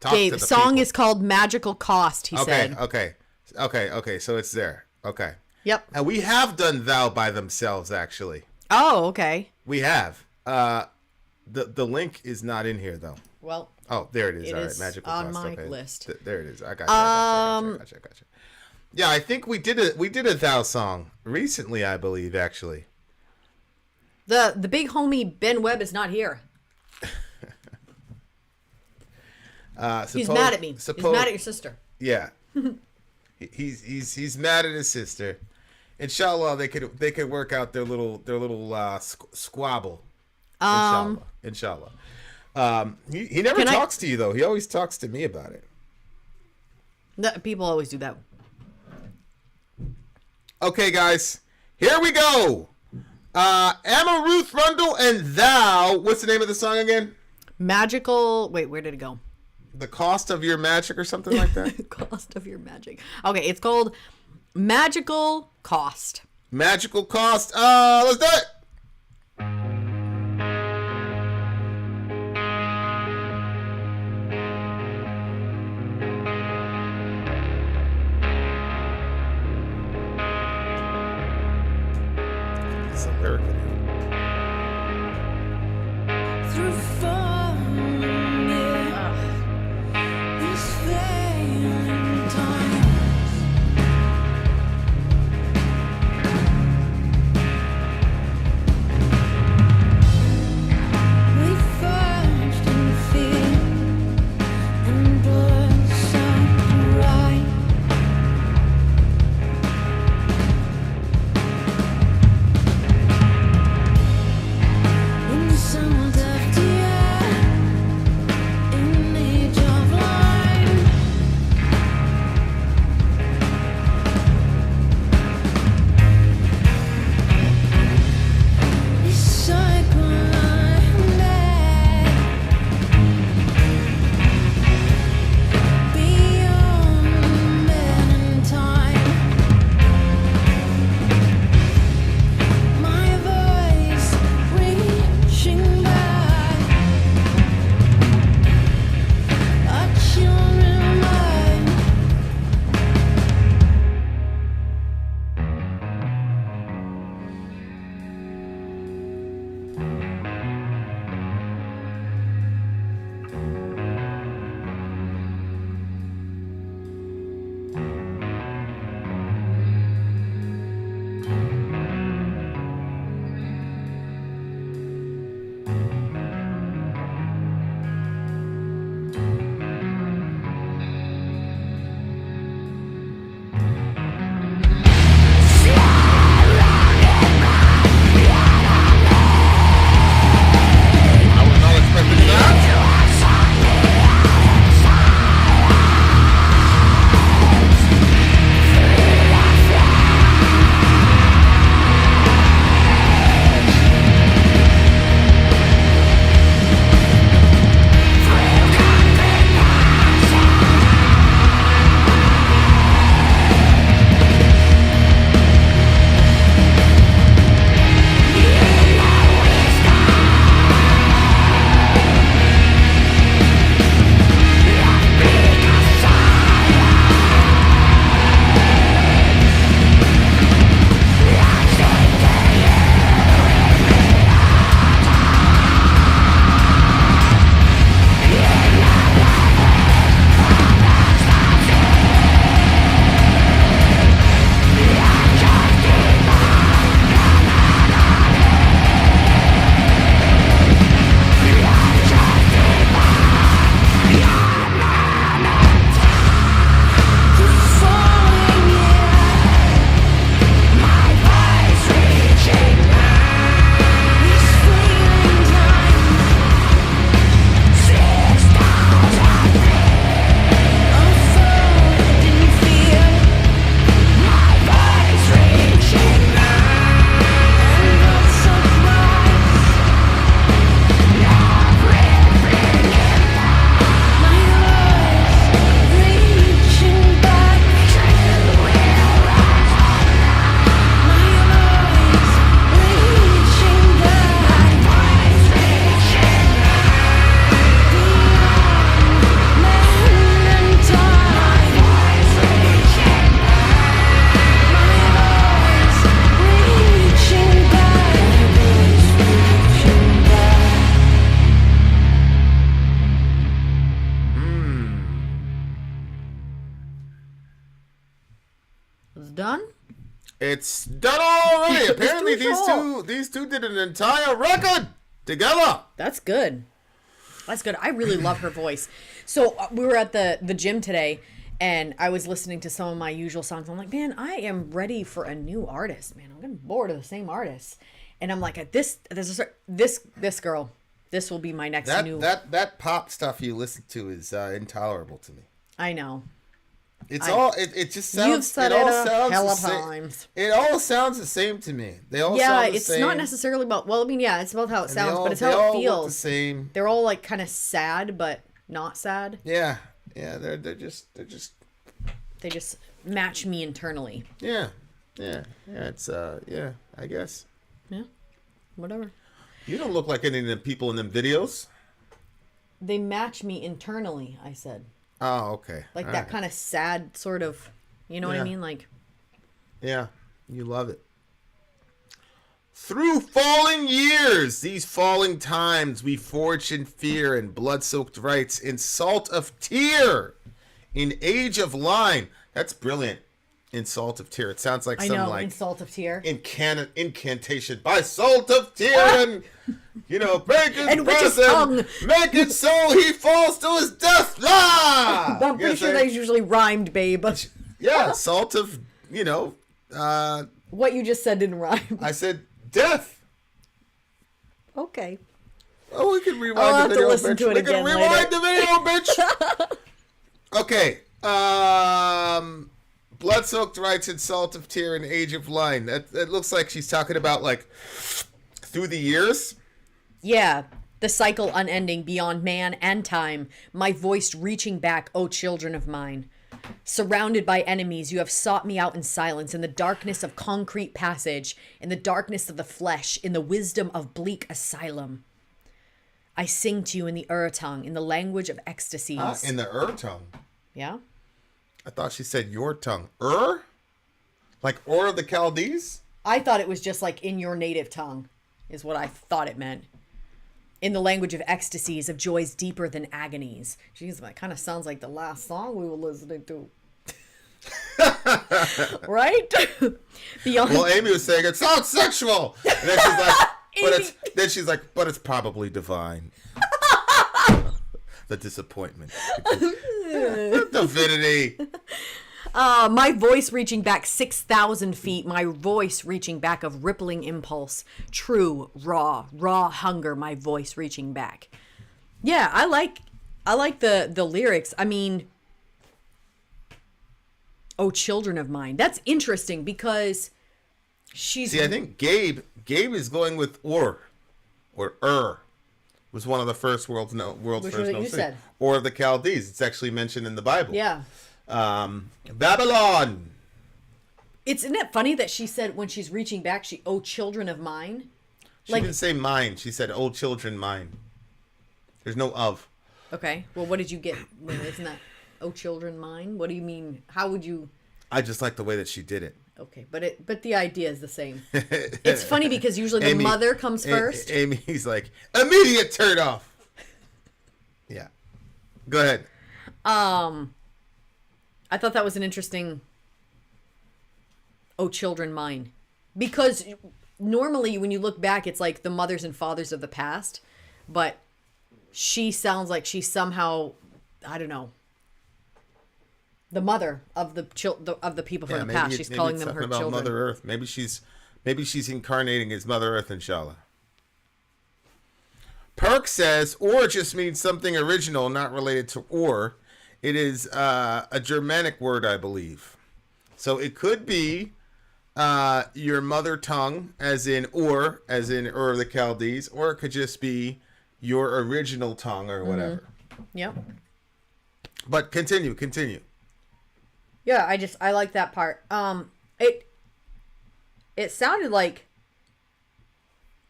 Speaker 2: Gabe, the song is called Magical Cost, he said.
Speaker 1: Okay. So it's there. Okay.
Speaker 2: Yep.
Speaker 1: And we have done Thou by themselves, actually.
Speaker 2: Oh, okay.
Speaker 1: We have. The link is not in here though.
Speaker 2: Well.
Speaker 1: Oh, there it is.
Speaker 2: It
Speaker 1: All right,
Speaker 2: is
Speaker 1: Magical
Speaker 2: on
Speaker 1: Cost.
Speaker 2: my list.
Speaker 1: There it is. I got you. Gotcha. Yeah, I think we did a Thou song recently, I believe, actually.
Speaker 2: The big homie Ben Webb is not here. He's mad at me. He's mad at your sister.
Speaker 1: Yeah. he's mad at his sister. Inshallah, they could work out their little squabble. Inshallah. He never talks to you though. He always talks to me about it.
Speaker 2: No, people always do that.
Speaker 1: Okay, guys, here we go. Emma Ruth Rundle and Thou. What's the name of the song again?
Speaker 2: Magical. Wait, where did it go?
Speaker 1: The Cost of Your Magic or something like that?
Speaker 2: Cost of Your Magic. Okay, it's called Magical Cost.
Speaker 1: Magical Cost. Let's do it. It's a lyric video.
Speaker 8: Through falling these failing times, we furged in fear and blood so bright.
Speaker 2: It's done?
Speaker 1: It's done already. Apparently these two did an entire record together.
Speaker 2: That's good. That's good. I really love her voice. So we were at the gym today, and I was listening to some of my usual songs. I'm like, man, I am ready for a new artist. Man, I'm getting bored of the same artists. And I'm like, this girl, this will be my next new.
Speaker 1: That pop stuff you listen to is intolerable to me.
Speaker 2: I know.
Speaker 1: It just sounds.
Speaker 2: You've said it a hell of times.
Speaker 1: It all sounds the same to me. They all
Speaker 2: yeah,
Speaker 1: sound the
Speaker 2: it's
Speaker 1: same.
Speaker 2: not necessarily about. Well, I mean, yeah, it's about how it sounds, but it's
Speaker 1: they
Speaker 2: how
Speaker 1: all
Speaker 2: it feels.
Speaker 1: Look the same.
Speaker 2: They're all like kind of sad, but not sad.
Speaker 1: Yeah. They're just.
Speaker 2: They just match me internally.
Speaker 1: Yeah. It's yeah. I guess.
Speaker 2: Yeah. Whatever.
Speaker 1: You don't look like any of the people in them videos.
Speaker 2: They match me internally. I said.
Speaker 1: Oh, okay.
Speaker 2: Like
Speaker 1: All
Speaker 2: that
Speaker 1: right.
Speaker 2: kind of sad sort of, you know what I mean? Like,
Speaker 1: yeah, you love it. Through falling years, these falling times, we forged in fear and blood-soaked rights, in salt of tear, in age of line. That's brilliant. In salt of tear. It sounds like some like
Speaker 2: in salt of tear.
Speaker 1: Incantation by salt of tear and break his
Speaker 2: And
Speaker 1: breast
Speaker 2: witch's
Speaker 1: and
Speaker 2: tongue.
Speaker 1: make it so he falls to his death. Ah!
Speaker 2: I'm pretty sure that's usually rhymed, babe.
Speaker 1: Yeah, salt of
Speaker 2: What you just said didn't rhyme.
Speaker 1: I said death.
Speaker 2: Okay.
Speaker 1: Oh, we can rewind
Speaker 2: I'll
Speaker 1: the
Speaker 2: have to
Speaker 1: video,
Speaker 2: listen
Speaker 1: bitch.
Speaker 2: to it
Speaker 1: We can
Speaker 2: again
Speaker 1: rewind
Speaker 2: later.
Speaker 1: the video, bitch. Okay. Blood-soaked rights in salt of tear and age of line. That looks like she's talking about like through the years.
Speaker 2: Yeah. The cycle unending beyond man and time. My voice reaching back, O children of mine. Surrounded by enemies, you have sought me out in silence, in the darkness of concrete passage, in the darkness of the flesh, in the wisdom of bleak asylum. I sing to you in the tongue, in the language of ecstasies.
Speaker 1: In the tongue.
Speaker 2: Yeah?
Speaker 1: I thought she said your tongue. Like of the Chaldees?
Speaker 2: I thought it was just like in your native tongue, is what I thought it meant. In the language of ecstasies, of joys deeper than agonies. Jeez, that kind of sounds like the last song we were listening to. Right? Beyond.
Speaker 1: Well, Amy was saying it sounds sexual. And then she's like, but it's probably divine. The disappointment. Divinity.
Speaker 2: My voice reaching back 6,000 feet. My voice reaching back of rippling impulse. True, raw hunger. My voice reaching back. Yeah, I like the lyrics. I mean, oh, children of mine. That's interesting because she's.
Speaker 1: See, I think Gabe is going with or was one of the first world's
Speaker 2: Which
Speaker 1: first
Speaker 2: was
Speaker 1: known
Speaker 2: you
Speaker 1: cities.
Speaker 2: said.
Speaker 1: Or of the Chaldees. It's actually mentioned in the Bible.
Speaker 2: Yeah.
Speaker 1: Babylon.
Speaker 2: Isn't it funny that she said when she's reaching back, oh, children of mine?
Speaker 1: She didn't say mine. She said, oh, children mine. There's no of.
Speaker 2: Okay. Well, what did you get? Isn't that, oh, children mine? What do you mean? How would you?
Speaker 1: I just like the way that she did it.
Speaker 2: Okay, but the idea is the same. It's funny because usually the mother comes first.
Speaker 1: Amy's like, immediate turn off. Yeah. Go ahead.
Speaker 2: I thought that was an interesting, oh, children mine. Because normally when you look back, it's like the mothers and fathers of the past. But she sounds like she's somehow, I don't know, the mother of the people from the past. She's calling them her
Speaker 1: about
Speaker 2: children.
Speaker 1: Mother Earth. Maybe she's incarnating as Mother Earth, inshallah. Perk says, or just means something original, not related to or. It is a Germanic word, I believe. So it could be your mother tongue, as in Ur of the Chaldees, or it could just be your original tongue or whatever.
Speaker 2: Yep.
Speaker 1: But continue.
Speaker 2: Yeah, I like that part. It sounded like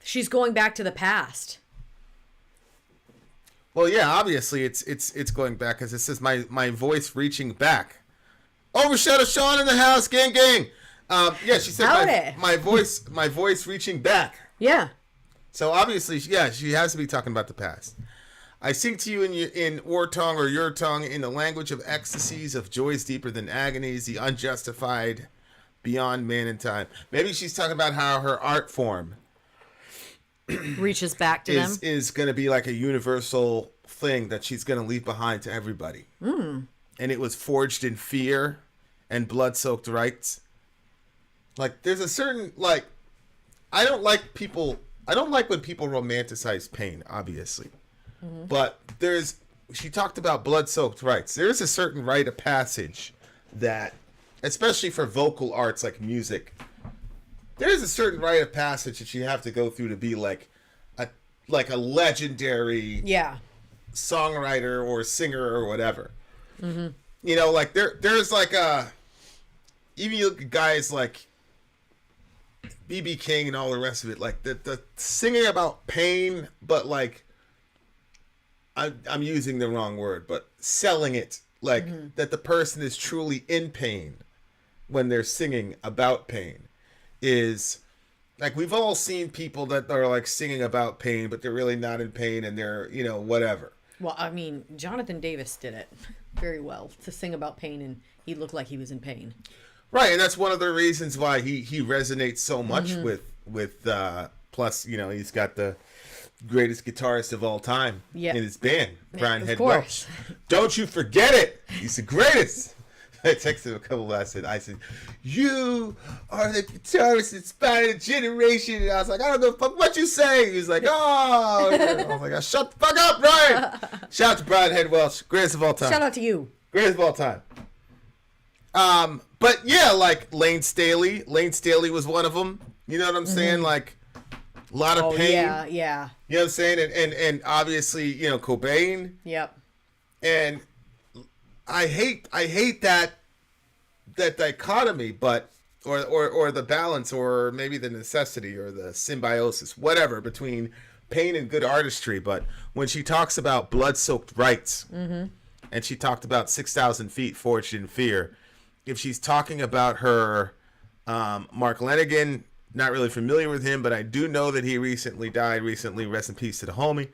Speaker 2: she's going back to the past.
Speaker 1: Well, yeah, obviously it's going back because it says my voice reaching back. Overshadow Sean in the house, gang. Yeah, she said my voice reaching back.
Speaker 2: Yeah.
Speaker 1: So obviously, yeah, she has to be talking about the past. I sing to you in or tongue or your tongue, in the language of ecstasies, of joys deeper than agonies, the unjustified beyond man and time. Maybe she's talking about how her art form
Speaker 2: reaches back to them.
Speaker 1: Is going to be like a universal thing that she's going to leave behind to everybody. And it was forged in fear and blood-soaked rights. Like, there's a certain, like, I don't like when people romanticize pain, obviously. But she talked about blood-soaked rights. There's a certain rite of passage that, especially for vocal arts like music, there's a certain rite of passage that you have to go through to be like a legendary songwriter or singer or whatever. You know, like there's like even you look at guys like B.B. King and all the rest of it, like the singing about pain, but like I'm using the wrong word, but selling it like that the person is truly in pain when they're singing about pain is like, we've all seen people that are like singing about pain, but they're really not in pain and they're, you know, whatever.
Speaker 2: Well, I mean, Jonathan Davis did it very well to sing about pain, and he looked like he was in pain.
Speaker 1: Right, and that's one of the reasons why he resonates so much with plus, you know, he's got the greatest guitarist of all time in his band, Brian Head Welch. Don't you forget it. He's the greatest. I texted him a couple last night. I said, "You are the guitarist that inspired a generation." And I was like, "I don't know what you say." He was like, "Oh." I was like, "Shut the fuck up, Brian." Shout out to Brian Head Welch, greatest of all time.
Speaker 2: Shout out to you.
Speaker 1: Greatest of all time. But yeah, like Lane Staley. Lane Staley was one of them. You know what I'm saying? Like, a lot of pain.
Speaker 2: Yeah.
Speaker 1: You know what I'm saying? And obviously, you know, Cobain.
Speaker 2: Yep.
Speaker 1: And I hate that dichotomy, but or the balance, or maybe the necessity or the symbiosis, whatever, between pain and good artistry. But when she talks about blood-soaked rights, and she talked about 6,000 feet forged in fear, if she's talking about her Mark Lanigan, not really familiar with him, but I do know that he recently died. Rest in peace to the homie.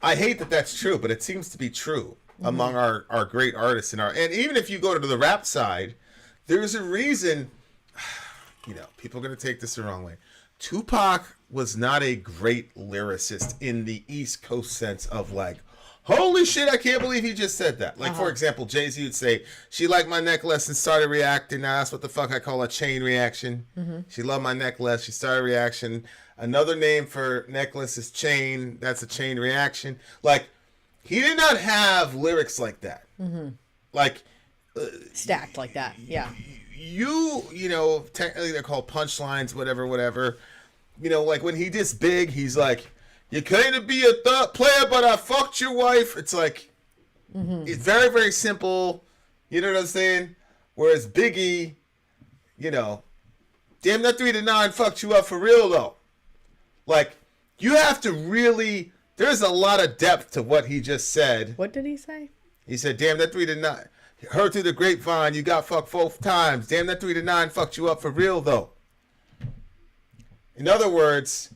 Speaker 1: I hate that that's true, but it seems to be true among our great artists and even if you go to the rap side, there's a reason. You know, people are going to take this the wrong way. Tupac was not a great lyricist in the East Coast sense of like, holy shit, I can't believe he just said that. Like, for example, Jay-Z would say, she liked my necklace and started reacting. Now that's what the fuck I call a chain reaction. She loved my necklace. She started reaction. Another name for necklace is chain. That's a chain reaction. Like, he did not have lyrics like that. Like,
Speaker 2: stacked like that. Yeah.
Speaker 1: You know, technically they're called punchlines, whatever. You know, like when he dissed Big, he's like, you claim to be a third player, but I fucked your wife. It's like, it's very, very simple. You know what I'm saying? Whereas Biggie, you know, damn, that 3 to 9 fucked you up for real, though. Like, you have to really, there's a lot of depth to what he just said.
Speaker 2: What did he say?
Speaker 1: He said, damn, that 3 to 9. Heard through the grapevine, you got fucked 4 times. Damn, that 3 to 9 fucked you up for real, though. In other words,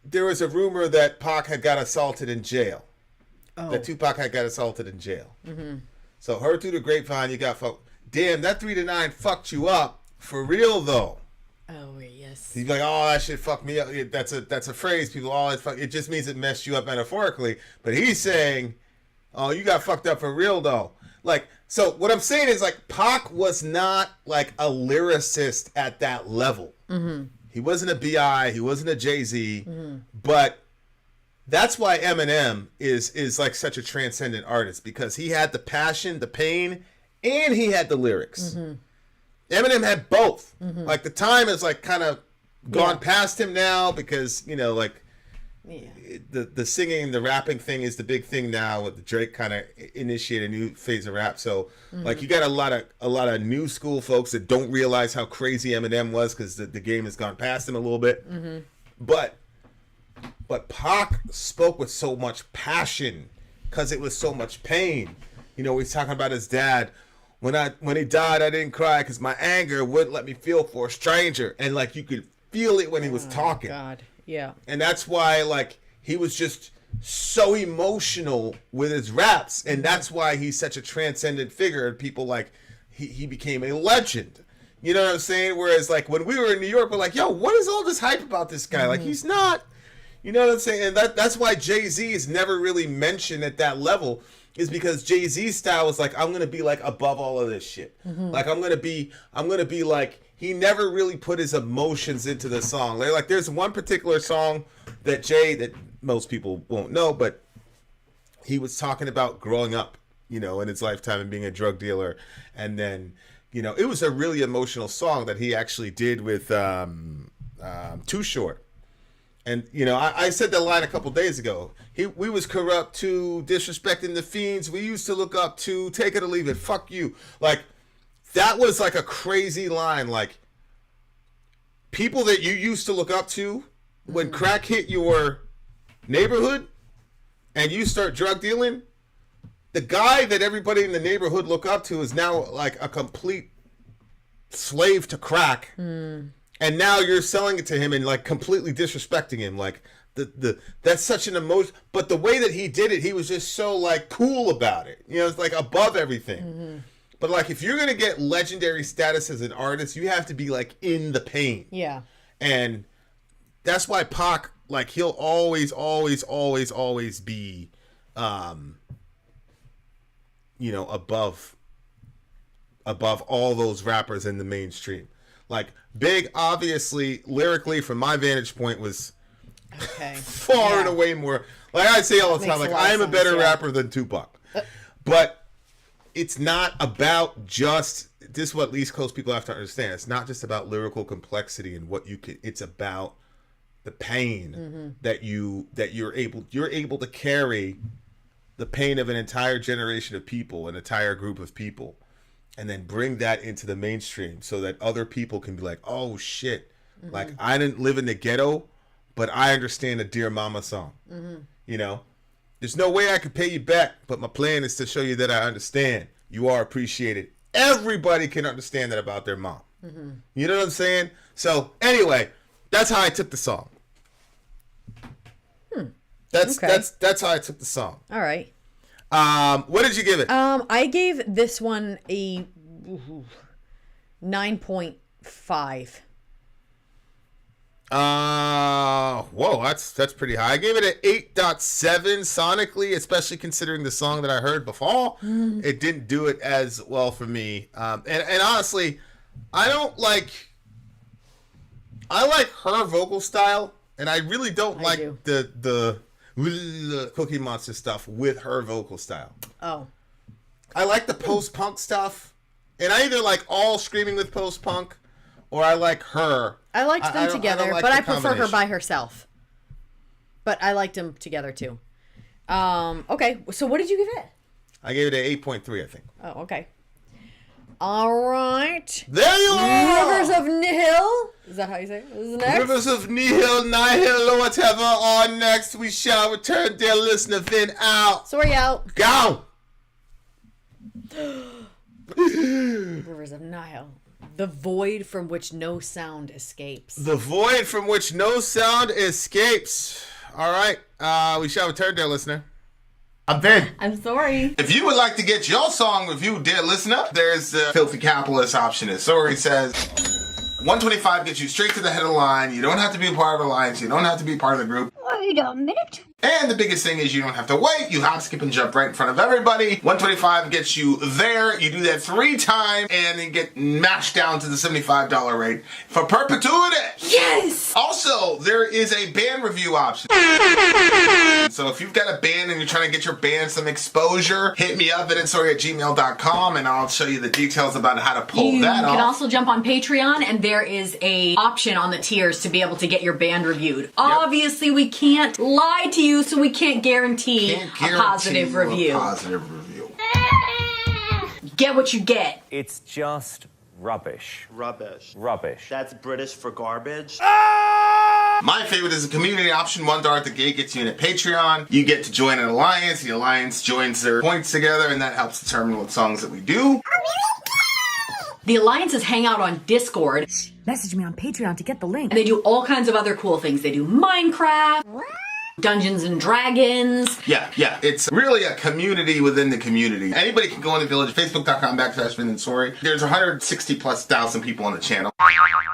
Speaker 1: there was a rumor that Pac had got assaulted in jail. That Tupac had got assaulted in jail. So heard through the grapevine, you got fucked. Damn, that 3 to 9 fucked you up for real, though.
Speaker 2: Oh, yes.
Speaker 1: He's like, oh, that shit fucked me up. That's a phrase people always fuck. It just means it messed you up metaphorically. But he's saying, oh, you got fucked up for real, though. Like, so what I'm saying is, like, Pac was not like a lyricist at that level. He wasn't a B.I., he wasn't a Jay-Z, but that's why Eminem is like such a transcendent artist, because he had the passion, the pain, and he had the lyrics. Eminem had both. Like, the time is like kind of gone past him now, because, you know, like, the singing, the rapping thing is the big thing now. With Drake kind of initiate a new phase of rap. So like, you got a lot of new school folks that don't realize how crazy Eminem was, because the game has gone past him a little bit. But Pac spoke with so much passion because it was so much pain. You know, he's talking about his dad. When he died, I didn't cry because my anger wouldn't let me feel for a stranger. And like, you could feel it when he was talking.
Speaker 2: God. Yeah.
Speaker 1: And that's why, like, he was just so emotional with his raps. And that's why he's such a transcendent figure. And people, like, he became a legend. You know what I'm saying? Whereas like when we were in New York, we're like, yo, what is all this hype about this guy? Like he's not, you know what I'm saying? And that's why Jay-Z is never really mentioned at that level, is because Jay-Z's style is like, I'm going to be like above all of this shit. Like I'm going to be like, he never really put his emotions into the song. Like there's one particular song that most people won't know, but he was talking about growing up, you know, in his lifetime and being a drug dealer. And then, you know, it was a really emotional song that he actually did with Too Short. And, you know, I said that line a couple days ago. We was corrupt too, disrespecting the fiends we used to look up to, take it or leave it, fuck you. Like, that was like a crazy line. Like, people that you used to look up to, when crack hit your neighborhood and you start drug dealing, the guy that everybody in the neighborhood look up to is now like a complete slave to crack. And now you're selling it to him and like completely disrespecting him. Like that's such an emotion. But the way that he did it, he was just so like cool about it. You know, it's like above everything. But like if you're going to get legendary status as an artist, you have to be like in the pain.
Speaker 2: Yeah.
Speaker 1: And that's why Pac, like he'll always be, you know, above all those rappers in the mainstream. Like Big, obviously, lyrically, from my vantage point, was far and away more. Like I say all the time, like I am a better rapper than Tupac. But it's not about just this. Is what East Coast people have to understand. It's not just about lyrical complexity and what you can. It's about the pain that you're able to carry. The pain of an entire generation of people, an entire group of people, and then bring that into the mainstream so that other people can be like, oh shit, like I didn't live in the ghetto, but I understand a Dear Mama song. You know, there's no way I could pay you back, but my plan is to show you that I understand. You are appreciated. Everybody can understand that about their mom. You know what I'm saying? So anyway, that's how I took the song. That's how I took the song.
Speaker 2: All right.
Speaker 1: What did you give it?
Speaker 2: I gave this one a 9.5.
Speaker 1: Whoa, that's pretty high. I gave it an 8.7 sonically, especially considering the song that I heard before. It didn't do it as well for me. And honestly, I like her vocal style, and I really don't like the Cookie Monster stuff with her vocal style.
Speaker 2: Oh.
Speaker 1: I like the post-punk stuff, and I either like all screaming with post-punk, or I like her.
Speaker 2: I liked them together, but I prefer her by herself. But I liked them together too. Okay, so what did you give it?
Speaker 1: I gave it an 8.3, I think.
Speaker 2: Oh, okay. All right.
Speaker 1: There you are!
Speaker 2: Rivers of Nihil. Is that how you say it? This is next.
Speaker 1: Rivers of Nihil, or whatever are next. We shall return, dear listener. Vin out.
Speaker 2: Sori out.
Speaker 1: Go!
Speaker 2: Rivers of Nihil. The void from which no sound escapes.
Speaker 1: The void from which no sound escapes. All right. We shall return, dear listener. I'm Vin.
Speaker 4: I'm Sori.
Speaker 1: If you would like to get your song reviewed, dear listener, there's the filthy capitalist option. As Sori says, 125 gets you straight to the head of the line. You don't have to be a part of the alliance. You don't have to be part of the group.
Speaker 9: Wait a minute.
Speaker 1: And the biggest thing is you don't have to wait. You hop, skip, and jump right in front of everybody. 125 gets you there. You do that 3 times, and you get mashed down to the $75 rate for perpetuity.
Speaker 4: Yes!
Speaker 1: Also, there is a band review option. So if you've got a band and you're trying to get your band some exposure, hit me up at insori@gmail.com, and I'll show you the details about how to pull that off.
Speaker 4: You can also jump on Patreon, and there is a option on the tiers to be able to get your band reviewed. Obviously, we can't lie to you, so we can't guarantee a positive review. Get what you get.
Speaker 5: It's just rubbish.
Speaker 6: Rubbish.
Speaker 5: Rubbish.
Speaker 6: That's British for garbage.
Speaker 1: My favorite is a community option. $1 at the gate gets you in a Patreon. You get to join an alliance. The alliance joins their points together, and that helps determine what songs that we do.
Speaker 4: The alliances hang out on Discord.
Speaker 2: Message me on Patreon to get the link.
Speaker 4: And they do all kinds of other cool things. They do Minecraft. Dungeons and Dragons.
Speaker 1: Yeah. It's really a community within the community. Anybody can go in the village, facebook.com/Vin and Sori. There's 160,000+ people on the channel.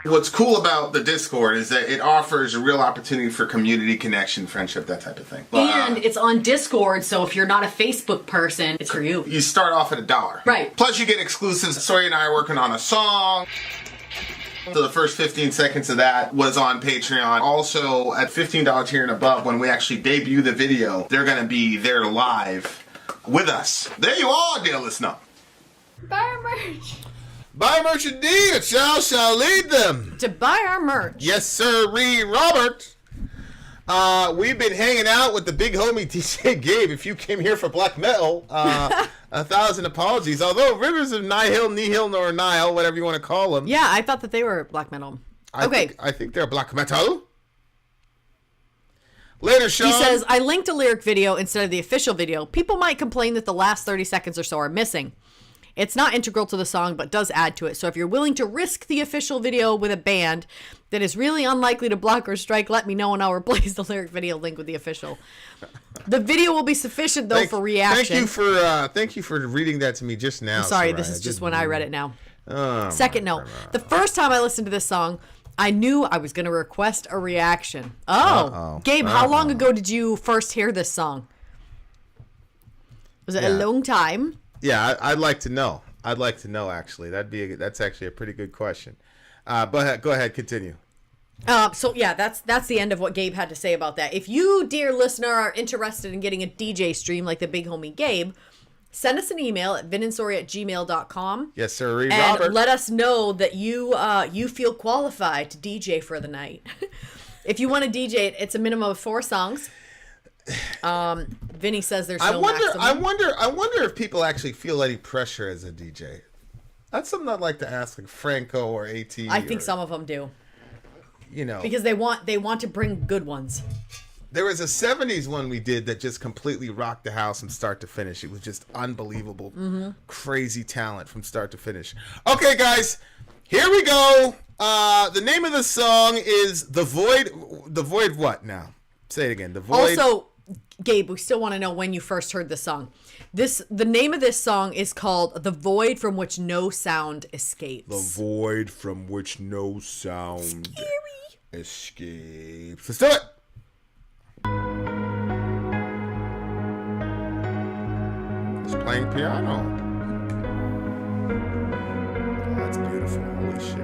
Speaker 1: What's cool about the Discord is that it offers a real opportunity for community connection, friendship, that type of thing.
Speaker 4: And it's on Discord, so if you're not a Facebook person, it's for you.
Speaker 1: You start off at $1.
Speaker 4: Right.
Speaker 1: Plus you get exclusives. Sori and I are working on a song. So the first 15 seconds of that was on Patreon. Also, at $15 tier and above, when we actually debut the video, they're going to be there live with us. There you are, dear listener.
Speaker 4: Buy our merch.
Speaker 1: Buy merch indeed, a child shall lead them.
Speaker 2: To buy our merch.
Speaker 1: Yes, sir, Robert. We've been hanging out with the big homie DJ Gabe. If you came here for black metal, 1,000 apologies. Although Rivers of Nihil, or Nile, whatever you want to call them.
Speaker 2: Yeah, I thought that they were black metal.
Speaker 1: I think they're black metal. Later, Sean.
Speaker 2: He says, I linked a lyric video instead of the official video. People might complain that the last 30 seconds or so are missing. It's not integral to the song, but does add to it. So if you're willing to risk the official video with a band that is really unlikely to block or strike, let me know and I'll replace the lyric video link with the official. The video will be sufficient, though, for reaction.
Speaker 1: Thank you for reading that to me just now.
Speaker 2: I'm sorry,
Speaker 1: Soraya.
Speaker 2: this is just when I read it now.
Speaker 1: Oh,
Speaker 2: Second note. The first time I listened to this song, I knew I was going to request a reaction. Gabe, how long ago did you first hear this song? Was it a long time?
Speaker 1: Yeah, I'd like to know. Actually. That's actually a pretty good question. But go ahead, continue.
Speaker 2: So yeah, that's the end of what Gabe had to say about that. If you, dear listener, are interested in getting a DJ stream like the big homie Gabe, send us an email at vinandsori@gmail.com.
Speaker 1: Yes, sir.
Speaker 2: And
Speaker 1: Robert.
Speaker 2: let us know that you feel qualified to DJ for the night. If you want to DJ it, it's a minimum of 4 songs. Vinny says there's no maximum.
Speaker 1: I wonder if people actually feel any pressure as a DJ. That's something I'd like to ask, like Franco or AT.
Speaker 2: I think some of them do.
Speaker 1: You know,
Speaker 2: because they want to bring good ones.
Speaker 1: There was a 70s one we did that just completely rocked the house from start to finish. It was just unbelievable. Crazy talent from start to finish. Okay, guys, here we go. The name of the song is The Void. The Void what now? Say it again. The Void.
Speaker 2: Also, Gabe, we still want to know when you first heard the song. The name of this song is called The Void from Which No Sound Escapes.
Speaker 1: The Void from Which No Sound Escapes. Let's do it. He's playing piano. Oh, that's beautiful. Holy shit.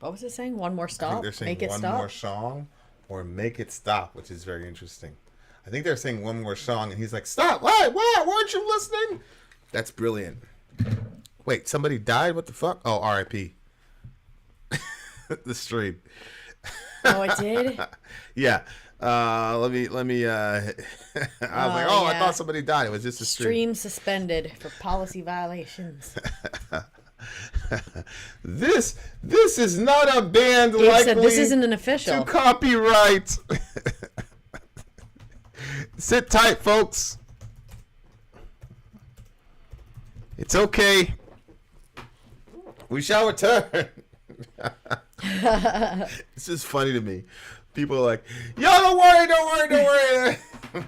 Speaker 2: What was it saying? One more stop?
Speaker 1: I think they're saying
Speaker 2: Make it
Speaker 1: one
Speaker 2: stop?
Speaker 1: more song or make it stop, which is very interesting. I think they're saying one more song, and he's like, stop. Why? Weren't you listening? That's brilliant. Wait, somebody died? What the fuck? Oh, R.I.P. The stream.
Speaker 2: Oh, it did?
Speaker 1: Yeah. Let me. I was like, I
Speaker 2: yeah.
Speaker 1: thought somebody died. It was just a stream.
Speaker 2: Stream suspended for policy violations.
Speaker 1: This is not a band
Speaker 2: Gabe
Speaker 1: likely
Speaker 2: said this isn't an official.
Speaker 1: to copyright. Sit tight, folks. It's okay. We shall return. It's just funny to me. People are like, yo, don't worry.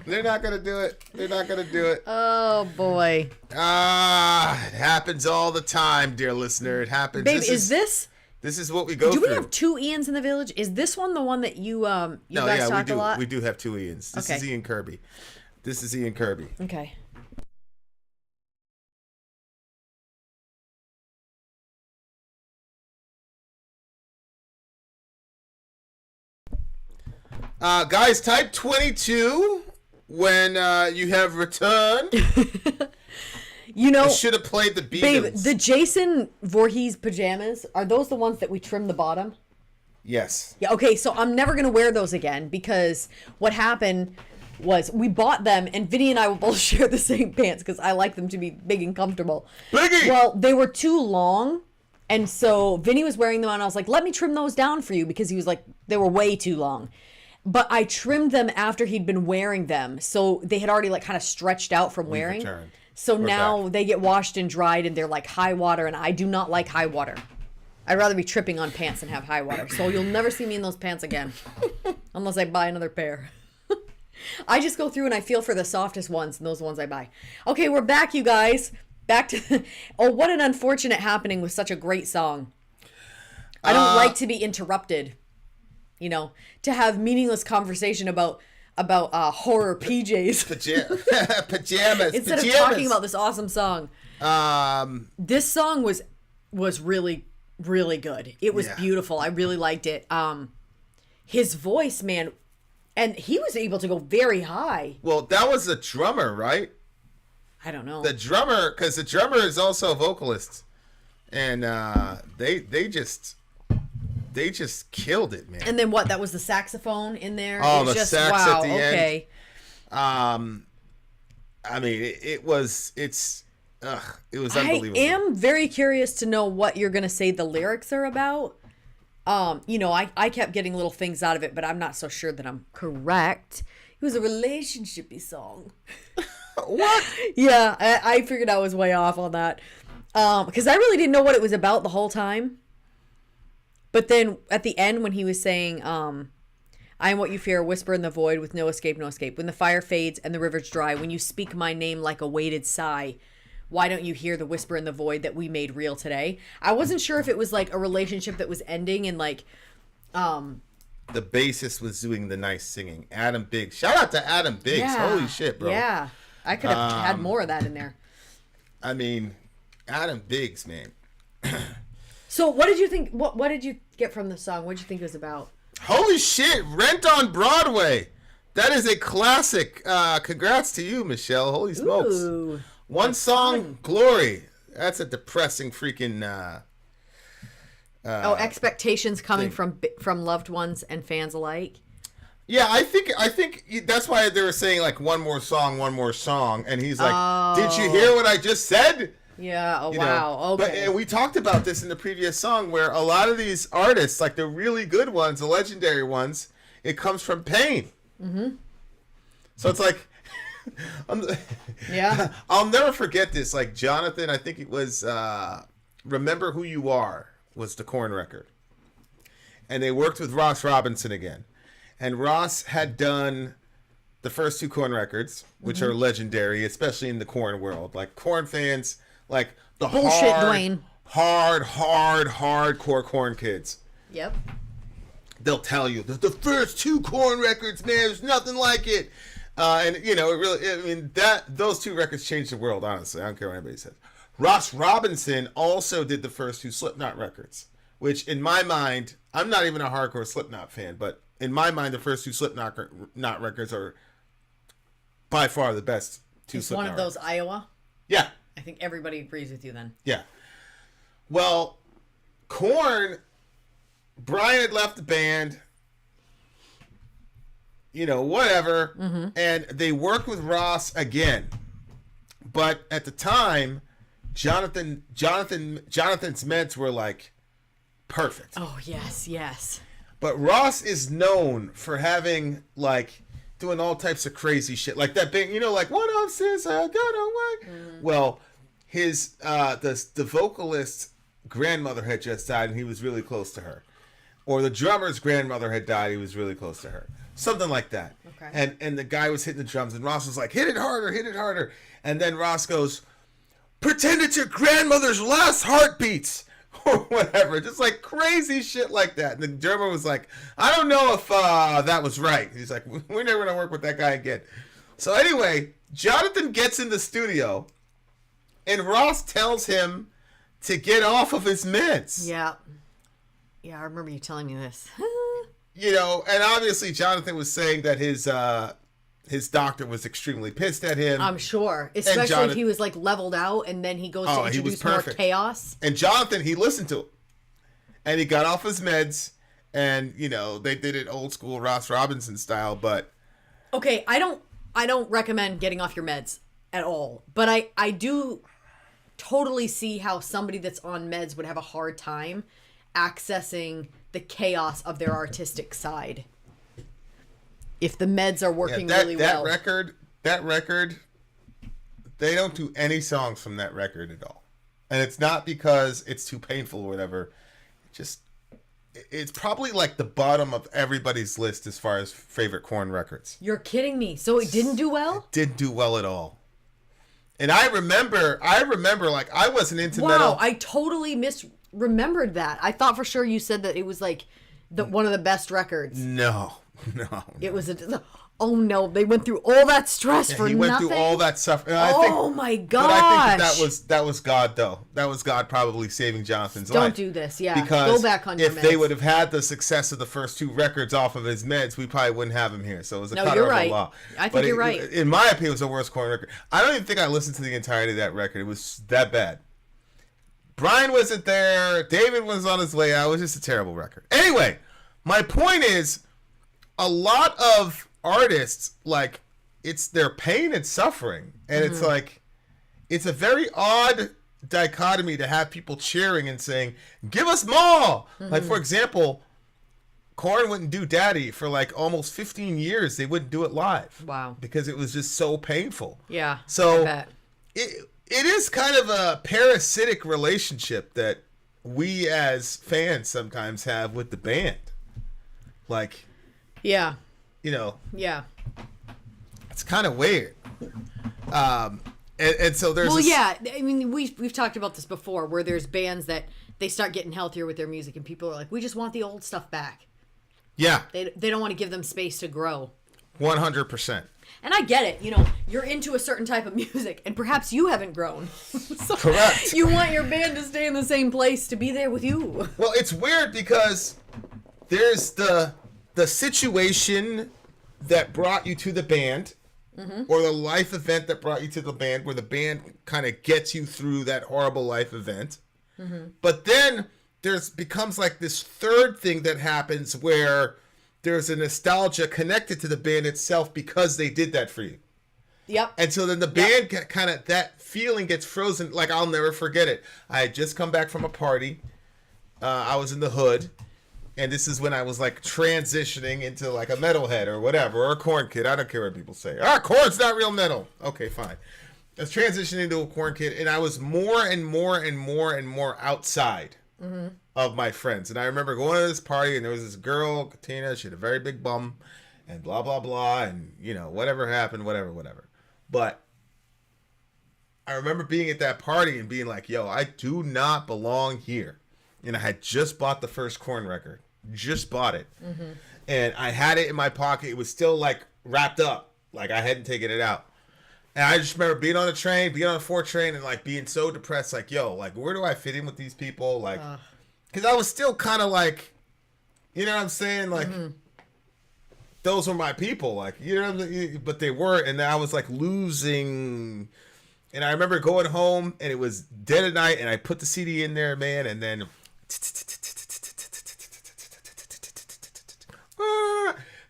Speaker 1: They're not going to do it.
Speaker 2: Oh, boy.
Speaker 1: It happens all the time, dear listener. It happens.
Speaker 2: Babe, this...
Speaker 1: This is what we go
Speaker 2: Do
Speaker 1: through.
Speaker 2: we have two Ians in the village? Is this one the one that you guys talk
Speaker 1: we do.
Speaker 2: a lot?
Speaker 1: We do have two Ians. This is Ian Kirby.
Speaker 2: Okay.
Speaker 1: Guys, type 22 when you have returned.
Speaker 2: You know,
Speaker 1: I should have played the Beatles.
Speaker 2: babe, the Jason Voorhees pajamas, are those the ones that we trim the bottom?
Speaker 1: Yes.
Speaker 2: Yeah, okay, so I'm never going to wear those again because what happened was we bought them and Vinny and I will both share the same pants because I like them to be big and comfortable.
Speaker 1: Biggie!
Speaker 2: Well, they were too long. And so Vinny was wearing them and I was like, let me trim those down for you because he was like, they were way too long. But I trimmed them after he'd been wearing them. So they had already like kind of stretched out from wearing.
Speaker 1: Returned.
Speaker 2: So
Speaker 1: We're
Speaker 2: now
Speaker 1: back.
Speaker 2: they get washed and dried and they're like high water and I do not like high water. I'd rather be tripping on pants than have high water. So you'll never see me in those pants again. Unless I buy another pair. I just go through and I feel for the softest ones and those are the ones I buy. Okay, we're back, you guys. Back to... Oh, what an unfortunate happening with such a great song. I don't like to be interrupted. You know, to have meaningless conversation about horror PJs.
Speaker 1: Pajamas.
Speaker 2: Instead of talking about this awesome song. This song was really, really good. It was beautiful. I really liked it. His voice, man, and he was able to go very high.
Speaker 1: Well, that was the drummer, right?
Speaker 2: I don't know.
Speaker 1: The drummer, because the drummer is also a vocalist. And they just killed it, man.
Speaker 2: And then what? That was the saxophone in there?
Speaker 1: Oh,
Speaker 2: it was
Speaker 1: the sax at the end.
Speaker 2: Okay.
Speaker 1: I mean, it was unbelievable.
Speaker 2: I am very curious to know what you're going to say the lyrics are about. You know, I kept getting little things out of it, but I'm not so sure that I'm correct. It was a relationship-y song.
Speaker 1: What?
Speaker 2: Yeah, I figured I was way off on that. Because I really didn't know what it was about the whole time. But then at the end when he was saying, I am what you fear, a whisper in the void with no escape, no escape. When the fire fades and the river's dry, when you speak my name like a weighted sigh, why don't you hear the whisper in the void that we made real today? I wasn't sure if it was like a relationship that was ending and like...
Speaker 1: The bassist was doing the nice singing. Adam Biggs. Shout out to Adam Biggs.
Speaker 2: Yeah,
Speaker 1: Holy shit, bro.
Speaker 2: Yeah. I could have had more of that in there.
Speaker 1: I mean, Adam Biggs, man.
Speaker 2: So what did you think? What did you get from the song? What did you think it was about?
Speaker 1: Holy shit, Rent on Broadway. That is a classic. Congrats to you, Michelle. Holy smokes.
Speaker 2: Ooh,
Speaker 1: One song, Glory. That's a depressing freaking...
Speaker 2: expectations coming from loved ones and fans alike.
Speaker 1: Yeah, I think that's why they were saying like one more song, and he's like, "Did you hear what I just said?"
Speaker 2: Yeah. Oh,
Speaker 1: You
Speaker 2: wow.
Speaker 1: know?
Speaker 2: Okay.
Speaker 1: But we talked about this in the previous song, where a lot of these artists, like the really good ones, the legendary ones, it comes from pain. Mm-hmm. So it's like,
Speaker 2: Yeah.
Speaker 1: I'll never forget this. Like Jonathan, I think it was "Remember Who You Are" was the Korn record, and they worked with Ross Robinson again. And Ross had done the first two Korn records, which are legendary, especially in the Korn world. Like Korn fans, like the
Speaker 2: Bullshit, Dwayne.
Speaker 1: hardcore Korn kids.
Speaker 2: Yep.
Speaker 1: They'll tell you that the first two Korn records, man, there's nothing like it. And you know, it really, I mean, those two records changed the world. Honestly, I don't care what anybody says. Ross Robinson also did the first two Slipknot records, which in my mind, I'm not even a hardcore Slipknot fan, but in my mind, the first two Slipknot records are by far the best two Slipknot
Speaker 2: one of those
Speaker 1: records.
Speaker 2: Iowa?
Speaker 1: Yeah.
Speaker 2: I think everybody agrees with you then.
Speaker 1: Yeah. Well, Korn, Brian had left the band, whatever, and they worked with Ross again. But at the time, Jonathan's meds were like perfect.
Speaker 2: Oh, yes.
Speaker 1: But Ross is known for having doing all types of crazy shit. Like that big, what up, sis? I got away. Well, his the vocalist's grandmother had just died and he was really close to her. Or the drummer's grandmother had died, he was really close to her. Something like that. Okay. And the guy was hitting the drums and Ross was like, hit it harder. And then Ross goes, pretend it's your grandmother's last heartbeats. Or whatever. Just like crazy shit like that. And the drummer was like, I don't know if that was right. He's like, we're never going to work with that guy again. So anyway, Jonathan gets in the studio and Ross tells him to get off of his meds.
Speaker 2: Yeah, I remember you telling me this.
Speaker 1: And obviously Jonathan was saying that his doctor was extremely pissed at him.
Speaker 2: I'm sure. Especially if he was leveled out and then he goes to introduce more chaos.
Speaker 1: And Jonathan, he listened to him. And he got off his meds. And, they did it old school Ross Robinson style, but...
Speaker 2: Okay, I don't recommend getting off your meds at all. But I do totally see how somebody that's on meds would have a hard time accessing the chaos of their artistic side. If the meds are working really well.
Speaker 1: That record, they don't do any songs from that record at all. And it's not because it's too painful or whatever. It's probably the bottom of everybody's list as far as favorite Korn records.
Speaker 2: You're kidding me. So it didn't do well?
Speaker 1: It didn't do well at all. And I remember I wasn't into
Speaker 2: Wow,
Speaker 1: metal.
Speaker 2: I totally misremembered that. I thought for sure you said that it was one of the best records.
Speaker 1: No.
Speaker 2: It was oh no, they went through all that stress for nothing.
Speaker 1: He went through all that suffering.
Speaker 2: My gosh.
Speaker 1: But I think that was God though. That was God probably saving Jonathan's life.
Speaker 2: Don't do this, yeah.
Speaker 1: Because
Speaker 2: go back on your meds.
Speaker 1: If they would have had the success of the first two records off of his meds, we probably wouldn't have him here. So it was a cutter of the law.
Speaker 2: I think you're right.
Speaker 1: In my opinion, it was the worst Korn record. I don't even think I listened to the entirety of that record. It was that bad. Brian wasn't there. David was on his way out. It was just a terrible record. Anyway, my point is, a lot of artists, it's their pain and suffering. And it's a very odd dichotomy to have people cheering and saying, give us more. For example, Korn wouldn't do Daddy for almost 15 years. They wouldn't do it live.
Speaker 2: Wow.
Speaker 1: Because it was just so painful.
Speaker 2: Yeah.
Speaker 1: So
Speaker 2: I bet.
Speaker 1: It is kind of a parasitic relationship that we as fans sometimes have with the band.
Speaker 2: Yeah.
Speaker 1: Yeah. It's kind of weird. And so there's...
Speaker 2: Well, yeah. I mean, we've talked about this before, where there's bands that they start getting healthier with their music, and people are like, we just want the old stuff back.
Speaker 1: Yeah.
Speaker 2: They don't want to give them space to grow.
Speaker 1: 100%.
Speaker 2: And I get it. You're into a certain type of music, and perhaps you haven't grown. So
Speaker 1: correct.
Speaker 2: You want your band to stay in the same place, to be there with you.
Speaker 1: Well, it's weird because there's the situation that brought you to the band, or the life event that brought you to the band, where the band kind of gets you through that horrible life event. But then becomes this third thing that happens where there's a nostalgia connected to the band itself because they did that for you.
Speaker 2: Yep.
Speaker 1: And so then the band kind of, that feeling gets frozen. I'll never forget it. I had just come back from a party. I was in the hood. And this is when I was transitioning into a metalhead or whatever, or a Korn kid. I don't care what people say. Korn's not real metal. Okay, fine. I was transitioning into a Korn kid, and I was more and more outside of my friends. And I remember going to this party, and there was this girl, Katina. She had a very big bum, and blah blah blah, and whatever happened, whatever. But I remember being at that party and being like, "Yo, I do not belong here." And I had just bought the first Korn record. Just bought it. And I had it in my pocket. It was still wrapped up. I hadn't taken it out. And I just remember being on the train, being on the 4 train, and being so depressed. Yo, where do I fit in with these people? because I was still kind of like, you know what I'm saying? Like, those were my people. Like, you know what I'm saying? But they weren't. And I was like losing. And I remember going home and it was dead at night and I put the CD in there, man. And then,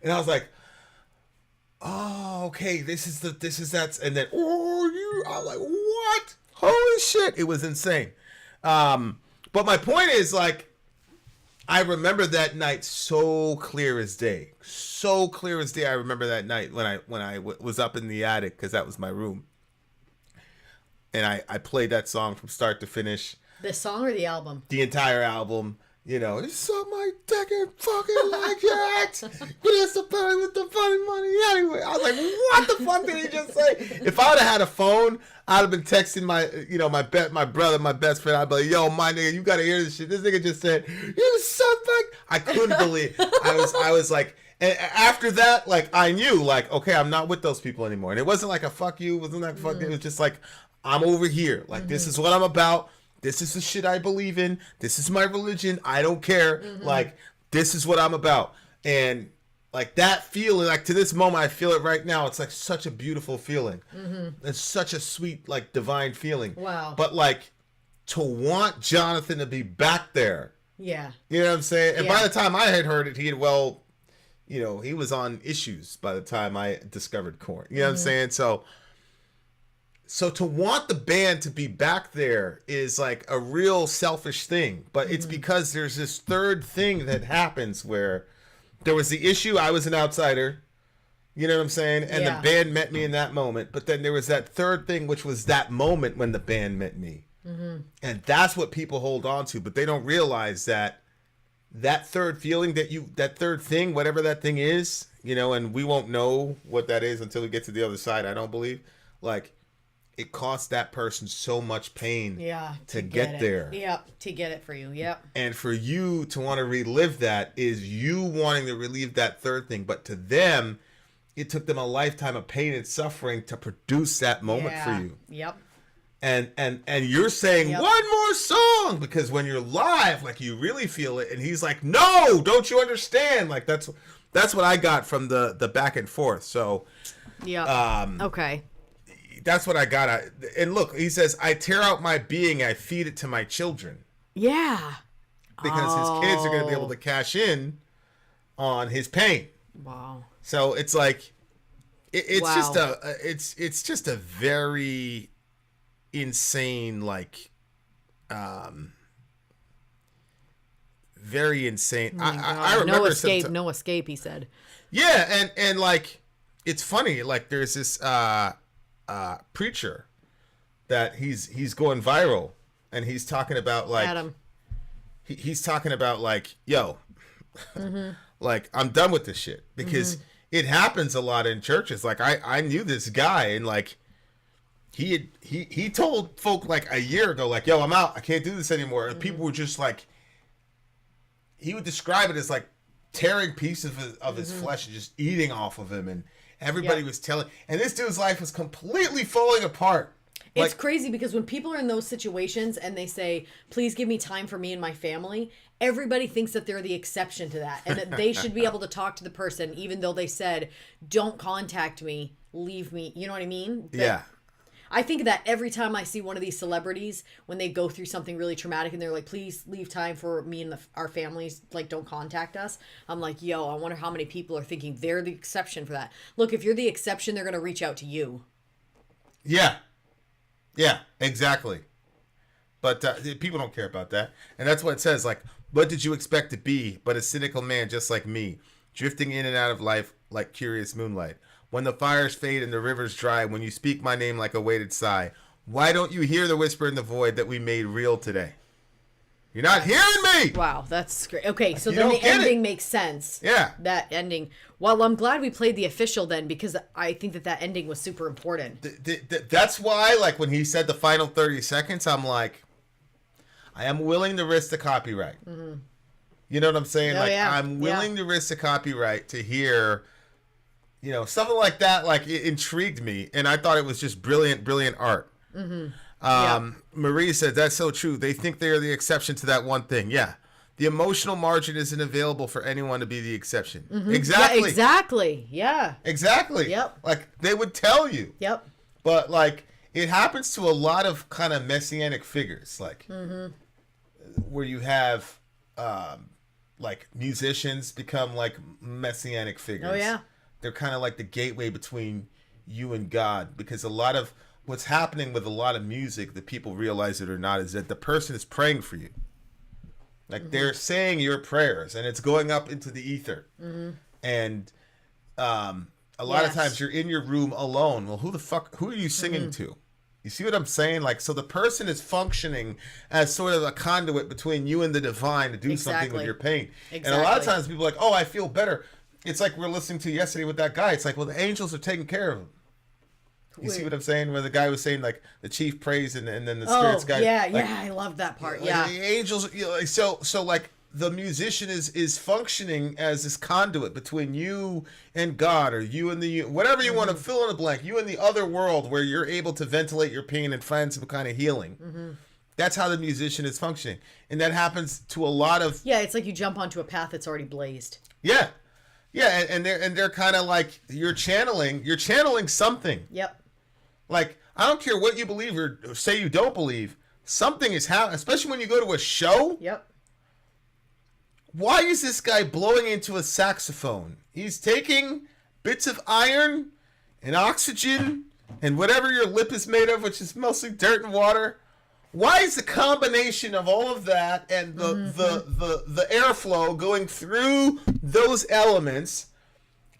Speaker 1: and I was like, oh, okay, this is that. And then, I was like, what? Holy shit. It was insane. But my point is, like, I remember that night so clear as day. So clear as day. I remember that night when I was up in the attic, because that was my room. And I played that song from start to finish.
Speaker 2: The song or the album?
Speaker 1: The entire album. You know, it's something I fucking like that. But it's the party with the funny money anyway. I was like, what the fuck did he just say? If I would have had a phone, I'd have been texting my brother, my best friend. I'd be like, yo, my nigga, you gotta hear this shit. This nigga just said, you something. I couldn't believe. I was like, and after that, like, I knew, like, okay, I'm not with those people anymore. And it wasn't like a fuck you. It wasn't like fuck you. It was just like, I'm over here. Like, this is what I'm about. This is the shit I believe in. This is my religion. I don't care. Like, this is what I'm about. And, like, that feeling, like, to this moment, I feel it right now. It's, like, such a beautiful feeling. It's such a sweet, like, divine feeling.
Speaker 2: Wow.
Speaker 1: But, like, to want Jonathan to be back there.
Speaker 2: Yeah.
Speaker 1: You know what I'm saying? And
Speaker 2: Yeah.
Speaker 1: by the time I had heard it, he was on issues by the time I discovered Korn. You know what I'm saying? So to want the band to be back there is like a real selfish thing, but it's because there's this third thing that happens where there was the issue. I was an outsider, you know what I'm saying? And the band met me in that moment. But then there was that third thing, which was that moment when the band met me. And that's what people hold on to, but they don't realize that third feeling that third thing, whatever that thing is, you know, and we won't know what that is until we get to the other side. I don't believe, like, it costs that person so much pain to get there.
Speaker 2: Yep, to get it for you. Yep.
Speaker 1: And for you to want to relive that is you wanting to relive that third thing. But to them, it took them a lifetime of pain and suffering to produce that moment for you.
Speaker 2: Yep.
Speaker 1: And you're saying one more song because when you're live, like, you really feel it. And he's like, no, don't you understand? Like, that's what I got from the back and forth. So,
Speaker 2: okay.
Speaker 1: That's what I got. And look, he says, I tear out my being, I feed it to my children.
Speaker 2: Yeah.
Speaker 1: Because his kids are going to be able to cash in on his pain.
Speaker 2: Wow.
Speaker 1: So it's like, it's just a very insane, like, very insane. I remember
Speaker 2: no escape, he said.
Speaker 1: Yeah. And like, it's funny. Like, there's this, preacher that he's going viral, and he's talking about, like,
Speaker 2: Adam.
Speaker 1: He's talking about, like, yo, like, I'm done with this shit because it happens a lot in churches. Like, I knew this guy, and, like, he told folk, like, a year ago, like, yo, I'm out, I can't do this anymore. And people were just like, he would describe it as like tearing pieces of his flesh and just eating off of him, and everybody was telling, and this dude's life was completely falling apart.
Speaker 2: It's crazy because when people are in those situations and they say, please give me time for me and my family, everybody thinks that they're the exception to that and that they should be able to talk to the person even though they said, don't contact me, leave me. You know what I mean? I think that every time I see one of these celebrities, when they go through something really traumatic and they're like, please leave time for me and our families, like, don't contact us. I'm like, yo, I wonder how many people are thinking they're the exception for that. Look, if you're the exception, they're going to reach out to you.
Speaker 1: Yeah, exactly. But people don't care about that. And that's what it says. Like, what did you expect to be but a cynical man just like me, drifting in and out of life like curious moonlight? When the fires fade and the rivers dry, when you speak my name like a weighted sigh, why don't you hear the whisper in the void that we made real today? You're not hearing me!
Speaker 2: Wow, that's great. Okay, so then the ending makes sense.
Speaker 1: Yeah.
Speaker 2: That ending. Well, I'm glad we played the official then, because I think that ending was super important.
Speaker 1: That's why, like, when he said the final 30 seconds, I'm like, I am willing to risk the copyright. You know what I'm saying? I'm willing to risk the copyright to hear... You know, something like that, like, it intrigued me, and I thought it was just brilliant art. Marie said, that's so true. They think they are the exception to that one thing. Yeah. the emotional margin isn't available for anyone to be the exception.
Speaker 2: Mm-hmm.
Speaker 1: Exactly.
Speaker 2: Yeah, exactly. Yeah.
Speaker 1: Exactly.
Speaker 2: Yep.
Speaker 1: Like, they would tell you.
Speaker 2: Yep.
Speaker 1: But, like, it happens to a lot of kind of messianic figures, like, where you have, like, musicians become, like, messianic figures.
Speaker 2: Oh, yeah.
Speaker 1: They're kind of like the gateway between you and God, because a lot of what's happening with a lot of music, that people realize it or not, is that the person is praying for you. Like, they're saying your prayers, and it's going up into the ether. And a lot of times you're in your room alone. Well, who are you singing to? You see what I'm saying? Like, so the person is functioning as sort of a conduit between you and the divine to do something with your pain. And a lot of times people are like, oh, I feel better. It's like we're listening to yesterday with that guy. It's like, well, the angels are taking care of him. You see what I'm saying? Where the guy was saying, like, the chief prays and then the spirits guy.
Speaker 2: Yeah,
Speaker 1: like,
Speaker 2: I love that part.
Speaker 1: like,
Speaker 2: Yeah.
Speaker 1: the angels, you know, like, so like the musician is functioning as this conduit between you and God, or you and the, whatever you want to fill in the blank, you and the other world, where you're able to ventilate your pain and find some kind of healing. That's how the musician is functioning. And that happens to a lot of...
Speaker 2: Yeah, it's like you jump onto a path that's already blazed.
Speaker 1: Yeah. Yeah, and they're kind of like, you're channeling something.
Speaker 2: Yep.
Speaker 1: Like, I don't care what you believe or say you don't believe, something is happening, especially when you go to a show.
Speaker 2: Yep.
Speaker 1: Why is this guy blowing into a saxophone? He's taking bits of iron and oxygen and whatever your lip is made of, which is mostly dirt and water. Why is the combination of all of that and the airflow going through those elements,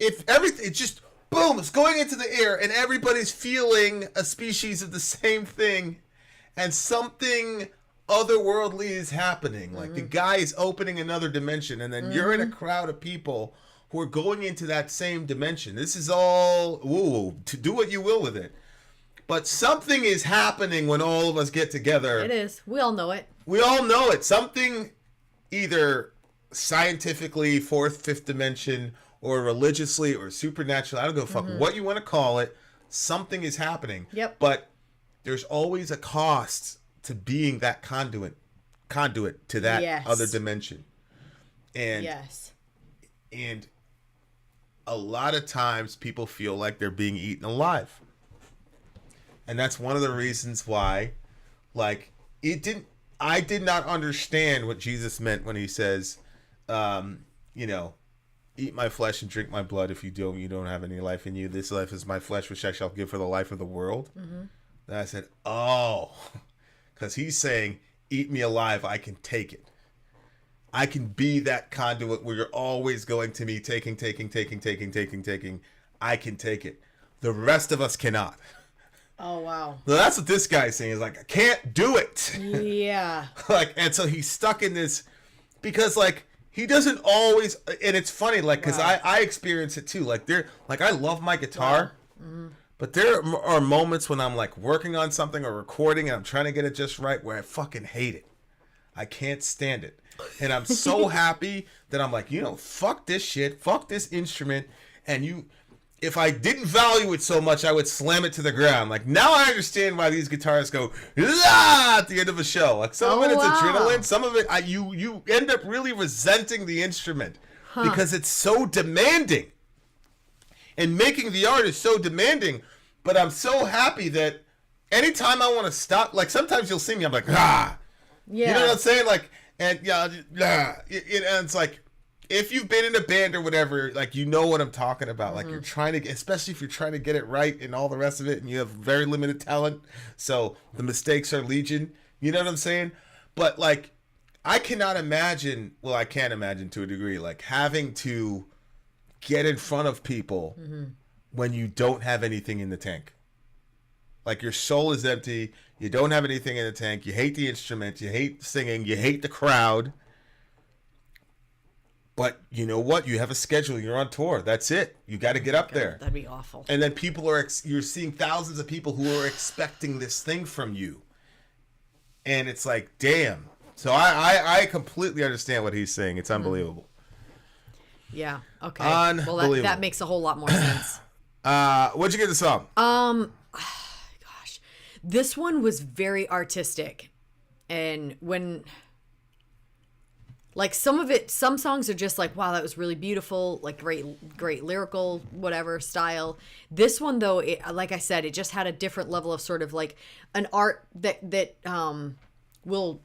Speaker 1: if everything, it just... boom, it's going into the air, and everybody's feeling a species of the same thing, and something otherworldly is happening. Like, the guy is opening another dimension, and then you're in a crowd of people who are going into that same dimension. This is all, to do what you will with it. But something is happening when all of us get together.
Speaker 2: It is. We all know it.
Speaker 1: We all know it. Something, either scientifically, fourth, fifth dimension, or religiously, or supernatural, I don't give a fuck what you want to call it, something is happening.
Speaker 2: Yep.
Speaker 1: But there's always a cost to being that conduit to that other dimension. And and a lot of times people feel like they're being eaten alive. And that's one of the reasons why, like, I did not understand what Jesus meant when he says, you know, eat my flesh and drink my blood. If you don't have any life in you. This life is my flesh, which I shall give for the life of the world. And I said, oh, because he's saying, eat me alive. I can take it. I can be that conduit where you're always going to me taking. I can take it. The rest of us cannot.
Speaker 2: Oh, wow.
Speaker 1: So that's what this guy's saying, is like, I can't do it.
Speaker 2: Yeah.
Speaker 1: Like, and so he's stuck in this, because, like, he doesn't always, and it's funny, like, because I experience it too. Like, I love my guitar, but there are moments when I'm, like, working on something or recording and I'm trying to get it just right, where I fucking hate it. I can't stand it. And I'm so happy that I'm like, you know, fuck this shit, fuck this instrument, and if I didn't value it so much, I would slam it to the ground. Like, now I understand why these guitarists go at the end of a show. Like, some of it, it's adrenaline. Some of it, you end up really resenting the instrument because it's so demanding. And making the art is so demanding. But I'm so happy that anytime I want to stop, like, sometimes you'll see me, I'm like, Yeah. You know what I'm saying? Like, and and it's like, if you've been in a band or whatever, like, you know what I'm talking about. Like, you're trying to, especially if you're trying to get it right and all the rest of it, and you have very limited talent, so the mistakes are legion. You know what I'm saying? But, like, I cannot imagine, well, I can imagine to a degree, like, having to get in front of people when you don't have anything in the tank. Like, your soul is empty, you don't have anything in the tank, you hate the instrument, you hate singing, you hate the crowd. But you know what? You have a schedule. You're on tour. That's it. You got to get up there.
Speaker 2: That'd be awful.
Speaker 1: And then you're seeing thousands of people who are expecting this thing from you. And it's like, damn. So I completely understand what he's saying. It's unbelievable.
Speaker 2: Yeah. Okay.
Speaker 1: Unbelievable.
Speaker 2: Well, that makes a whole lot more sense.
Speaker 1: What'd you get this song?
Speaker 2: Gosh, this one was very artistic, and when Like some songs are just like, wow, that was really beautiful, like great lyrical, whatever style. This one though, like I said, it just had a different level of sort of like an art that will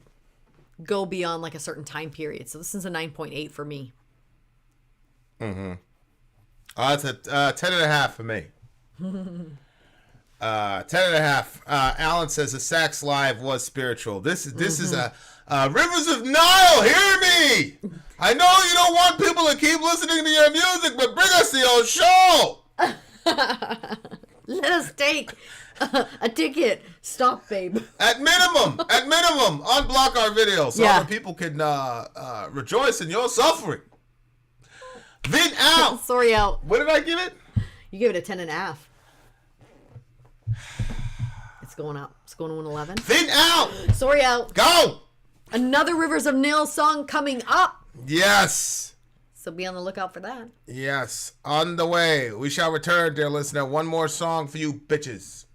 Speaker 2: go beyond like a certain time period. So this is a 9.8 for me.
Speaker 1: Mm-hmm. It's a 10.5 for me. 10.5. Alan says the sax live was spiritual. This is a Rivers of Nile. Hear me. I know you don't want people to keep listening to your music, but bring us the old show.
Speaker 2: Let us take a ticket. Stop, babe.
Speaker 1: At minimum, unblock our videos so other people can rejoice in your suffering. Vin out.
Speaker 2: Sorry out.
Speaker 1: What did I give it?
Speaker 2: You give it a 10.5. It's going up. It's going to an 11.
Speaker 1: Vin out.
Speaker 2: Sorry out.
Speaker 1: Go.
Speaker 2: Another Rivers of Nile song coming up.
Speaker 1: Yes.
Speaker 2: So be on the lookout for that.
Speaker 1: Yes. On the way. We shall return, dear listener. One more song for you bitches.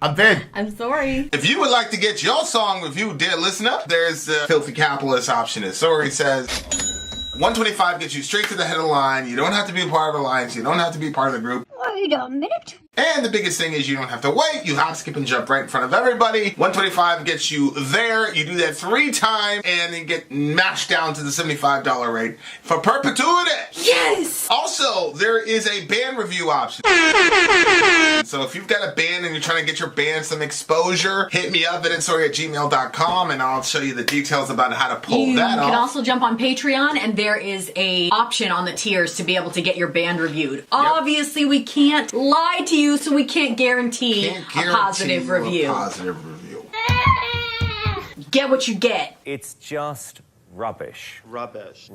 Speaker 1: I'm Vin.
Speaker 4: I'm sorry.
Speaker 1: If you would like to get your song reviewed, dear listener, there's the filthy capitalist option. As Sori says, 125 gets you straight to the head of the line. You don't have to be a part of the alliance. You don't have to be part of the group.
Speaker 9: Wait a minute.
Speaker 1: And the biggest thing is you don't have to wait. You hop, skip, and jump right in front of everybody. 125 gets you there. You do that 3 times, and then get mashed down to the $75 rate for perpetuity.
Speaker 4: Yes!
Speaker 1: Also, there is a band review option. So if you've got a band and you're trying to get your band some exposure, hit me up at insori@gmail.com, and I'll show you the details about how to pull that off.
Speaker 4: You can also jump on Patreon, and there is a option on the tiers to be able to get your band reviewed. Obviously, we can't lie to you, so we can't guarantee a positive review. Get what you get.
Speaker 5: It's just rubbish.
Speaker 6: Rubbish.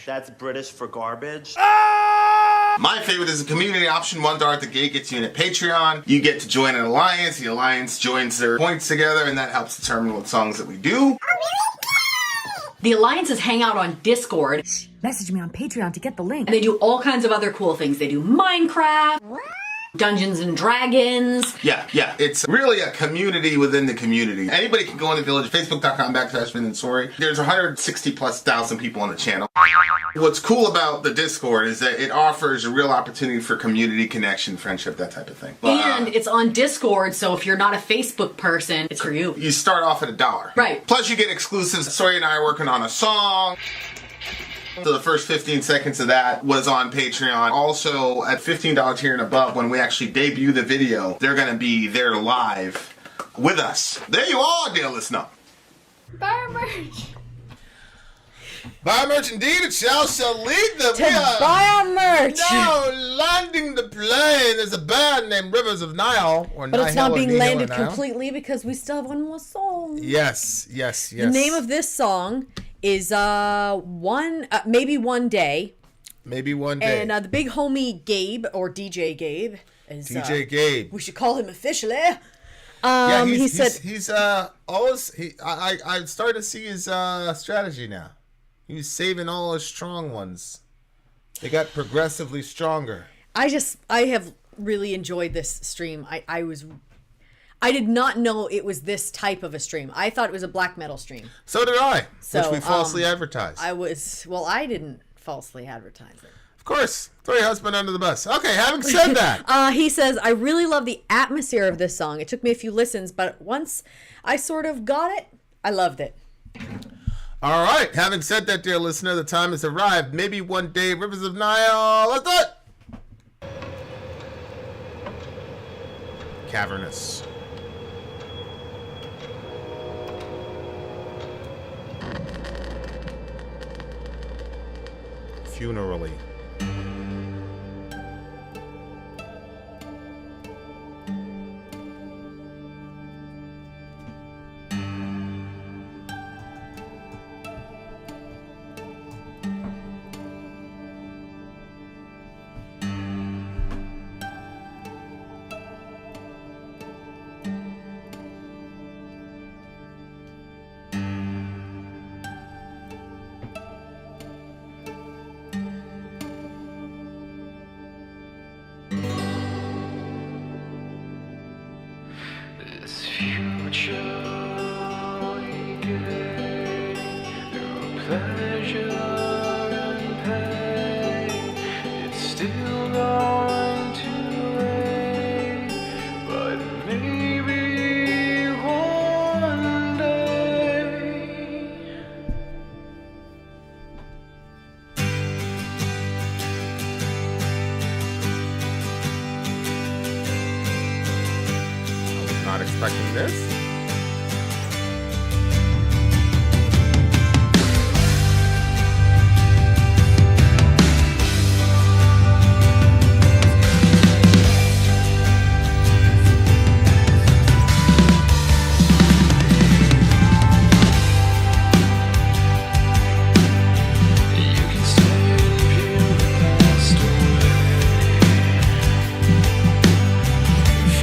Speaker 6: That's British for garbage.
Speaker 1: My favorite is the community option. $1 at the gate gets you in at Patreon. You get to join an alliance. The alliance joins their points together, and that helps determine what songs that we do.
Speaker 4: The alliances hang out on Discord.
Speaker 2: Message me on Patreon to get the link.
Speaker 4: And they do all kinds of other cool things. They do Minecraft, Dungeons and Dragons.
Speaker 1: Yeah. It's really a community within the community. Anybody can go in the village, facebook.com/Vin and Sori. There's 160,000+ people on the channel. What's cool about the Discord is that it offers a real opportunity for community connection, friendship, that type of thing.
Speaker 4: And it's on Discord, so if you're not a Facebook person, it's for you.
Speaker 1: You start off at $1.
Speaker 4: Right.
Speaker 1: Plus you get exclusives. Sori and I are working on a song. So the first 15 seconds of that was on Patreon. Also, at $15 tier and above, when we actually debut the video, they're going to be there live with us. There you are, dear listener.
Speaker 9: Buy merch.
Speaker 1: Buy merch indeed, it shall lead them.
Speaker 2: Buy our merch.
Speaker 1: Now, landing the plane. There's a band named Rivers of Nile.
Speaker 2: But it's not being landed completely because we still have one more song.
Speaker 1: Yes.
Speaker 2: The name of this song is Maybe One Day.
Speaker 1: Maybe One Day.
Speaker 2: And the big homie Gabe, or DJ Gabe, is
Speaker 1: DJ Gabe.
Speaker 2: We should call him officially.
Speaker 1: He's always I started to see his strategy now. He's saving all his strong ones. They got progressively stronger.
Speaker 2: I have really enjoyed this stream. I did not know it was this type of a stream. I thought it was a black metal stream.
Speaker 1: So did I, which we falsely advertised.
Speaker 2: I didn't falsely advertise it.
Speaker 1: Of course. Throw your husband under the bus. Okay, having said that.
Speaker 2: He says, I really love the atmosphere of this song. It took me a few listens, but once I sort of got it, I loved it.
Speaker 1: All right. Having said that, dear listener, the time has arrived. Maybe One Day, Rivers of Nile. Let's do it. Cavernous. Funerally.
Speaker 3: Pleasure
Speaker 1: this.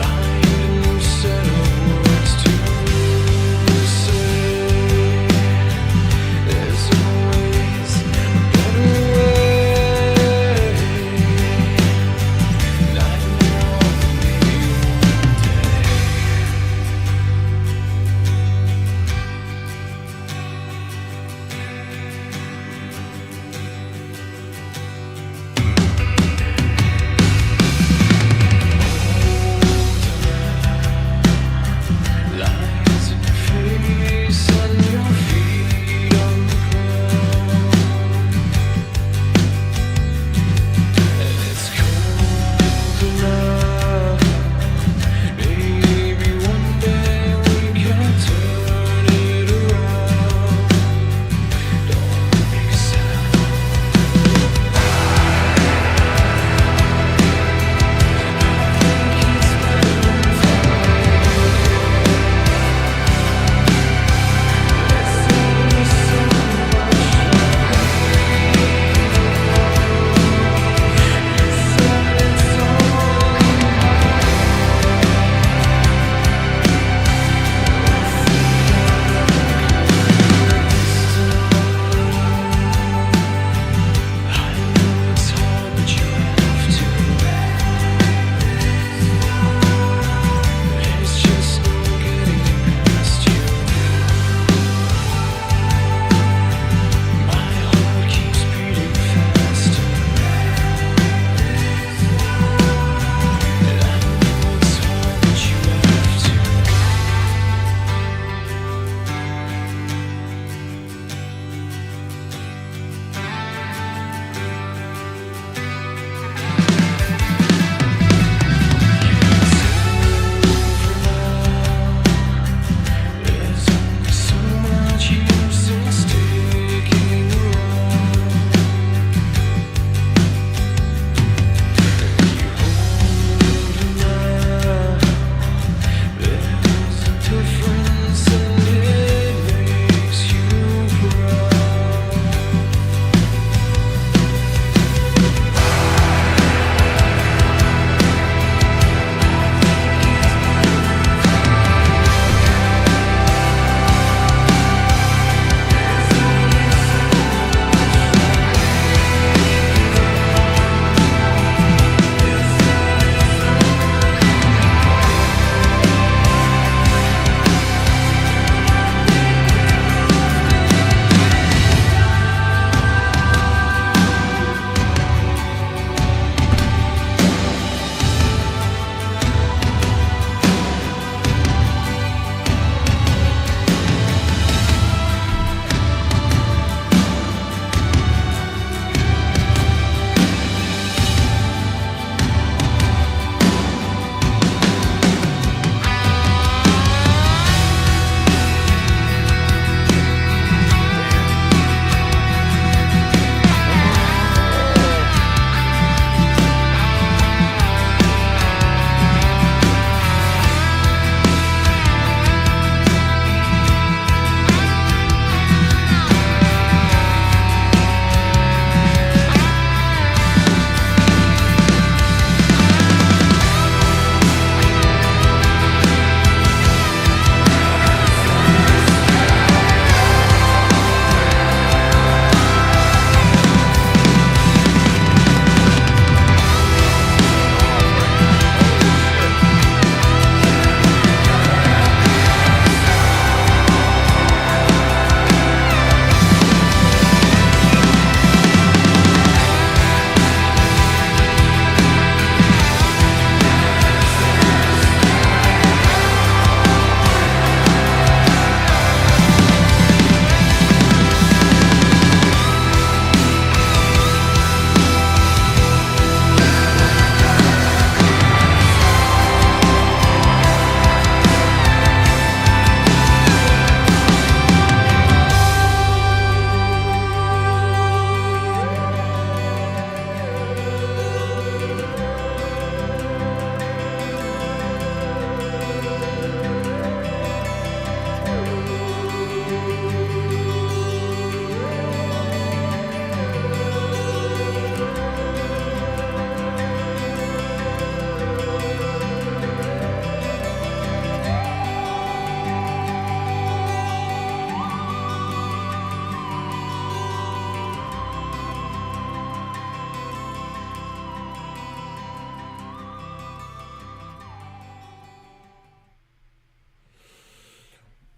Speaker 3: Find a new set of words to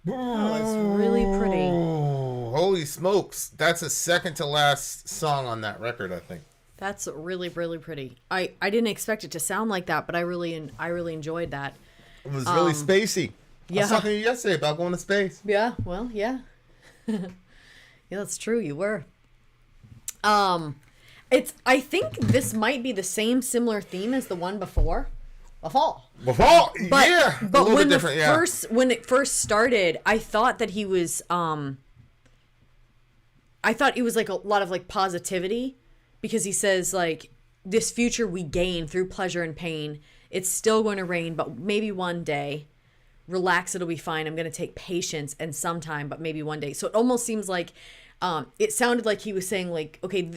Speaker 2: Oh, it's really pretty.
Speaker 1: Holy smokes. That's a second to last song on that record, I think.
Speaker 2: That's really, really pretty. I didn't expect it to sound like that, but I really enjoyed that.
Speaker 1: It was really spacey.
Speaker 2: Yeah.
Speaker 1: I was talking to you yesterday about going to space.
Speaker 2: Yeah, well, yeah. Yeah, that's true. You were. I think this might be the same similar theme as the one before. Before,
Speaker 1: yeah.
Speaker 2: But
Speaker 1: a little
Speaker 2: when
Speaker 1: bit different, yeah.
Speaker 2: when it first started, I thought that he was I thought it was like a lot of like positivity, because he says like, this future we gain through pleasure and pain. It's still going to rain, but maybe one day. Relax, it'll be fine. I'm going to take patience and sometime, but maybe one day. So it almost seems like it sounded like he was saying like, okay,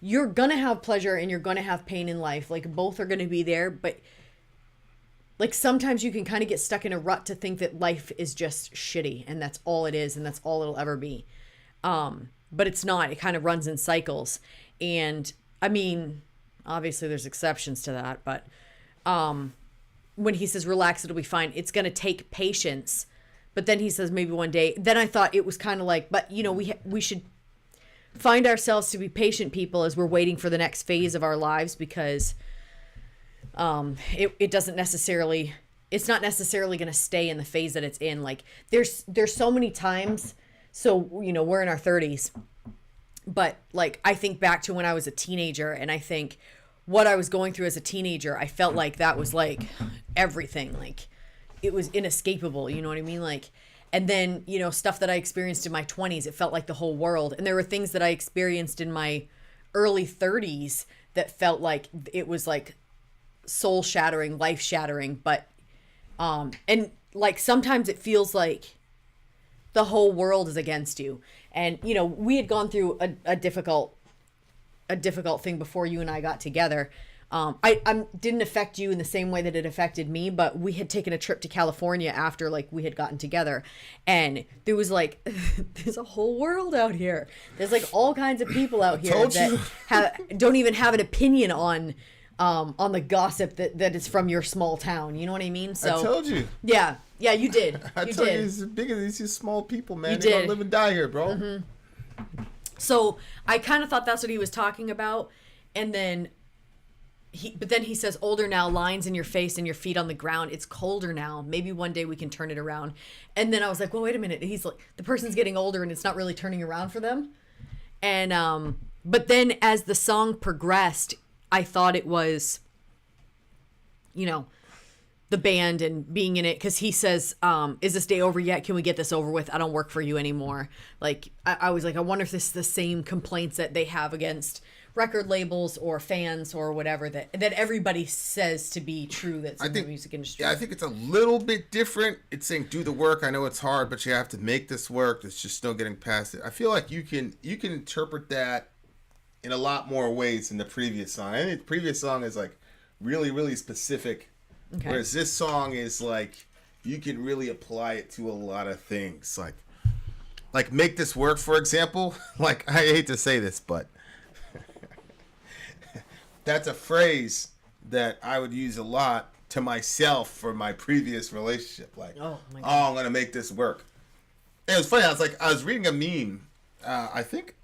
Speaker 2: you're going to have pleasure and you're going to have pain in life. Like both are going to be there, but like sometimes you can kind of get stuck in a rut to think that life is just shitty and that's all it is and that's all it'll ever be. But it's not. It kind of runs in cycles. And I mean, obviously there's exceptions to that, but when he says relax, it'll be fine, it's going to take patience. But then he says maybe one day. Then I thought it was kind of like, but you know, we should find ourselves to be patient people as we're waiting for the next phase of our lives, because it doesn't necessarily, it's not necessarily going to stay in the phase that it's in. Like there's so many times. So, you know, we're in our 30s, but like, I think back to when I was a teenager, and I think what I was going through as a teenager, I felt like that was like everything. Like it was inescapable. You know what I mean? Like, and then, you know, stuff that I experienced in my 20s, it felt like the whole world. And there were things that I experienced in my early 30s that felt like it was like soul shattering, life shattering. But, and like sometimes it feels like the whole world is against you. And, you know, we had gone through a difficult thing before you and I got together. I didn't affect you in the same way that it affected me, but we had taken a trip to California after like we had gotten together, and there was like, there's a whole world out here. There's like all kinds of people out here that don't even have an opinion on the gossip that is from your small town. You know what I mean? So
Speaker 1: I told you.
Speaker 2: Yeah, you did.
Speaker 1: I
Speaker 2: you
Speaker 1: told
Speaker 2: did.
Speaker 1: you, it's big as these small people, man.
Speaker 2: You
Speaker 1: They don't
Speaker 2: did.
Speaker 1: live and die here, bro.
Speaker 2: Mm-hmm. So I kind of thought that's what he was talking about, and then but then he says, older now, lines in your face and your feet on the ground. It's colder now. Maybe one day we can turn it around. And then I was like, well, wait a minute. He's like, the person's getting older and it's not really turning around for them. And but then as the song progressed, I thought it was, you know, the band and being in it, because he says, is this day over yet? Can we get this over with? I don't work for you anymore. Like I was like, I wonder if this is the same complaints that they have against record labels or fans or whatever that everybody says to be true that's in the music industry.
Speaker 1: Yeah, I think it's a little bit different. It's saying do the work. I know it's hard, but you have to make this work. There's just no getting past it. I feel like you can interpret that in a lot more ways than the previous song. I think the previous song is like really, really specific. Okay. Whereas this song is like, you can really apply it to a lot of things. Like make this work, for example. Like, I hate to say this, but that's a phrase that I would use a lot to myself for my previous relationship. Like, oh I'm going to make this work. And it was funny. I was reading a meme. I think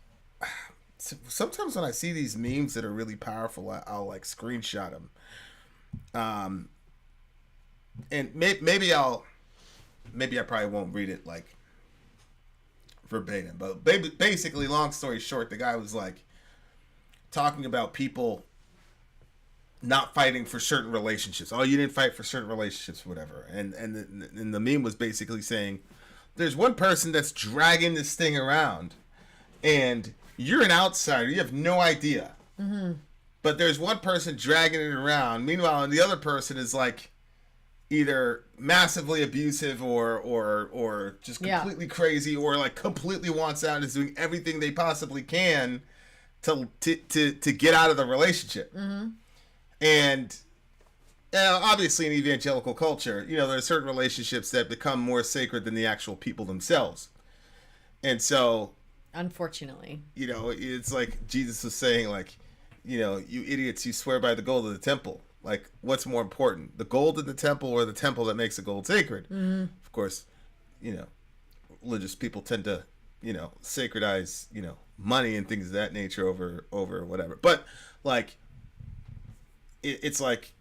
Speaker 1: sometimes when I see these memes that are really powerful, I'll like screenshot them. And maybe I probably won't read it like verbatim, but basically, long story short, the guy was like talking about people not fighting for certain relationships. Oh, you didn't fight for certain relationships, whatever. And the meme was basically saying, there's one person that's dragging this thing around, and you're an outsider. You have no idea. Mm-hmm. But there's one person dragging it around. Meanwhile, the other person is like either massively abusive or just completely crazy, or like completely wants out and is doing everything they possibly can to get out of the relationship. Mm-hmm. And obviously in evangelical culture, you know, there are certain relationships that become more sacred than the actual people themselves. And so,
Speaker 2: unfortunately,
Speaker 1: you know, it's like Jesus was saying, like, you know, you idiots, you swear by the gold of the temple. Like, what's more important, the gold in the temple or the temple that makes the gold sacred? Mm-hmm. Of course, religious people tend to, sacredize, money and things of that nature over whatever. But like, it's like,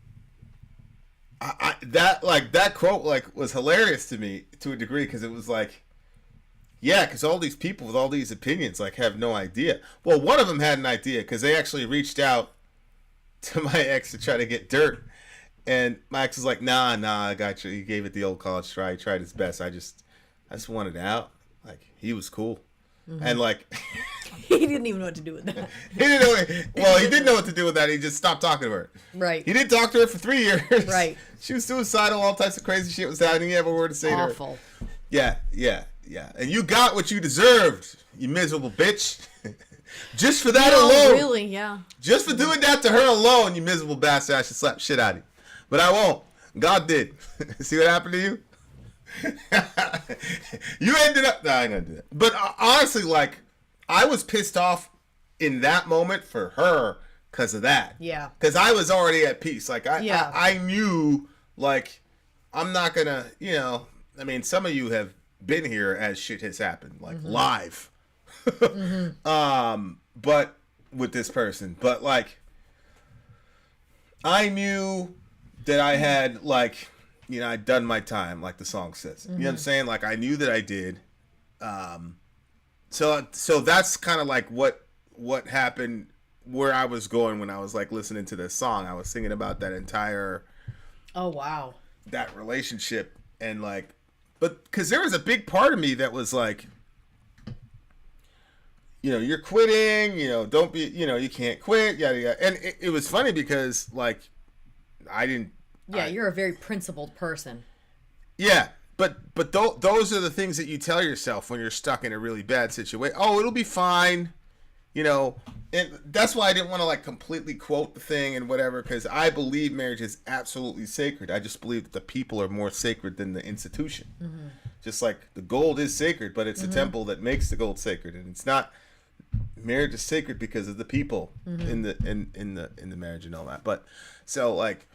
Speaker 1: that quote like was hilarious to me to a degree, because it was like, yeah, because all these people with all these opinions like have no idea. Well, one of them had an idea, because they actually reached out to my ex to try to get dirt, and my ex was like, nah, I got you. He gave it the old college try. He tried his best. I just wanted out. Like, he was cool. And like,
Speaker 2: he didn't even know what to do with that.
Speaker 1: He didn't know what to do with that. He just stopped talking to her.
Speaker 2: Right.
Speaker 1: He didn't talk to her for 3 years.
Speaker 2: Right.
Speaker 1: She was suicidal. All types of crazy shit was happening. He didn't have a word to say to her.
Speaker 2: Awful.
Speaker 1: Yeah. And you got what you deserved, you miserable bitch. Just for that alone.
Speaker 2: Really, yeah. Just
Speaker 1: for doing that to her alone, you miserable bastard. I should slap shit out of you. But I won't. God did. See what happened to you? You ended up... No, I ain't gonna do that. But honestly, like, I was pissed off in that moment for her because of that.
Speaker 2: Yeah.
Speaker 1: Because I was already at peace. Like, I knew, like, I'm not gonna, I mean, some of you have been here as shit has happened, like, live. But with this person. But, like, I knew that I had, like... I'd done my time, like the song says. You know what I'm saying? Like, I knew that I did. So that's kind of like what happened, where I was going when I was like listening to this song. I was thinking about that entire...
Speaker 2: Oh, wow.
Speaker 1: That relationship. And like, but because there was a big part of me that was like, you're quitting, don't be, you can't quit, yada, yada. And it was funny because like, I didn't...
Speaker 2: Yeah, you're a very principled person.
Speaker 1: Yeah, but those are the things that you tell yourself when you're stuck in a really bad situation. Oh, it'll be fine, and that's why I didn't want to like completely quote the thing and whatever, because I believe marriage is absolutely sacred. I just believe that the people are more sacred than the institution. Just like the gold is sacred, but it's the temple that makes the gold sacred, and it's not. Marriage is sacred because of the people in the marriage and all that. But so like.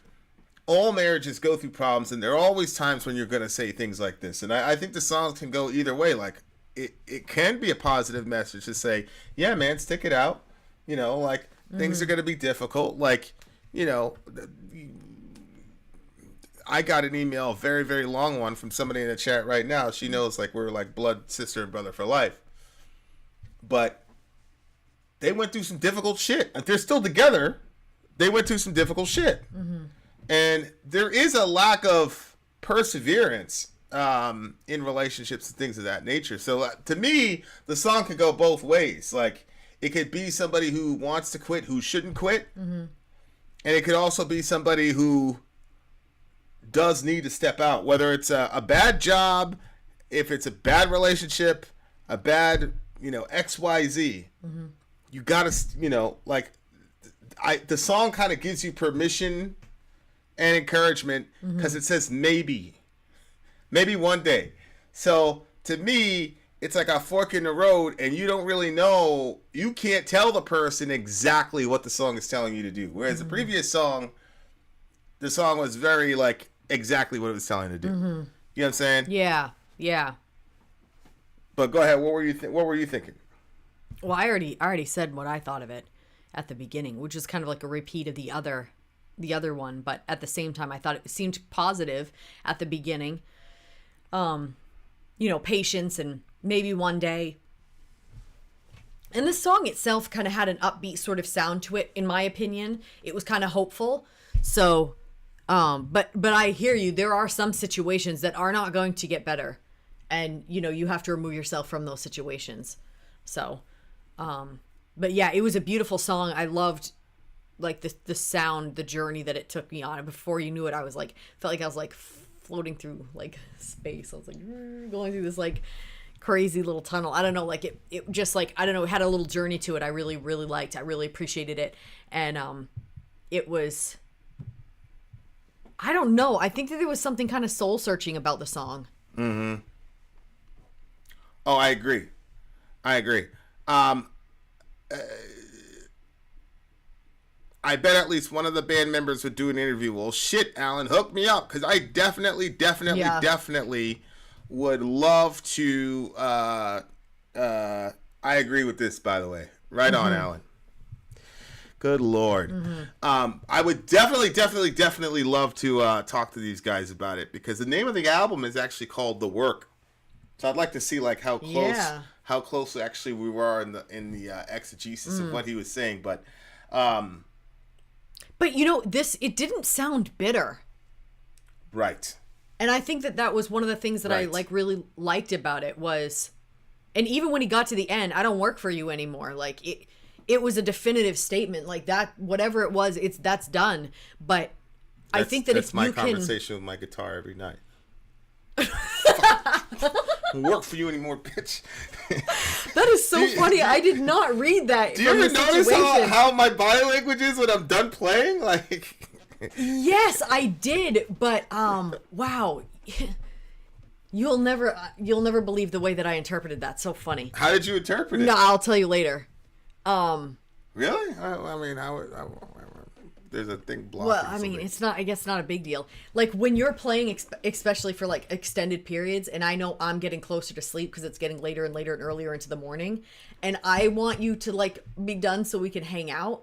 Speaker 1: All marriages go through problems, and there are always times when you're going to say things like this. And I think the songs can go either way. Like, it can be a positive message to say, yeah, man, stick it out. Like, things are going to be difficult. Like, I got an email, a very, very long one, from somebody in the chat right now. She knows, like, we're like blood sister and brother for life. But they went through some difficult shit. They're still together. They went through some difficult shit. And there is a lack of perseverance in relationships and things of that nature. So to me, the song could go both ways. Like, it could be somebody who wants to quit, who shouldn't quit. And it could also be somebody who does need to step out, whether it's a bad job, if it's a bad relationship, a bad, XYZ. You got to, like, the song kind of gives you permission and encouragement, because it says maybe one day. So to me, it's like a fork in the road, and you don't really know. You can't tell the person exactly what the song is telling you to do. Whereas the previous song, the song was very like exactly what it was telling you to do. You know what I'm saying?
Speaker 2: Yeah.
Speaker 1: But go ahead. What were you thinking?
Speaker 2: Well, I already said what I thought of it at the beginning, which is kind of like a repeat of the other one, but at the same time I thought it seemed positive at the beginning. Patience and maybe one day. And the song itself kind of had an upbeat sort of sound to it, in my opinion. It was kind of hopeful. So but I hear you, there are some situations that are not going to get better, and you have to remove yourself from those situations. So but yeah, it was a beautiful song. I loved like the sound, the journey that it took me on. And before you knew it, I was like, felt like I was like floating through like space. I was like going through this like crazy little tunnel. I don't know, like it just like, I don't know, it had a little journey to it. I really, really liked. I really appreciated it. And it was, I don't know. I think that there was something kind of soul searching about the song.
Speaker 1: Oh, I agree. I bet at least one of the band members would do an interview. Well, shit, Alan, hook me up, because I definitely would love to. I agree with this, by the way. Right on, Alan. Good Lord. I would definitely love to talk to these guys about it, because the name of the album is actually called The Work. So I'd like to see like how close actually we were in the exegesis of what he was saying, but
Speaker 2: you know, it didn't sound bitter.
Speaker 1: Right.
Speaker 2: And I think that was one of the things that I like really liked about it was, and even when he got to the end, I don't work for you anymore. Like it was a definitive statement like that, whatever it was, that's done. But I think that if you can... That's my conversation
Speaker 1: with my guitar every night. Don't work for you anymore, bitch.
Speaker 2: That is so funny. I did not read that.
Speaker 1: Do you ever notice how my body language is when I'm done playing? Like,
Speaker 2: yes, I did. But wow, you'll never believe the way that I interpreted that. So funny.
Speaker 1: How did you interpret it?
Speaker 2: No, I'll tell you later.
Speaker 1: Really? I mean, there's a thing blocking.
Speaker 2: Well, I mean, it's not. I guess not a big deal. Like when you're playing, especially for like extended periods, and I know I'm getting closer to sleep because it's getting later and later and earlier into the morning, and I want you to like be done so we can hang out.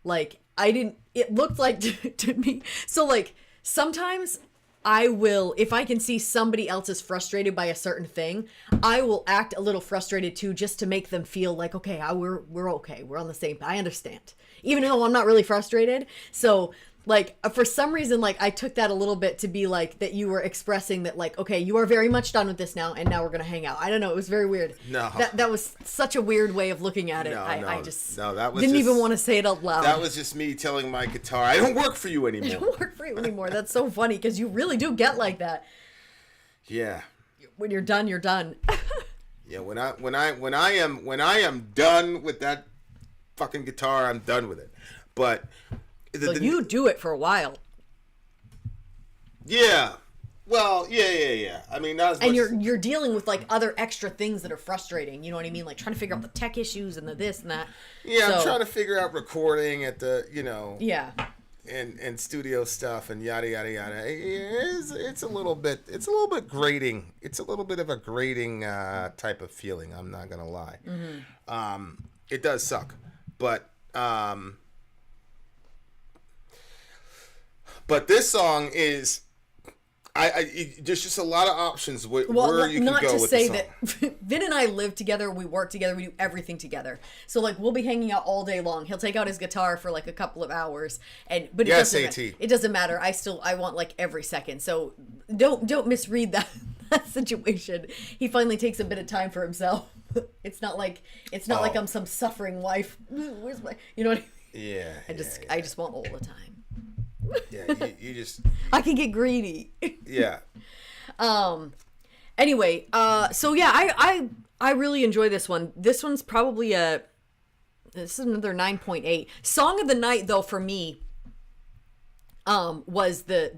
Speaker 2: Like it looked like to me. So like sometimes I will, if I can see somebody else is frustrated by a certain thing, I will act a little frustrated too, just to make them feel like, okay, we're okay. We're on the same. I understand. Even though I'm not really frustrated. So like for some reason, like I took that a little bit to be like that you were expressing that like, okay, you are very much done with this now, and now we're going to hang out. I don't know. It was very weird.
Speaker 1: No.
Speaker 2: That was such a weird way of looking at it.
Speaker 1: I
Speaker 2: just
Speaker 1: that was
Speaker 2: didn't even want to say it out loud.
Speaker 1: That was just me telling my guitar, I don't work for you anymore.
Speaker 2: I don't work for you anymore. That's so funny because you really do get like that.
Speaker 1: Yeah.
Speaker 2: When you're done, you're done.
Speaker 1: Yeah, when I am done with that fucking guitar, I'm done with it. But
Speaker 2: you do it for a while.
Speaker 1: Yeah. Well, yeah. I mean, not as much.
Speaker 2: And you're dealing with like other extra things that are frustrating. You know what I mean? Like trying to figure out the tech issues and the this and that.
Speaker 1: Yeah, I'm trying to figure out recording at the,
Speaker 2: Yeah.
Speaker 1: And studio stuff and yada yada yada. It's a little bit grating. It's a little bit of a grating type of feeling. I'm not gonna lie. Mm-hmm. It does suck, but this song is, there's just a lot of options where you can go with the song.
Speaker 2: Not to say that Vin and I live together, we work together, we do everything together. So like we'll be hanging out all day long. He'll take out his guitar for like a couple of hours, but it doesn't matter. I want like every second. So don't misread that situation. He finally takes a bit of time for himself. It's not like I'm some suffering wife. Where's my, you know what I mean?
Speaker 1: Yeah.
Speaker 2: I just want all the time.
Speaker 1: Yeah, you just...
Speaker 2: I can get greedy.
Speaker 1: Yeah.
Speaker 2: Anyway, so yeah, I really enjoy this one. This one's probably this is another 9.8. Song of the night though for me was the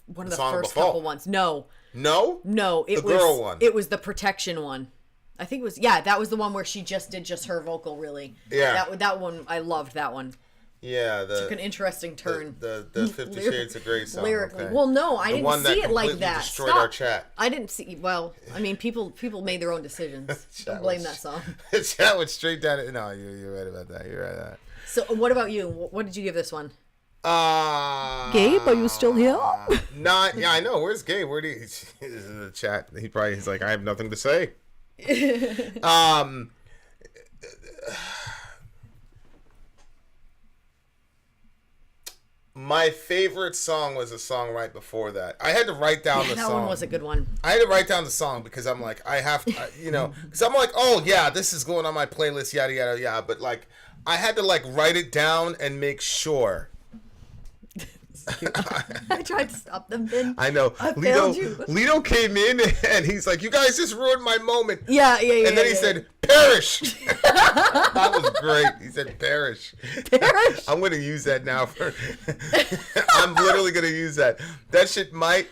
Speaker 2: one of the first couple ones. No, it was the girl one. It was the Protection one. I think it was, that was the one where she just did her vocal, really.
Speaker 1: Yeah.
Speaker 2: That one, I loved that one.
Speaker 1: Yeah,
Speaker 2: took an interesting turn.
Speaker 1: The 50 Shades of Grey song.
Speaker 2: Lyrically. Okay. Well, no, I didn't see it like that.
Speaker 1: Destroyed our chat.
Speaker 2: I didn't see. Well, I mean, people made their own decisions. Don't blame that song.
Speaker 1: Chat went straight down it. No, you're right about that. You're right about that.
Speaker 2: So, what about you? What did you give this one?
Speaker 7: Gabe, are you still here?
Speaker 1: Yeah, I know. Where's Gabe? He's in the chat. He's like, I have nothing to say. My favorite song was a song right before that. I had to write down the song.
Speaker 2: That one was a good one.
Speaker 1: I had to write down the song because I'm like, I have to, because I'm like, oh yeah, this is going on my playlist, yada yada yada. But like, I had to like write it down and make sure.
Speaker 2: I tried to stop them, Vin.
Speaker 1: I know.
Speaker 2: I failed you.
Speaker 1: Lito came in and he's like, you guys just ruined my moment.
Speaker 2: Yeah.
Speaker 1: And then he said, perish. That was great. He said, perish.
Speaker 2: Perish?
Speaker 1: I'm going to use that now. I'm literally going to use that. That shit might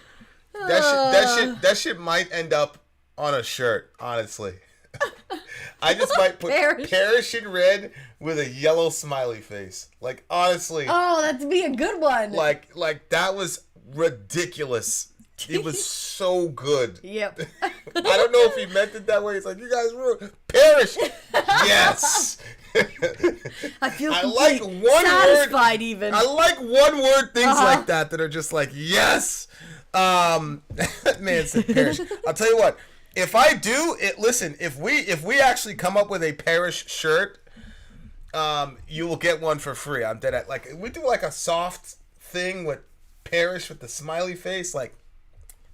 Speaker 1: end up on a shirt, honestly. I just might put perish in red with a yellow smiley face. Like, honestly.
Speaker 2: Oh, that'd be a good one.
Speaker 1: Like that was ridiculous. It was so good.
Speaker 2: Yep.
Speaker 1: I don't know if he meant it that way. It's like, you guys perish. Yes.
Speaker 2: I feel
Speaker 1: I like one
Speaker 2: satisfied
Speaker 1: word,
Speaker 2: even.
Speaker 1: I like one word things like that are just like, yes. Man said perish. I'll tell you what. If I do it, listen. If we actually come up with a perish shirt, you will get one for free. I'm dead at like we do like a soft thing with perish with the smiley face. Like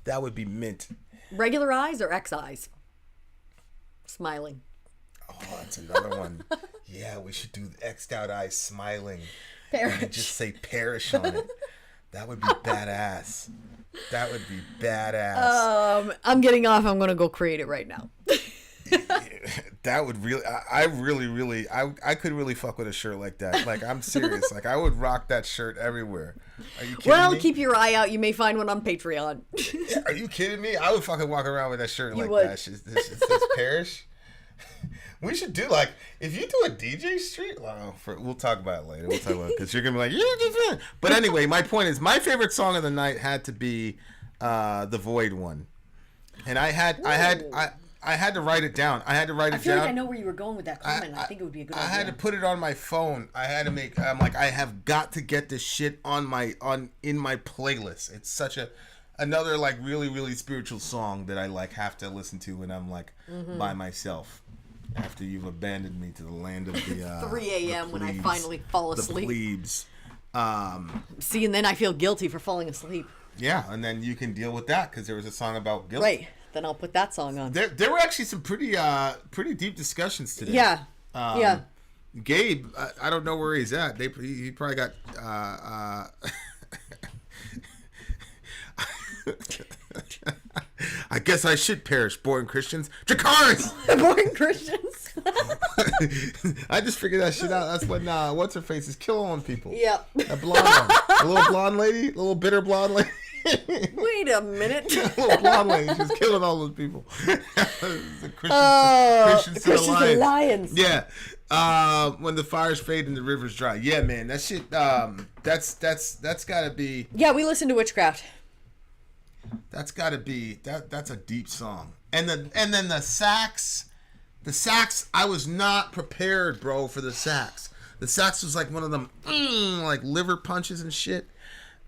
Speaker 1: that would be mint.
Speaker 2: Regular eyes or X eyes? Smiling.
Speaker 1: Oh, that's another one. Yeah, we should do X'd out eyes smiling.
Speaker 2: Perish.
Speaker 1: And just say perish on it. That would be badass. That would be badass.
Speaker 2: I'm getting off. I'm going to go create it right now.
Speaker 1: That would really, I could really fuck with a shirt like that. Like, I'm serious. Like, I would rock that shirt everywhere. Are you kidding me?
Speaker 2: Keep your eye out. You may find one on Patreon.
Speaker 1: Are you kidding me? I would fucking walk around with that shirt like
Speaker 2: would.
Speaker 1: that. It says perish. We should do like, if you do a DJ street, well, we'll talk about it later. We'll talk about it because you're gonna be like, yeah. But anyway, my point is, my favorite song of the night had to be the Void one, and I had to write it down. I feel
Speaker 2: like I know where you were going with that comment. I think it would be a good idea.
Speaker 1: I had to put it on my phone. I had to make. I'm like, I have got to get this shit in my playlist. It's such another like really really spiritual song that I like have to listen to when I'm like by myself. After you've abandoned me to the land of the
Speaker 2: 3 a.m. when I finally fall asleep.
Speaker 1: The plebes.
Speaker 2: See, and then I feel guilty for falling asleep.
Speaker 1: Yeah, and then you can deal with that because there was a song about guilt.
Speaker 2: Right. Then I'll put that song on.
Speaker 1: There were actually some pretty deep discussions today.
Speaker 2: Yeah. Yeah.
Speaker 1: Gabe, I don't know where he's at. He probably got. I guess I should perish, born Christians. Dracarys!
Speaker 2: Born Christians.
Speaker 1: I just figured that shit out. That's when what's her face is killing people.
Speaker 2: Yep.
Speaker 1: That blonde one. A little blonde lady, a little bitter blonde lady.
Speaker 2: Wait a minute.
Speaker 1: A little blonde lady. She's killing all those people. The Christians to the lions. Yeah. When the fires fade and the rivers dry. Yeah, man. That shit. That's gotta be.
Speaker 2: Yeah, we listen to Witchcraft.
Speaker 1: That's gotta be that's a deep song. And then the sax. The sax, I was not prepared, bro, for the sax. The sax was like one of them like liver punches and shit.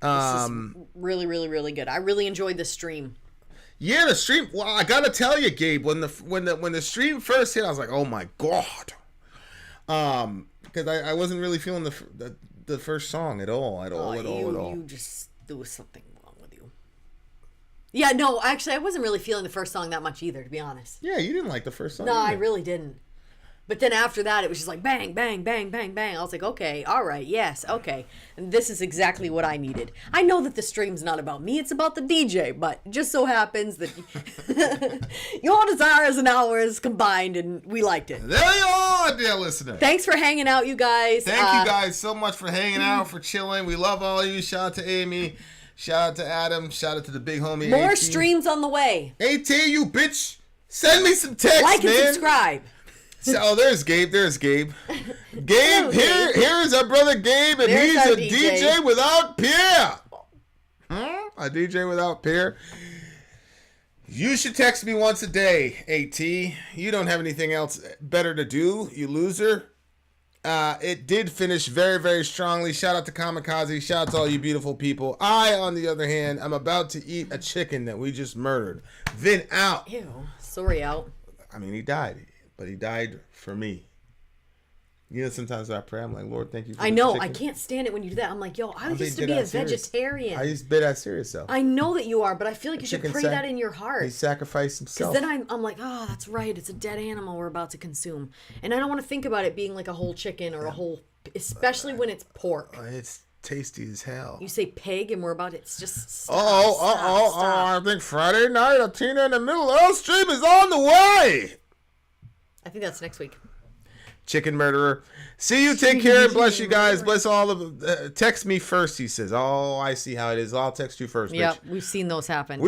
Speaker 2: This is really, really, really good. I really enjoyed the stream.
Speaker 1: Yeah, the stream. Well, I gotta tell you, Gabe, when the stream first hit, I was like, oh my god. Because I wasn't really feeling the first song at all.
Speaker 2: You just, there was something wrong with you. Yeah, no, actually, I wasn't really feeling the first song that much either, to be honest.
Speaker 1: Yeah, you didn't like the first song.
Speaker 2: No,
Speaker 1: either.
Speaker 2: I really didn't. But then after that, it was just like bang, bang, bang, bang, bang. I was like, okay, all right, yes, okay. And this is exactly what I needed. I know that the stream's not about me, it's about the DJ, but it just so happens that your desires and ours combined, and we liked it.
Speaker 1: There you are, dear listener.
Speaker 2: Thanks for hanging out, you guys.
Speaker 1: Thank you guys so much for hanging out, for chilling. We love all of you. Shout out to Amy. Shout out to Adam. Shout out to the big homie.
Speaker 2: More
Speaker 1: AT.
Speaker 2: streams on the way.
Speaker 1: AT, you bitch. Send me some text,
Speaker 2: like
Speaker 1: man.
Speaker 2: and subscribe.
Speaker 1: So there's Gabe. Gabe, here is our brother Gabe, and he's a DJ without peer. A DJ without peer. You should text me once a day, AT. You don't have anything else better to do, you loser. It did finish very, very strongly. Shout out to Kamikaze. Shout out to all you beautiful people. I, on the other hand, I'm about to eat a chicken that we just murdered. Vin out.
Speaker 2: Ew. Sorry out.
Speaker 1: I mean, he died. But he died for me. You know, sometimes I pray, I'm like, Lord, thank you for
Speaker 2: I know,
Speaker 1: chicken.
Speaker 2: I can't stand it when you do that. I'm like, yo, I used to be a vegetarian.
Speaker 1: I used to be that serious, though.
Speaker 2: I know that you are, but I feel like you should pray that in your heart.
Speaker 1: He sacrificed himself.
Speaker 2: Because then I'm like, oh, that's right. It's a dead animal we're about to consume. And I don't want to think about it being like a whole chicken or a whole, especially when it's pork.
Speaker 1: It's tasty as hell.
Speaker 2: You say pig and we're about it. It's just stop.
Speaker 1: I think Friday night, a Tina in the Middle Earth stream is on the way.
Speaker 2: I think that's next week.
Speaker 1: Chicken murderer. See you. Take care. And bless you guys. Bless all of them. Text me first, he says. Oh, I see how it is. I'll text you first.
Speaker 2: Yep,
Speaker 1: bitch.
Speaker 2: we've seen those happen.